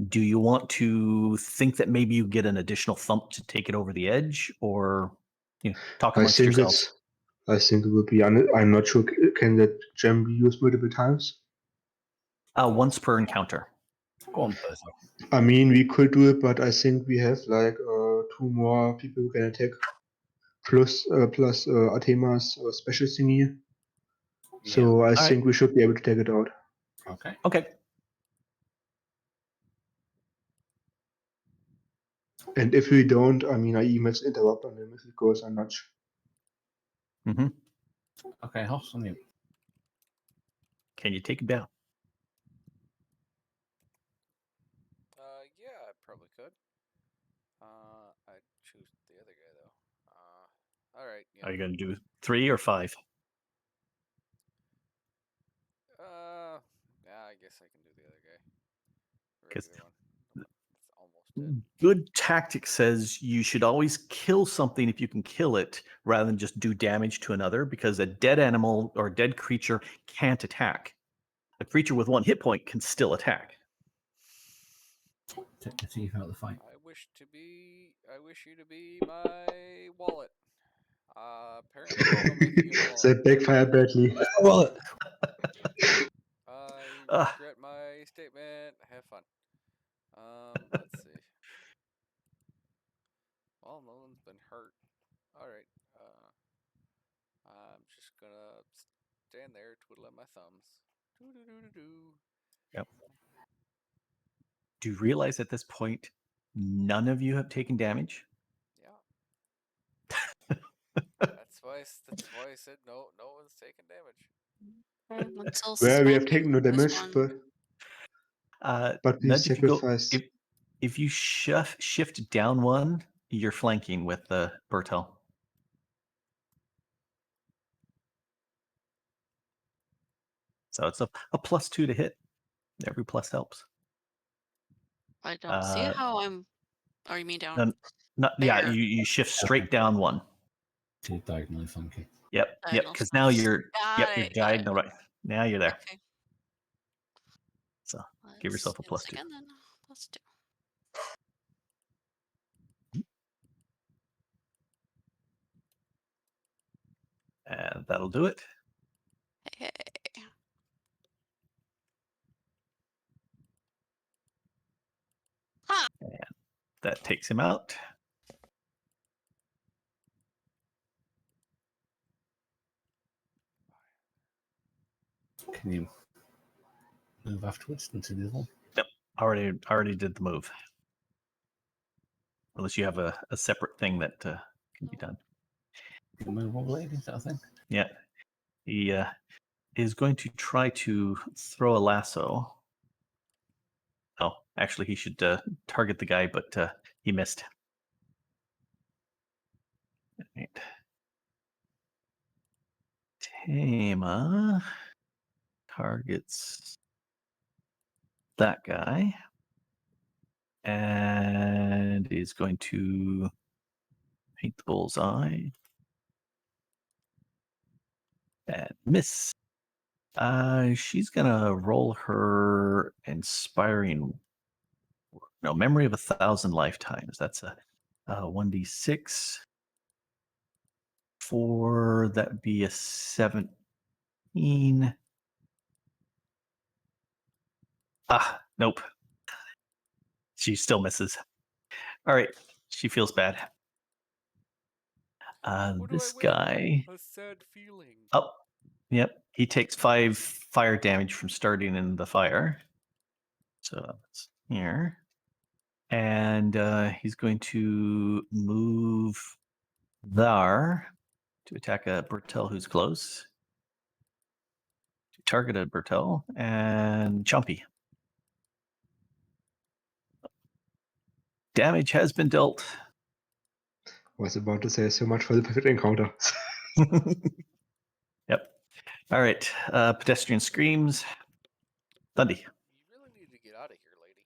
Do you want to think that maybe you get an additional thump to take it over the edge, or talk I amongst think yourselves? it would be. I'm not sure. Can that gem be used multiple times? Once per encounter. Go on, Bertha. I mean, we could do it, but I think we have like 2 more people who can attack, plus Atema's special thingy. So I All right. think we should be able to take it out. Okay. Okay. And if we don't, I mean, I emails interrupt on him if it goes a notch. Mm-hmm. Okay, Hoss on you. Can you take him down? Yeah, I probably could. I'd choose the other guy though. All right. Yeah. Are you going to do 3 or 5? Yeah, I guess I can do the other guy. The 'Cause regular one. The one that's almost dead. Good tactic says you should always kill something if you can kill it, rather than just do damage to another, because a dead animal or a dead creature can't attack. A creature with 1 hit point can still attack. Take the teeth out of the fight. I wish you to be my wallet. Apparently there's no making a wallet. That backfired badly. Wallet. I Ah. regret my statement. Have fun. Let's see. Well, no one's been hurt. All right. I'm just gonna stand there twiddling my thumbs. Doo-doo-doo-doo-doo. Yep. Do you realize at this point none of you have taken damage? Yeah. That's why I said no one's taking damage. I'm still Where we have smacking taken no this damage, one. but we Nudge, if you go, sacrificed. if you shift down 1, you're flanking with Bertel. So it's a +2 to hit. Every plus helps. I don't see how I'm. Oh, you mean down? Yeah, there. you shift straight down 1. To diagonally funky. Yep, Diagonal because stuff. now you're Got you're it, got it. diagonal right. Now you're there. Okay. So give yourself a Let's +2. again then. +2. And that'll do it. Hey. Ha! And that takes him out. Can you move afterwards into the other one? Yep. Already did the move. Unless you have a separate thing that can be done. You can move one blade, is that a thing? Yeah. He is going to try to throw a lasso. Oh, actually, he should target the guy, but he missed. Right. Tama targets that guy and is going to paint the bullseye and miss. She's gonna roll her inspiring memory of 1,000 lifetimes. That's a 1d6. 4, that would be a 17. Nope. She still misses. All right. She feels bad. What do This I win? guy. A sad feeling. Oh, yep. He takes 5 fire damage from starting in the fire. So that's here. And he's going to move there to attack a Bertel who's close. To target a Bertel and Chumpy. Damage has been dealt. Was about to say so much for the perfect encounter. Yep. All right. Pedestrian screams. Thundy. You really need to get out of here, lady.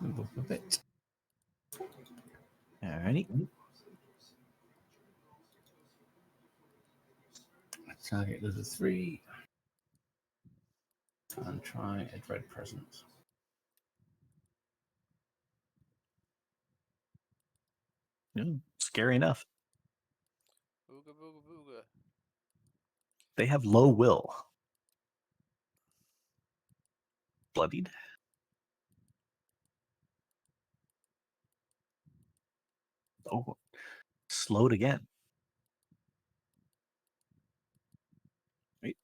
Move up a bit. Alrighty. Target level 3. And try a dread presence. Scary enough. Booga booga booga. They have low will. Bloodied. Oh, slowed again. Right.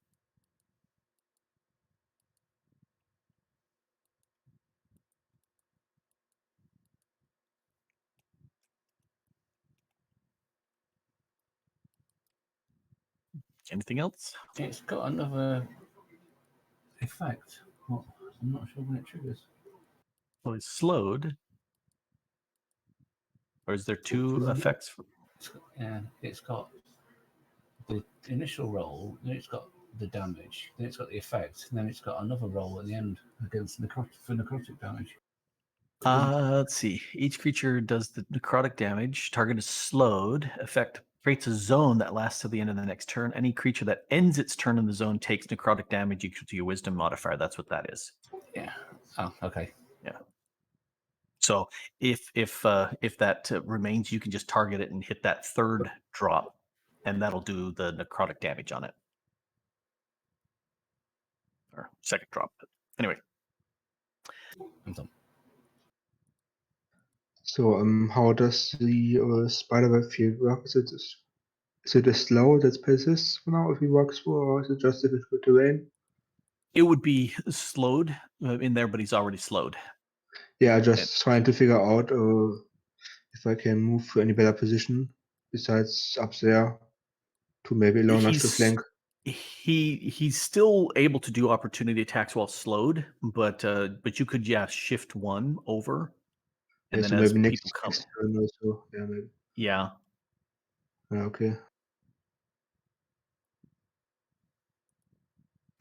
Anything else? It's got another effect. What? I'm not sure when it triggers. Well, it's slowed. Or is there two effects? It's got the initial roll, then it's got the damage, then it's got the effect, and then it's got another roll at the end against necrotic damage. Let's see. Each creature does the necrotic damage. Target is slowed. Effect creates a zone that lasts till the end of the next turn. Any creature that ends its turn in the zone takes necrotic damage equal to your wisdom modifier. That's what that is. Yeah. Oh, okay. Yeah. So if that remains, you can just target it and hit that third drop, and that'll do the necrotic damage on it. Or second drop. But anyway. I'm done. So, how does the spiderweb field work? Is it a slow that persists for now if we walk through, or is it just difficult terrain? It would be slowed in there, but he's already slowed. Yeah, just trying to figure out if I can move to any better position besides up there to maybe allow us to flank. He's still able to do opportunity attacks while slowed, but you could shift one over, and Yeah, then so as maybe people come, next turn or so. Yeah, maybe. yeah, Okay.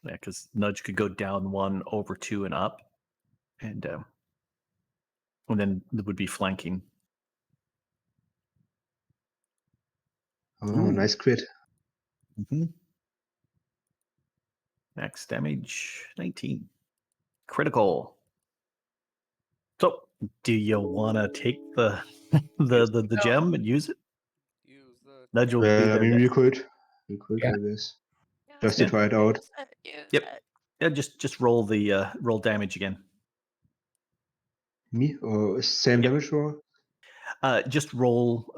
because Nudge could go down one, over two, and up, and then it would be flanking. Oh, Ooh. nice crit. Mm-hmm. Max damage 19, critical. So, do you want to take the the gem and use it? Use the. Nudge will be Well, I there mean, next. we could, Yeah. I guess, Use just to Yeah. try it out. Use Yep. it. Yeah, just roll the roll damage again. Me or same Yep. damage roll? Just roll.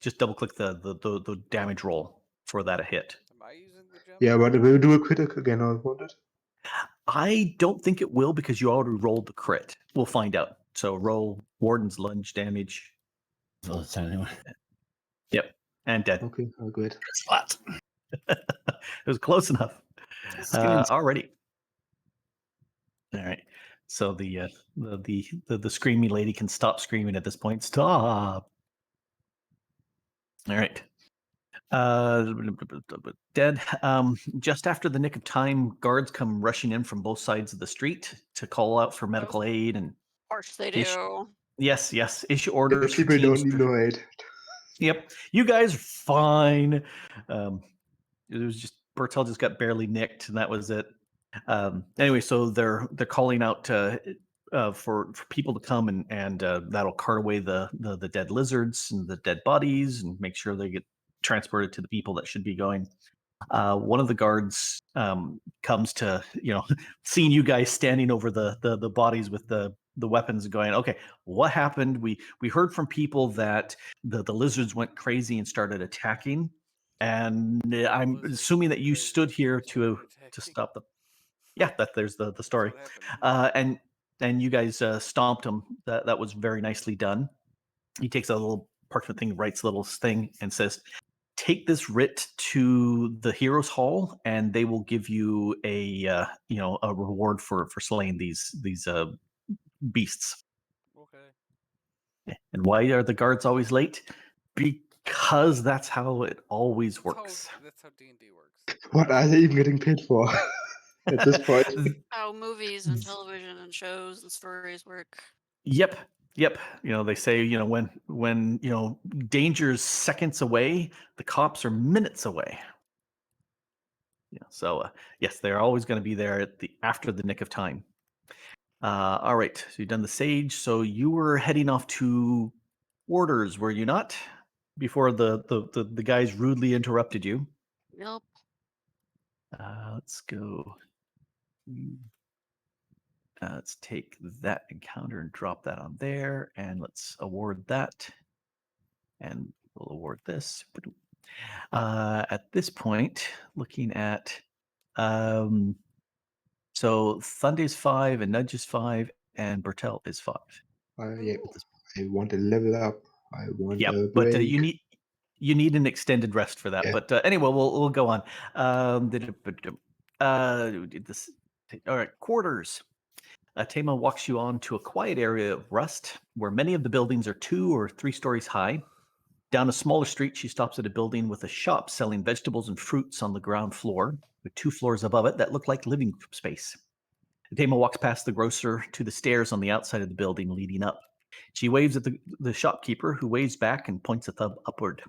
Just double click the damage roll for that a hit. Am I using the gem? Yeah, but we'll do a crit again. I want it. I don't think it will because you already rolled the crit. We'll find out. So roll Warden's lunge damage. Well, anyway. Yep, and dead. Okay, I'll go ahead. Flat. It was close enough. Already. All right. So the screamy lady can stop screaming at this point. Stop. All right. Dead. Just after the nick of time, guards come rushing in from both sides of the street to call out for medical aid and Of course they Ish. do. yes, issue orders for People don't teams. need no aid. Yep, you guys are fine. It was just Bertel just got barely nicked, and that was it. Anyway, so they're calling out for people to come and that'll cart away the dead lizards and the dead bodies and make sure they get transported to the people that should be going. One of the guards comes to seeing you guys standing over the bodies with the weapons and going, okay, what happened? We heard from people that the lizards went crazy and started attacking, and I'm Lizards assuming that went you crazy stood here and started to attacking. stop them. Yeah, that there's the story. That's what happened. And and you guys stomped him. That was very nicely done. He takes a little parchment thing, writes a little thing, and says, "Take this writ to the Heroes Hall, and they will give you a a reward for slaying these beasts." Okay. And why are the guards always late? Because that's how it always works. That's how D&D works. What are they even getting paid for at this point? How movies and television and shows and stories work. Yep. They say, when danger's seconds away, the cops are minutes away. So yes, they're always going to be there after the nick of time. All right, so you've done the sage. So you were heading off to orders, were you not? Before the guys rudely interrupted you. Nope. Let's go. Let's take that encounter and drop that on there, and let's award that, and we'll award this. At this point, looking at, so Thunder's 5 and Nudge is 5 and Bertel is 5. Yeah, I want a level up. I want Yep, a but break. you need an extended rest for that. Yeah. But anyway, we'll go on. Did this? All right, quarters. Tama walks you on to a quiet area of Rust, where many of the buildings are 2 or 3 stories high. Down a smaller street, she stops at a building with a shop selling vegetables and fruits on the ground floor, with 2 floors above it that look like living space. Tama walks past the grocer to the stairs on the outside of the building leading up. She waves at the shopkeeper, who waves back and points a thumb upward.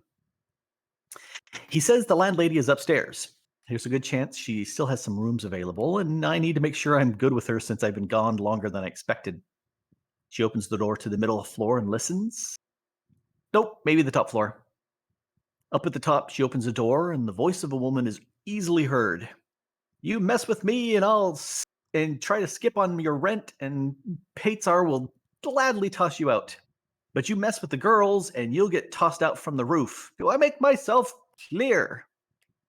He says the landlady is upstairs. There's a good chance she still has some rooms available, and I need to make sure I'm good with her since I've been gone longer than I expected. She opens the door to the middle floor and listens. Nope, maybe the top floor. Up at the top, she opens a door, and the voice of a woman is easily heard. "You mess with me, and and try to skip on your rent, and Patsar will gladly toss you out. But you mess with the girls, and you'll get tossed out from the roof. Do I make myself clear?"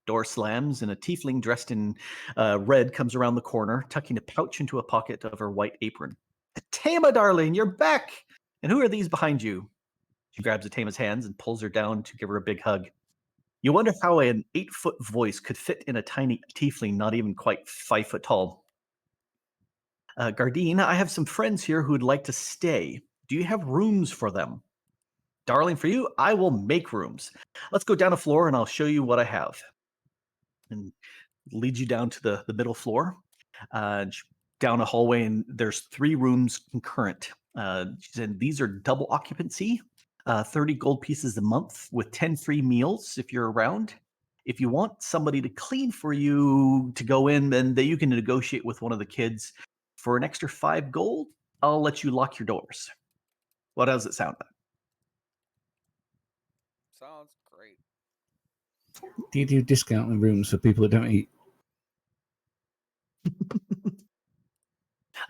Door slams, and a tiefling dressed in red comes around the corner, tucking a pouch into a pocket of her white apron. "Tama, darling, you're back! And who are these behind you?" She grabs Atama's hands and pulls her down to give her a big hug. You wonder how an 8-foot voice could fit in a tiny tiefling not even quite 5 foot tall. "Gardine, I have some friends here who would like to stay. Do you have rooms for them?" "Darling, for you, I will make rooms. Let's go down a floor and I'll show you what I have." And leads you down to the middle floor, down a hallway, and there's 3 rooms concurrent. She said these are double occupancy, 30 gold pieces a month with 10 free meals if you're around. If you want somebody to clean for you to go in, then you can negotiate with one of the kids for an extra 5 gold. I'll let you lock your doors. What does it sound like? Sounds great. Do you do discount in rooms for people that don't eat?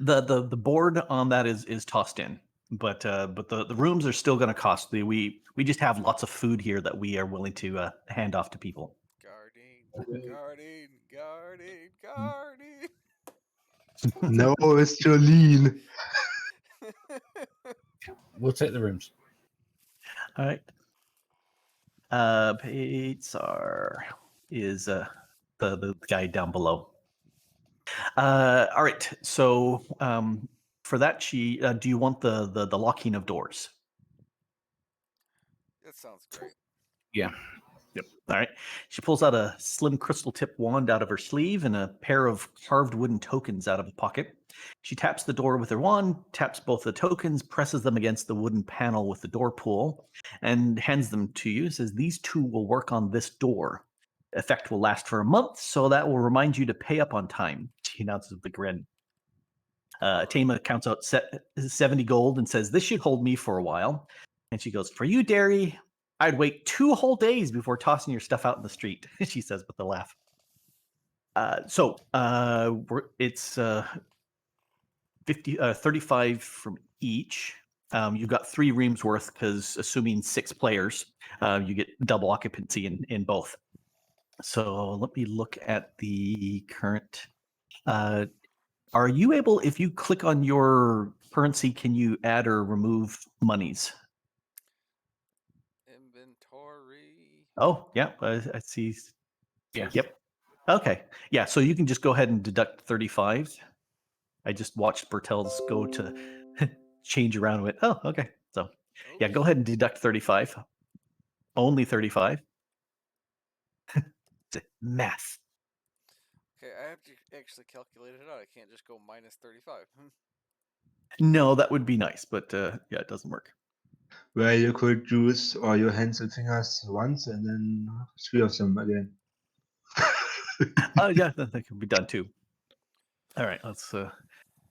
The board on that is tossed in, but the rooms are still going to cost. We just have lots of food here that we are willing to hand off to people. Guarding. No, it's Jolene. We'll take the rooms. All right. Patsar is the guy down below. All right. So for that, do you want the locking of doors? That sounds great. Yeah. Yep. All right. She pulls out a slim crystal tip wand out of her sleeve and a pair of carved wooden tokens out of a pocket. She taps the door with her wand, taps both the tokens, presses them against the wooden panel with the door pull, and hands them to you. Says these 2 will work on this door. Effect will last for a month, so that will remind you to pay up on time. She announces with a grin. Tama counts out 70 gold and says, "This should hold me for a while." And she goes, "For you, Derry, I'd wait 2 whole days before tossing your stuff out in the street," she says with a laugh. It's 35 from each. You've got 3 reams worth because assuming 6 players, you get double occupancy in both. So let me look at the current. Are you able, if you click on your currency, can you add or remove monies? Inventory. Oh, yeah, I see. Yeah. Yep. Okay. Yeah, so you can just go ahead and deduct 35. I just watched Bertels go to change around with. Oh, okay. So, yeah, go Oops. ahead and deduct 35. Only 35. Math. Okay, I have to actually calculate it out. I can't just go minus 35. No, that would be nice, but yeah, it doesn't work. Where you could use all your hands and fingers once and then 3 of them again. Yeah, that can be done too. All right, let's a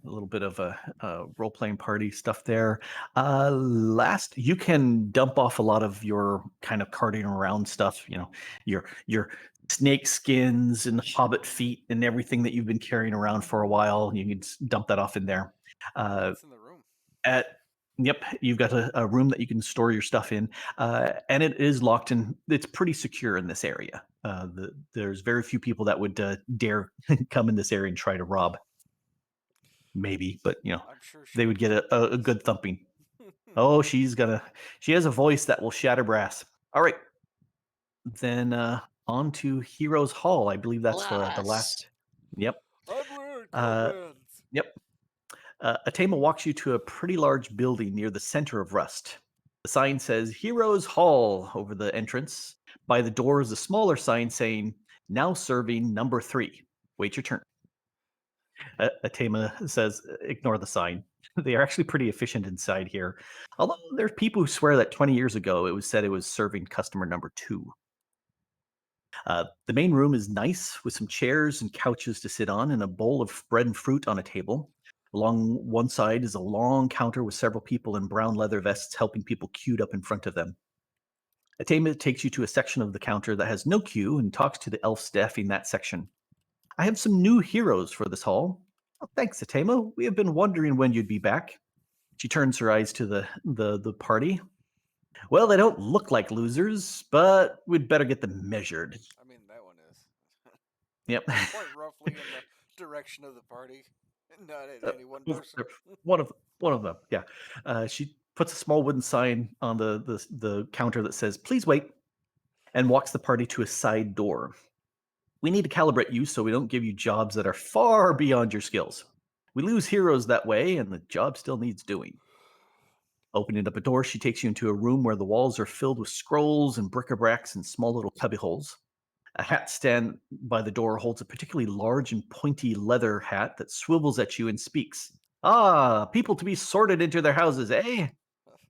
little bit of a role-playing party stuff there. Last, you can dump off a lot of your kind of carting around stuff. You know, your snake skins and hobbit feet and everything that you've been carrying around for a while. You can just dump that off in there. What's in the room? Yep, you've got a room that you can store your stuff in, and it is locked and it's pretty secure in this area. There's very few people that would dare come in this area and try to rob. Maybe, but I'm sure she they would get kick a ass. good thumping. Oh, she has a voice that will shatter brass. All right, then on to Heroes Hall. I believe that's the last. Yep. Onward, Uh, comrades! yep. Atema walks you to a pretty large building near the center of Rust. The sign says Heroes Hall over the entrance. By the door is a smaller sign saying, Now serving number 3. Wait your turn. Atema says, Ignore the sign. They are actually pretty efficient inside here. Although there's people who swear that 20 years ago it was said it was serving customer number 2. The main room is nice with some chairs and couches to sit on and a bowl of bread and fruit on a table. Along one side is a long counter with several people in brown leather vests helping people queued up in front of them. Atema takes you to a section of the counter that has no queue and talks to the elf staffing that section. I have some new heroes for this hall. Oh, thanks, Atema. We have been wondering when you'd be back. She turns her eyes to the party. Well, they don't look like losers, but we'd better get them measured. I mean, that one is. Yep. Point roughly in the direction of the party, not at any one person. one of them. Yeah. She puts a small wooden sign on the counter that says "Please wait," and walks the party to a side door. We need to calibrate you so we don't give you jobs that are far beyond your skills. We lose heroes that way, and the job still needs doing. Opening up a door, she takes you into a room where the walls are filled with scrolls and bric-a-bracs and small little cubby holes. A hat stand by the door holds a particularly large and pointy leather hat that swivels at you and speaks. Ah, people to be sorted into their houses, eh?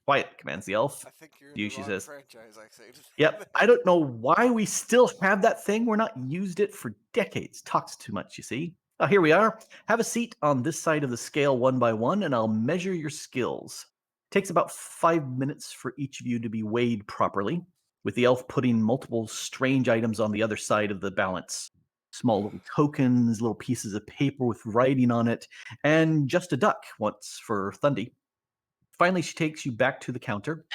Quiet, commands the elf. I think you're in You, the she wrong says. franchise, I say. Yep. I don't know why we still have that thing. We're not used it for decades. Talks too much, you see. Oh, here we are. Have a seat on this side of the scale one by one, and I'll measure your skills. Takes about 5 minutes for each of you to be weighed properly, with the elf putting multiple strange items on the other side of the balance. Small little tokens, little pieces of paper with writing on it, and just a duck once for Thundy. Finally, she takes you back to the counter,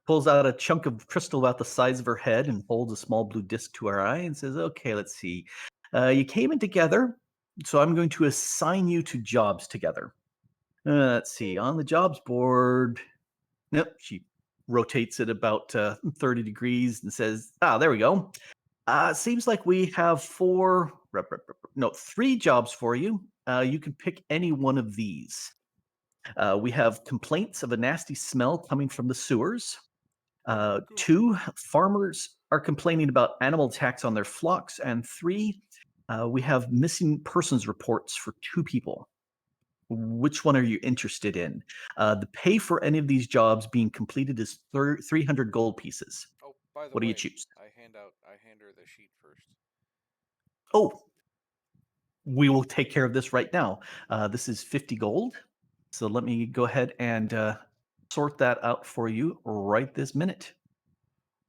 pulls out a chunk of crystal about the size of her head and holds a small blue disc to her eye and says, Okay, let's see. You came in together, so I'm going to assign you to jobs together. Let's see. On the jobs board, nope, she rotates it about 30 degrees and says, there we go. Seems like we have 3 jobs for you. You can pick any one of these. We have complaints of a nasty smell coming from the sewers. 2, farmers are complaining about animal attacks on their flocks. And 3, we have missing persons reports for 2 people. Which one are you interested in? The pay for any of these jobs being completed is 300 gold pieces. Oh, by the What do you way, choose? I hand her the sheet first. Oh, we will take care of this right now. This is 50 gold. So let me go ahead and sort that out for you right this minute.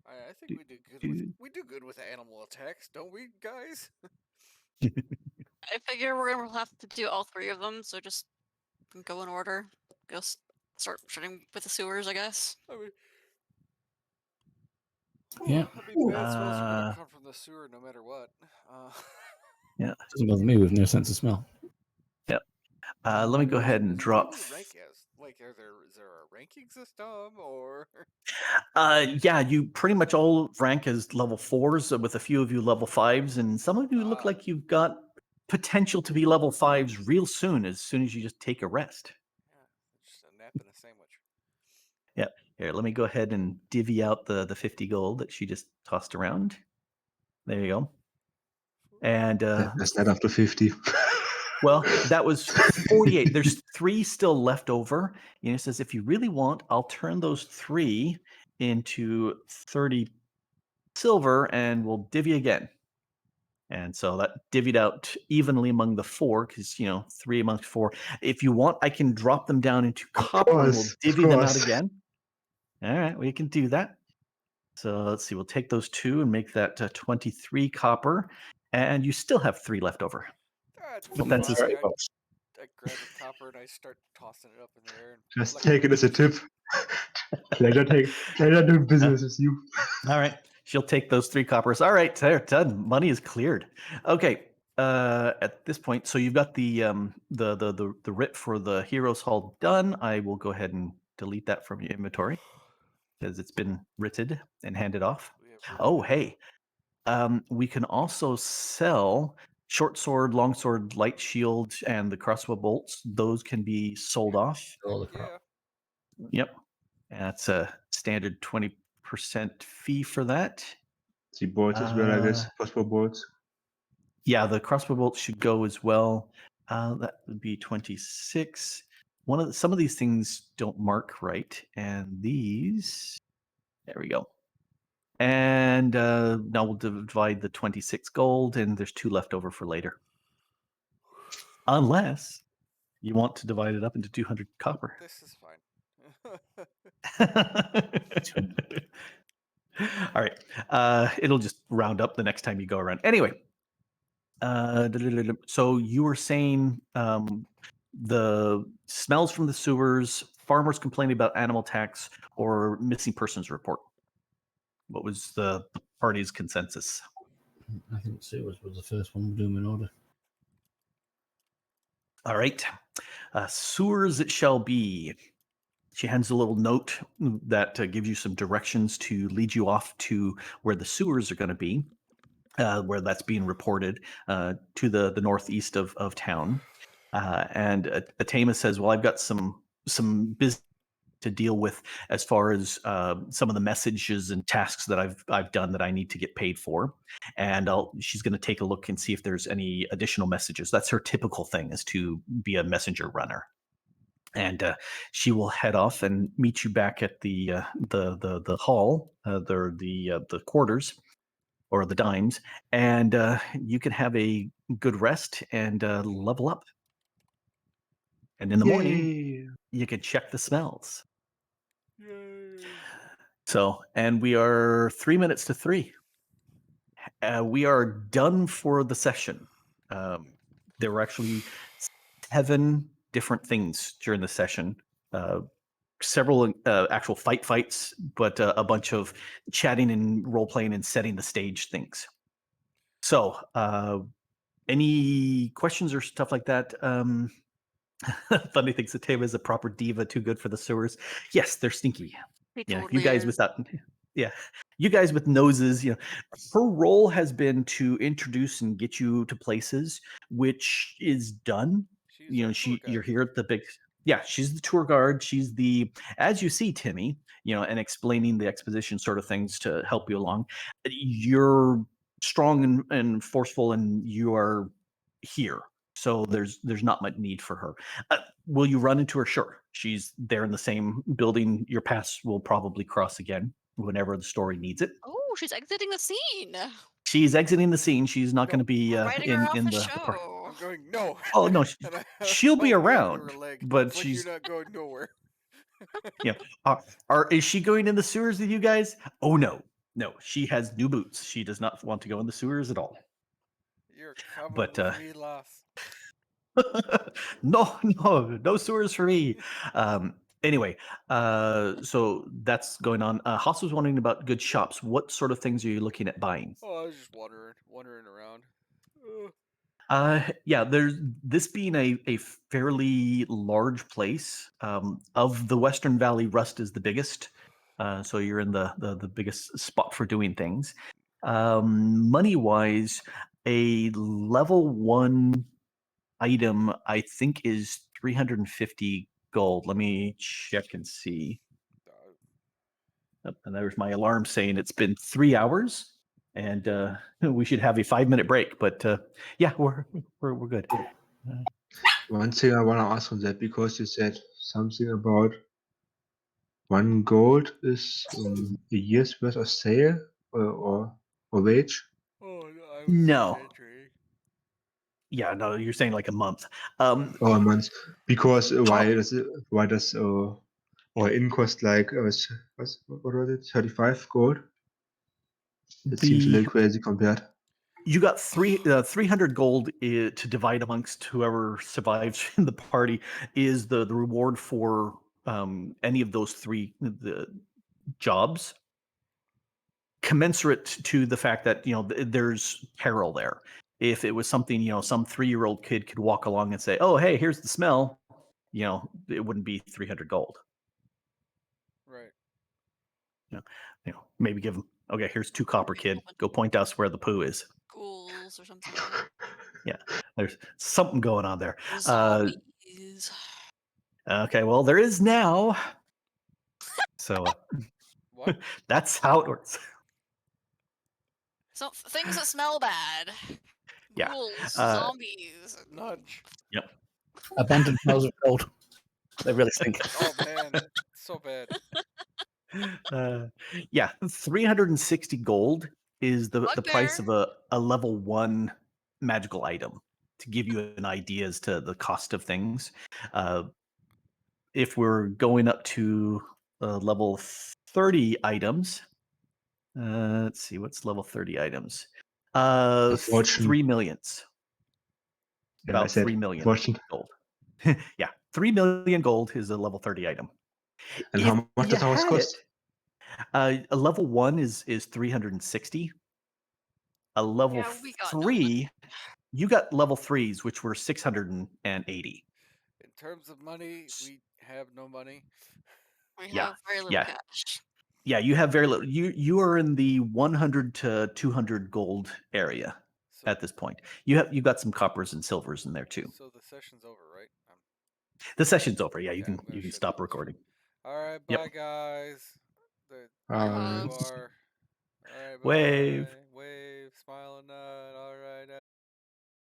I think Do- we do good do- we do good with animal attacks, don't we, guys? I figure we're gonna have to do all 3 of them, so just go in order. Start starting with the sewers, I guess. I mean, Yeah. bad smells are gonna Uh, come from the sewer no matter what. yeah. Doesn't bother me with no sense of smell. Let me go ahead and What drop. do we rank as? Like, is there a ranking system or? Yeah, you pretty much all rank as level 4s, with a few of you level 5s, and some of you look Ah. like you've got potential to be level 5s real soon as you just take a rest. Yeah, just a nap and a sandwich. Yep. Here, let me go ahead and divvy out the 50 gold that she just tossed around. There you go. And That's not up to 50. well, that was 48. There's 3 still left over. And it says, if you really want, I'll turn those 3 into 30 silver and we'll divvy again. And so that divvied out evenly among the 4, because 3 amongst 4. If you want, I can drop them down into Of copper and we'll course, of divvy them out course. again. All right, we can do that. So let's see, we'll take those 2 and make that 23 copper, and you still have 3 left over. That's But that's fine. as I grab the copper and I start tossing it up in the air. And Just flicking take it as a fingers. tip. Pleasure doing business with you. all right. She'll take those 3 coppers. All right, there, done. Money is cleared. Okay. At this point, so you've got the writ for the Heroes Hall done. I will go ahead and delete that from your inventory because it's been writted and handed off. We have written Oh, it. hey. We can also sell short sword, long sword, light shield, and the crossbow bolts. Those can be sold off. All the Heck crap. yeah. Yep. And that's a standard 20% fee for that. The boards as well, I guess. Crossbow boards. Yeah, the crossbow bolts should go as well. That would be 26. Some of these things don't mark right, and these. There we go. And now we'll divide the 26 gold, and there's 2 left over for later. Unless you want to divide it up into 200 copper. This is fine. All right. It'll just round up the next time you go around. Anyway, so you were saying the smells from the sewers, farmers complaining about animal tax, or missing persons report. What was the party's consensus? I think sewers was the first one we're doing in order. All right. Sewers it shall be. She hands a little note that gives you some directions to lead you off to where the sewers are going to be, where that's being reported to the northeast of town. And Atema says, "Well, I've got some business to deal with as far as some of the messages and tasks that I've done that I need to get paid for, and she's going to take a look and see if there's any additional messages. That's her typical thing, is to be a messenger runner." And she will head off and meet you back at the hall, the quarters or the dimes, and you can have a good rest and level up. And in the morning, Yay! you can check the smells. Yay. So, and we are 3 minutes to 3. We are done for the session. There were actually 7 different things during the session. Several actual fights, but a bunch of chatting and role playing and setting the stage things. So, any questions or stuff like that? Funny thinks that Tava is a proper diva, too good for the sewers. Yes, they're stinky. He Yeah, totally you guys is. without, yeah, you guys with noses. Her role has been to introduce and get you to places, which is done. She's our tour guide. You're here at the big. Yeah, she's the tour guard. She's as you see, Timmy, and explaining the exposition sort of things to help you along. You're strong and forceful, and you are here. So there's not much need for her. Will you run into her? Sure. She's there in the same building. Your paths will probably cross again whenever the story needs it. Oh, she's exiting the scene. She's exiting the scene. She's not No. going to be We're writing her off in the the party. show. I'm going no. Oh no, And she'll be hold my hand to around, her leg. but It's like she's you're not going nowhere. yeah. Is she going in the sewers with you guys? Oh no, she has new boots. She does not want to go in the sewers at all. You're coming But with me, lass. no sewers for me. Anyway, so that's going on. Haas was wondering about good shops. What sort of things are you looking at buying? Oh, I was just wandering around. Yeah, there's this being a fairly large place. Of the Western Valley, Rust is the biggest. So you're in the biggest spot for doing things. Money wise, a level 1 item I think is 350 gold. Let me check and see. Uh, Oh, and there's my alarm saying it's been 3 hours, and we should have a 5-minute break. But yeah, we're good. One thing I want to ask on that, because you said something about 1 gold is a year's worth of sale or wage. oh, no, I was No, exaggerating. yeah, no, you're saying like a month. Or a month, because Top, why does or in cost like what was it, 35 gold? It seems a the little crazy compared. you got 300 gold to divide amongst whoever survives in the party is the reward for any of those the jobs, commensurate to the fact that there's peril there. If it was something, some 3-year-old kid could walk along and say, "Oh, hey, here's the smell," it wouldn't be 300 gold. Right. Maybe give them, okay, here's 2 copper, kid. Go point us where the poo is. Ghouls or something. Yeah, there's something going on there. Zombies. Okay, well, there is now. So What? that's how it works. So things that smell bad. Yeah. Ghouls, Uh, zombies. Nudge. Yep. Abandoned piles of gold. They really stink. Oh man, so bad. Yeah, 360 gold is the price Bugbear. of a level 1 magical item, to give you an idea as to the cost of things. If we're going up to level 30 items, let's see, what's level 30 items? A fortune. 3 millions. Yeah, I About 3 said million fortune. gold. Yeah, 3 million gold is a level 30 item. And If how much you does house had cost? it, a level 1 is 360. A level Yeah, we got no 3, you got level 3s, which were 680. In terms of money, we have no money. We Yeah, have very little yeah, cash. yeah. You have very little. You are in the 100 to 200 gold area So, at this point. You got some coppers and silvers in there too. so the session's over, right? The session's over. Yeah, Yeah, I'm gonna you can shut stop down the stream. recording. All right, Yep. bye guys. There Bye, you Hogs. are. All right, Wave. bye.